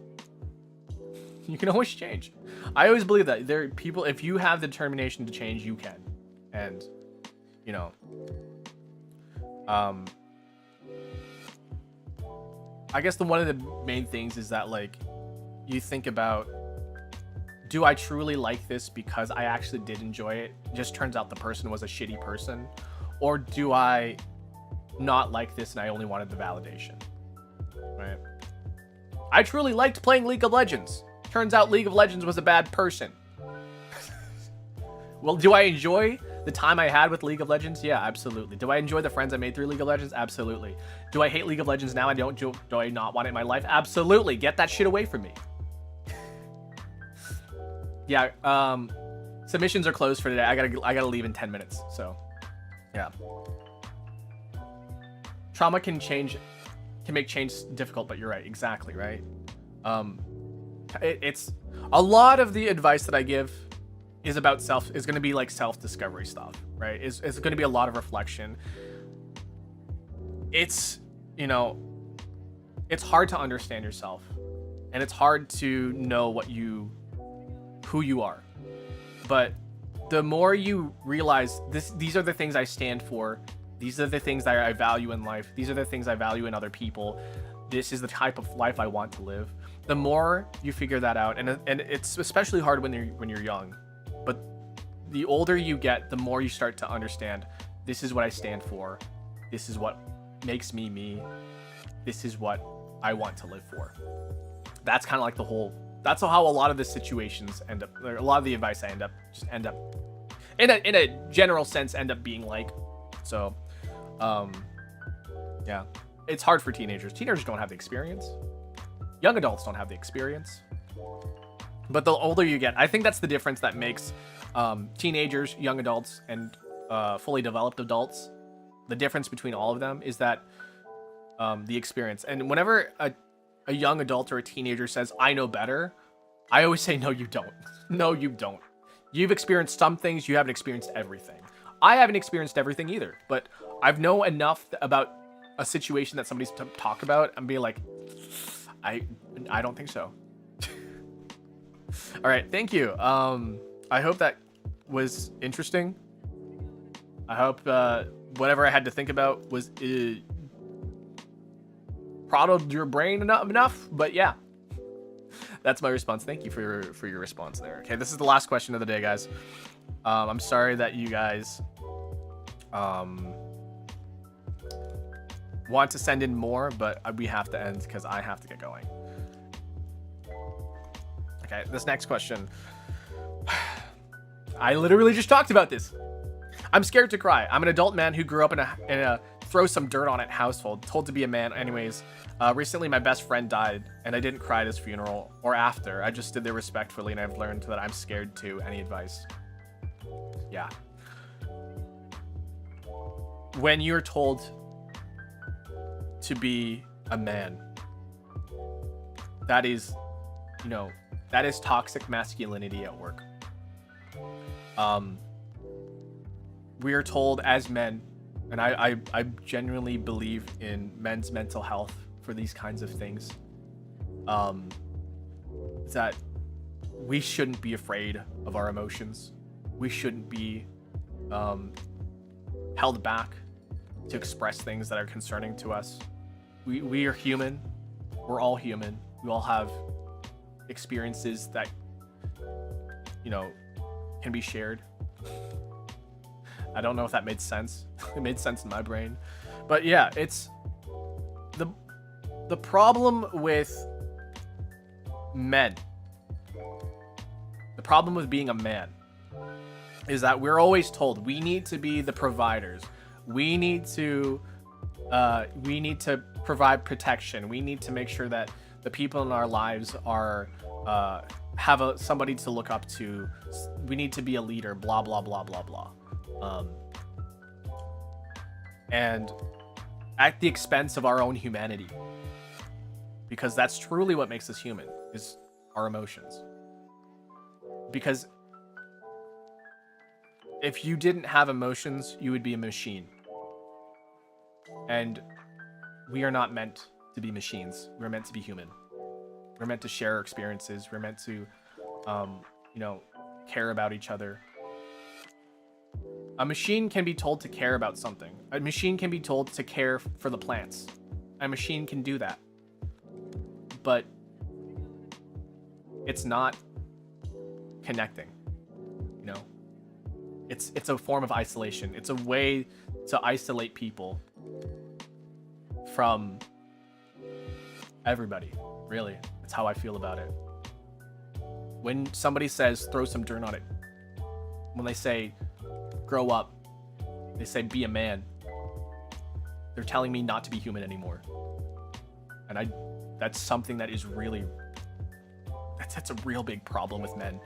[SPEAKER 1] You can always change. I always believe that there are people, if you have the determination to change, you can. And, you know, I guess one of the main things is that, like, you think about, do I truly like this because I actually did enjoy it? It just turns out the person was a shitty person. Or do I not like this and I only wanted the validation? Right? I truly liked playing League of Legends. Turns out League of Legends was a bad person. Well, do I enjoy the time I had with League of Legends? Yeah, absolutely. Do I enjoy the friends I made through League of Legends? Absolutely. Do I hate League of Legends now? Do I not want it in my life? Absolutely. Get that shit away from me. Yeah, submissions are closed for today. I gotta leave in 10 minutes. So, yeah. Trauma can make change difficult, but you're right. Exactly, right? It's a lot of the advice that I give is about is going to be like self-discovery stuff, right? It's going to be a lot of reflection. It's, you know, it's hard to understand yourself, and it's hard to know who you are. But the more you realize these are the things I stand for, these are the things that I value in life, these are the things I value in other people, this is the type of life I want to live, the more you figure that out. And it's especially hard when you're young, but the older you get, the more you start to understand, this is what I stand for, this is what makes me me, this is what I want to live for. That's kind of like that's how a lot of the situations end up, a lot of the advice I end up in a general sense end up being like. So yeah, it's hard for teenagers. Teenagers don't have the experience. Young adults don't have the experience. But the older you get, I think that's the difference that makes teenagers, young adults, and fully developed adults. The difference between all of them is that the experience. And whenever a young adult or a teenager says, I know better, I always say, no, you don't. No, you don't. You've experienced some things, you haven't experienced everything. I haven't experienced everything either, but I've know enough about a situation that somebody's talk about and be like, I don't think so. All right, thank you. I hope that was interesting. I hope whatever I had to think about was prodded your brain enough. But yeah, that's my response. Thank you for your response there. Okay, this is the last question of the day, guys. I'm sorry that you guys want to send in more, but we have to end because I have to get going. Okay, this next question. I literally just talked about this. I'm scared to cry. I'm an adult man who grew up in a throw some dirt on it household, told to be a man anyways. Recently my best friend died and I didn't cry at his funeral or after. I just stood there respectfully, and I've learned that I'm scared too. Any advice? Yeah. When you're told to be a man, that is, you know, that is toxic masculinity at work. We are told as men, and I genuinely believe in men's mental health for these kinds of things, that we shouldn't be afraid of our emotions. We shouldn't be held back to express things that are concerning to us. We are human. We're all human. We all have experiences that, you know, can be shared. I don't know if that made sense. It made sense in my brain. But yeah, it's the problem with men. The problem with being a man is that we're always told we need to be the providers. We need to provide protection. We need to make sure that the people in our lives are have somebody to look up to. We need to be a leader. Blah blah blah blah blah. And at the expense of our own humanity, because that's truly what makes us human, is our emotions. Because if you didn't have emotions, you would be a machine. And we are not meant to be machines. We're meant to be human. We're meant to share our experiences. We're meant to, you know, care about each other. A machine can be told to care about something. A machine can be told to care for the plants. A machine can do that. But it's not connecting, you know? It's a form of isolation. It's a way to isolate people from everybody, really. That's how I feel about it. When somebody says throw some dirt on it, when they say grow up, they say be a man, they're telling me not to be human anymore. And that's something that is really, that's a real big problem with men.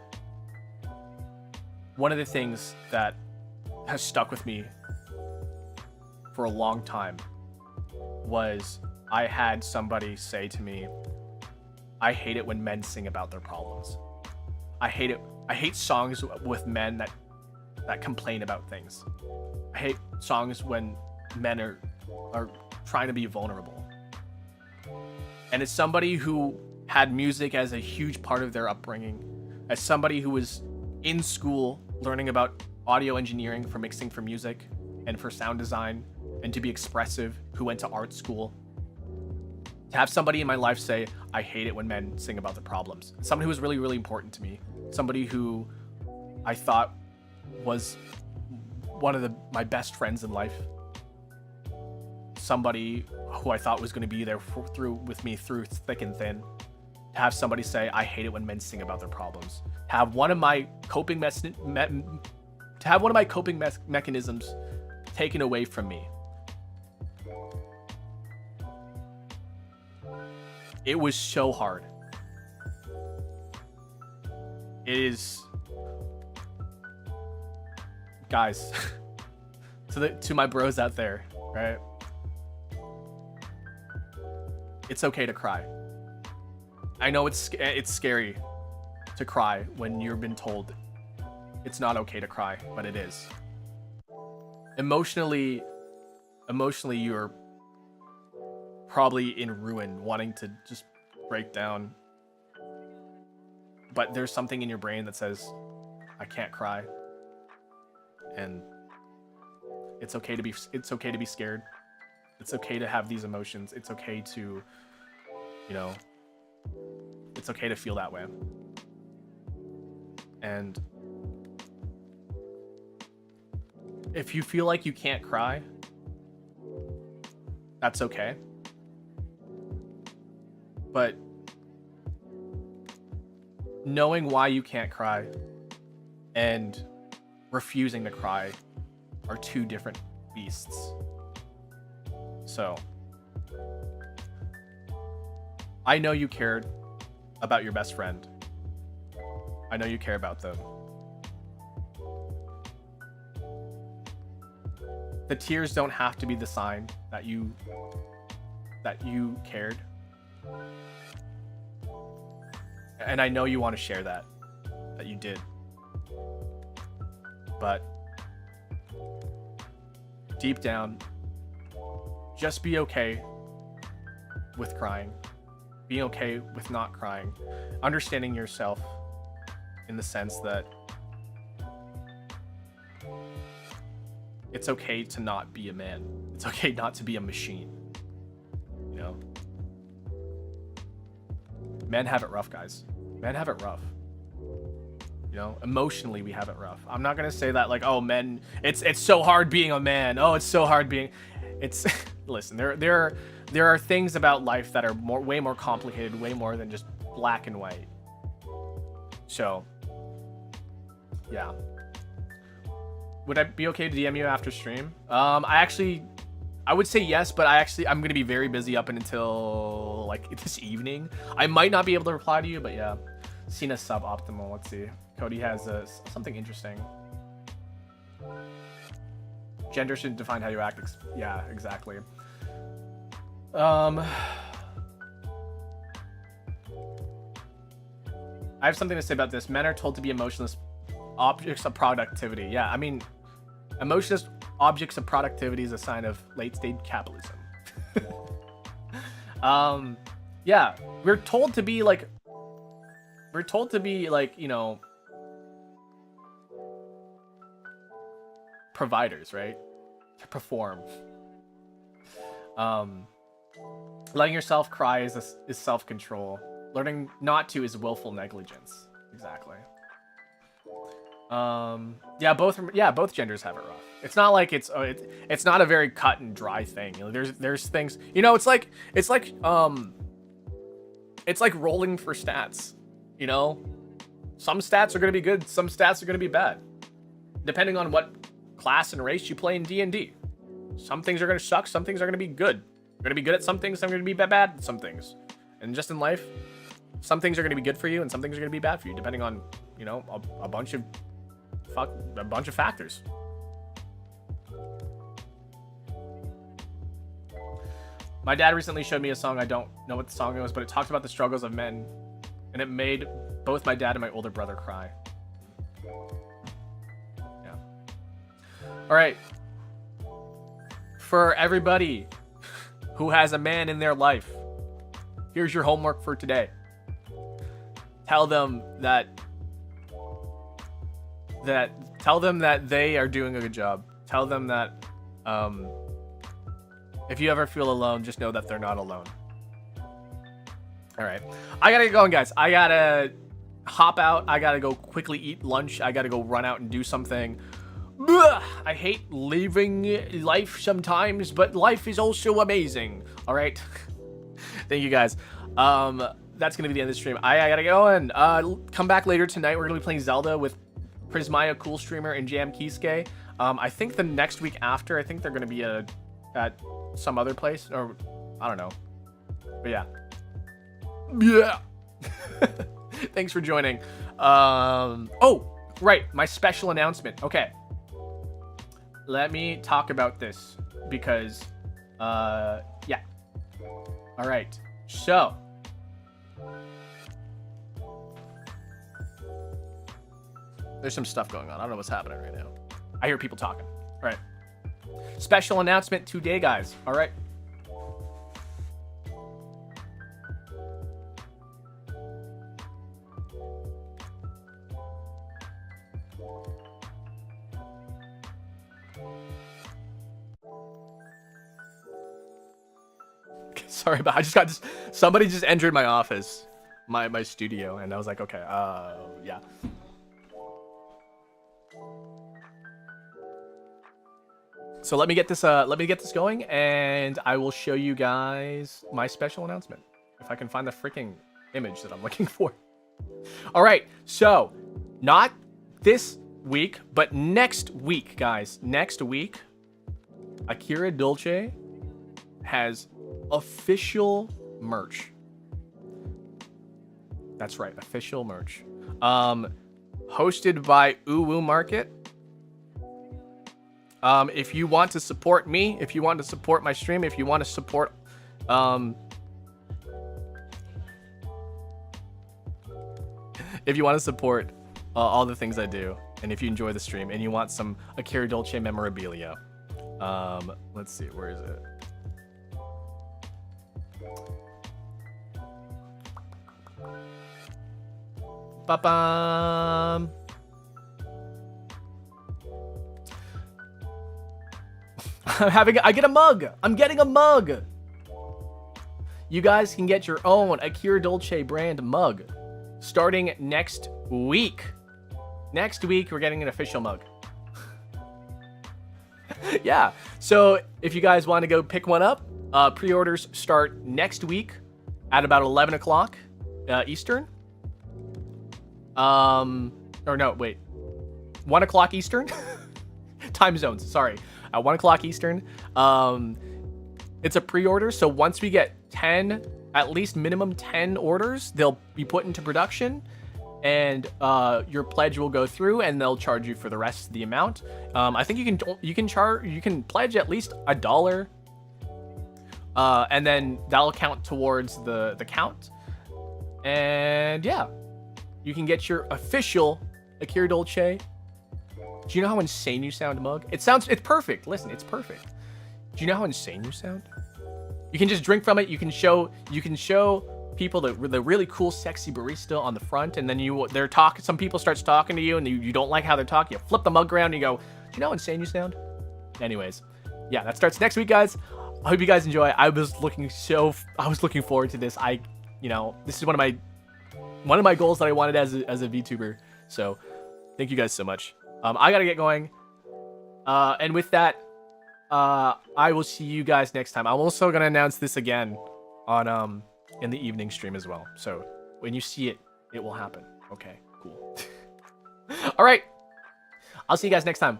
[SPEAKER 1] One of the things that has stuck with me for a long time was I had somebody say to me, I hate it when men sing about their problems. I hate it. I hate songs with men that complain about things. I hate songs when men are trying to be vulnerable. And as somebody who had music as a huge part of their upbringing, as somebody who was in school learning about audio engineering for mixing for music and for sound design and to be expressive, who went to art school, to have somebody in my life say, I hate it when men sing about their problems. Somebody who was really, really important to me. Somebody who I thought was one of my best friends in life. Somebody who I thought was going to be there with me through thick and thin. To have somebody say, I hate it when men sing about their problems. To have one of my coping mechanisms taken away from me. It was so hard. It is, guys, to my bros out there, right? It's okay to cry. I know it's scary to cry when you've been told it's not okay to cry, but it is. Emotionally, you're probably in ruin, wanting to just break down. But there's something in your brain that says, I can't cry. And it's okay to be scared. It's okay to have these emotions. It's okay to, it's okay to feel that way. And if you feel like you can't cry, that's okay. But knowing why you can't cry and refusing to cry are two different beasts. So, I know you cared about your best friend. I know you care about them. The tears don't have to be the sign that you cared. And I know you want to share that you did. But deep down, just be okay with crying. Be okay with not crying. Understanding yourself in the sense that it's okay to not be a man. It's okay not to be a machine. Men have it rough, guys. Men have it rough. Emotionally we have it rough. I'm not gonna say that like, oh, men, it's so hard being a man. Oh, it's so hard being. It's listen. There are things about life that are way more complicated, way more than just black and white. So, yeah. Would I be okay to DM you after stream? I would say yes, but I'm gonna be very busy up until like this evening. I might not be able to reply to you, but yeah. Cena suboptimal. Let's see. Cody has something interesting. Gender should define how you act. Yeah, exactly. I have something to say about this. Men are told to be emotionless objects of productivity. Yeah, I mean, emotionless objects of productivity is a sign of late-stage capitalism. Yeah, we're told to be like, providers, right? To perform. Letting yourself cry is self-control. Learning not to is willful negligence. Exactly. Both genders have it rough. It's not like it's not a very cut and dry thing. There's things, it's like rolling for stats, Some stats are going to be good. Some stats are going to be bad. Depending on what class and race you play in D&D. Some things are going to suck. Some things are going to be good. You're going to be good at some things. Some are going to be bad at some things. And just in life, some things are going to be good for you and some things are going to be bad for you, depending on, you know, a bunch of factors. My dad recently showed me a song. I don't know what the song was, but it talked about the struggles of men, and it made both my dad and my older brother cry. Yeah. All right. For everybody who has a man in their life, here's your homework for today. Tell them that they are doing a good job. Tell them that if you ever feel alone, just know that they're not alone. All right. I gotta get going, guys. I gotta hop out. I gotta go quickly eat lunch. I gotta go run out and do something. Ugh, I hate leaving life sometimes, but life is also amazing. All right. Thank you, guys. That's gonna be the end of the stream. I gotta go and come back later tonight. We're gonna be playing Zelda with Prismaya, Cool Streamer, and Jam Kisuke. I think the next week after, I think they're gonna be at some other place, or I don't know. But yeah. Yeah. Thanks for joining. Oh, right, my special announcement. Okay. Let me talk about this because yeah. All right. So, there's some stuff going on. I don't know what's happening right now. I hear people talking. All right. Special announcement today, guys. All right. Sorry, but somebody just entered my office, my studio, and I was like, okay, yeah. So let me get this going, and I will show you guys my special announcement if I can find the freaking image that I'm looking for. All right, so not this week, but next week, guys. Next week, Akira Dolce has official merch. That's right, official merch. Hosted by Uwu Market. If you want to support me, if you want to support my stream, if you want to support if you want to support all the things I do, and if you enjoy the stream and you want some Akira Dolce memorabilia, let's see, where is it? Ba-bam. I get a mug. I'm getting a mug. You guys can get your own Akira Dolce brand mug starting next week. Next week, we're getting an official mug. Yeah. So if you guys want to go pick one up, pre-orders start next week at about 11 o'clock Eastern. Or no, wait. 1 o'clock Eastern? Time zones, sorry. At 1 o'clock Eastern. It's a pre-order, so once we get 10, at least minimum 10 orders, they'll be put into production, and your pledge will go through, and they'll charge you for the rest of the amount. I think you can pledge at least $1, and then that'll count towards the count. And yeah, you can get your official Akira Dolce. Do you know how insane you sound, mug? It's perfect. Listen, it's perfect. Do you know how insane you sound? You can just drink from it. You can show people the really cool, sexy barista on the front, and then some people starts talking to you, and you don't like how they're talking. You flip the mug around and you go, do you know how insane you sound? Anyways, yeah, that starts next week, guys. I hope you guys enjoy. I was looking forward to this. This is one of my goals that I wanted as a VTuber. So thank you guys so much. I gotta get going. And with that, I will see you guys next time. I'm also gonna announce this again on in the evening stream as well. So when you see it, it will happen. Okay. cool. All right. I'll see you guys next time.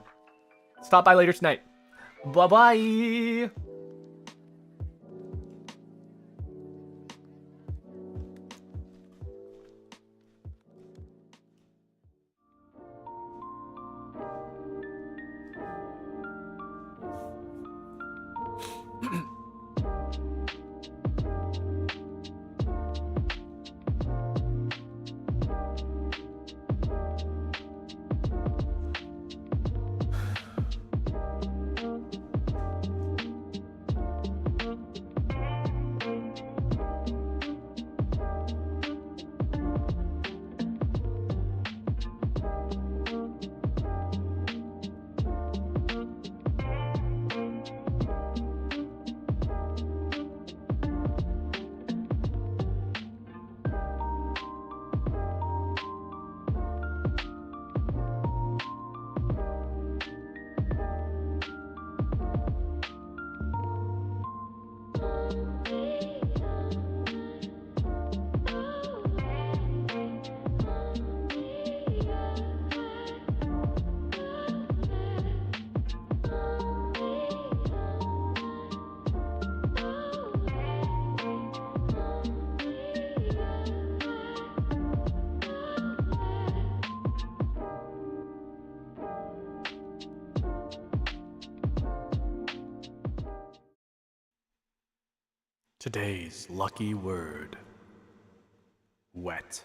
[SPEAKER 1] Stop by later tonight. Bye-bye. Today's lucky word, wet.